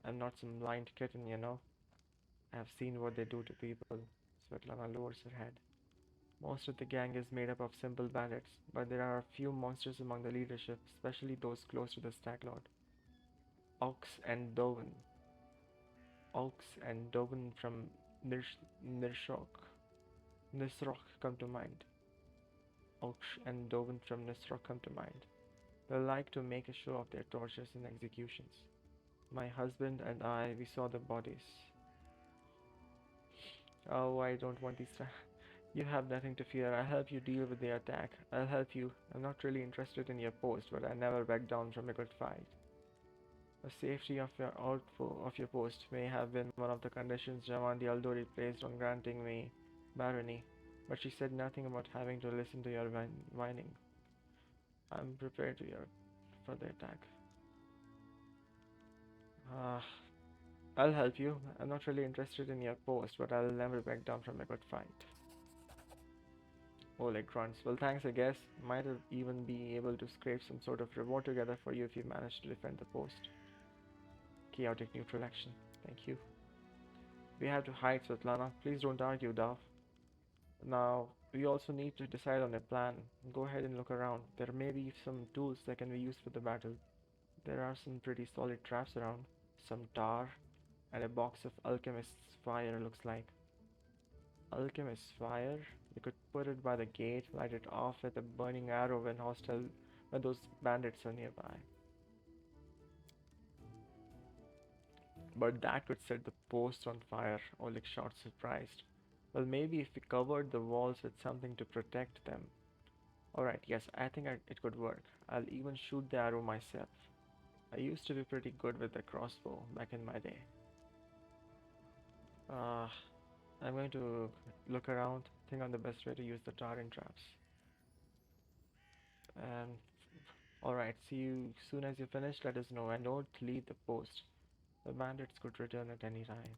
Speaker 1: I'm not some blind kitten, you know. I have seen what they do to people. Svetlana lowers her head. Most of the gang is made up of simple bandits, but there are a few monsters among the leadership, especially those close to the Stag Lord. Ox and Doven. Ox and Doven from Nirshok. Nisroch come to mind. Ox and Doven from Nisroch come to mind. They like to make a show of their tortures and executions. My husband and I, we saw the bodies. Oh, I don't want these. You have nothing to fear. I'll help you deal with the attack. I'll help you. I'm not really interested in your post, but I never back down from a good fight. The safety of your of your post may have been one of the conditions Jamandi Aldori placed on granting me barony, but she said nothing about having to listen to your whining. I'm prepared to your for the attack. Ah, I'll help you. I'm not really interested in your post, but I'll never back down from a good fight. Oleg grunts. Well, thanks, I guess. Might have even be able to scrape some sort of reward together for you if you manage to defend the post. Chaotic neutral action. Thank you. We have to hide, Svetlana. Please don't argue, Dav. Now, we also need to decide on a plan. Go ahead and look around. There may be some tools that can be used for the battle. There are some pretty solid traps around. Some tar, and a box of alchemist's fire looks like. Alchemist's fire? You could put it by the gate, light it off with a burning arrow when those bandits are nearby. But that could set the post on fire, Oleg shouts surprised. Well, maybe if we covered the walls with something to protect them. Alright, yes, I think it could work. I'll even shoot the arrow myself. I used to be pretty good with the crossbow back in my day. Uh, I'm going to look around, think on the best way to use the tar and traps. And alright, see you soon as you finish, let us know. And don't leave the post. The bandits could return at any time.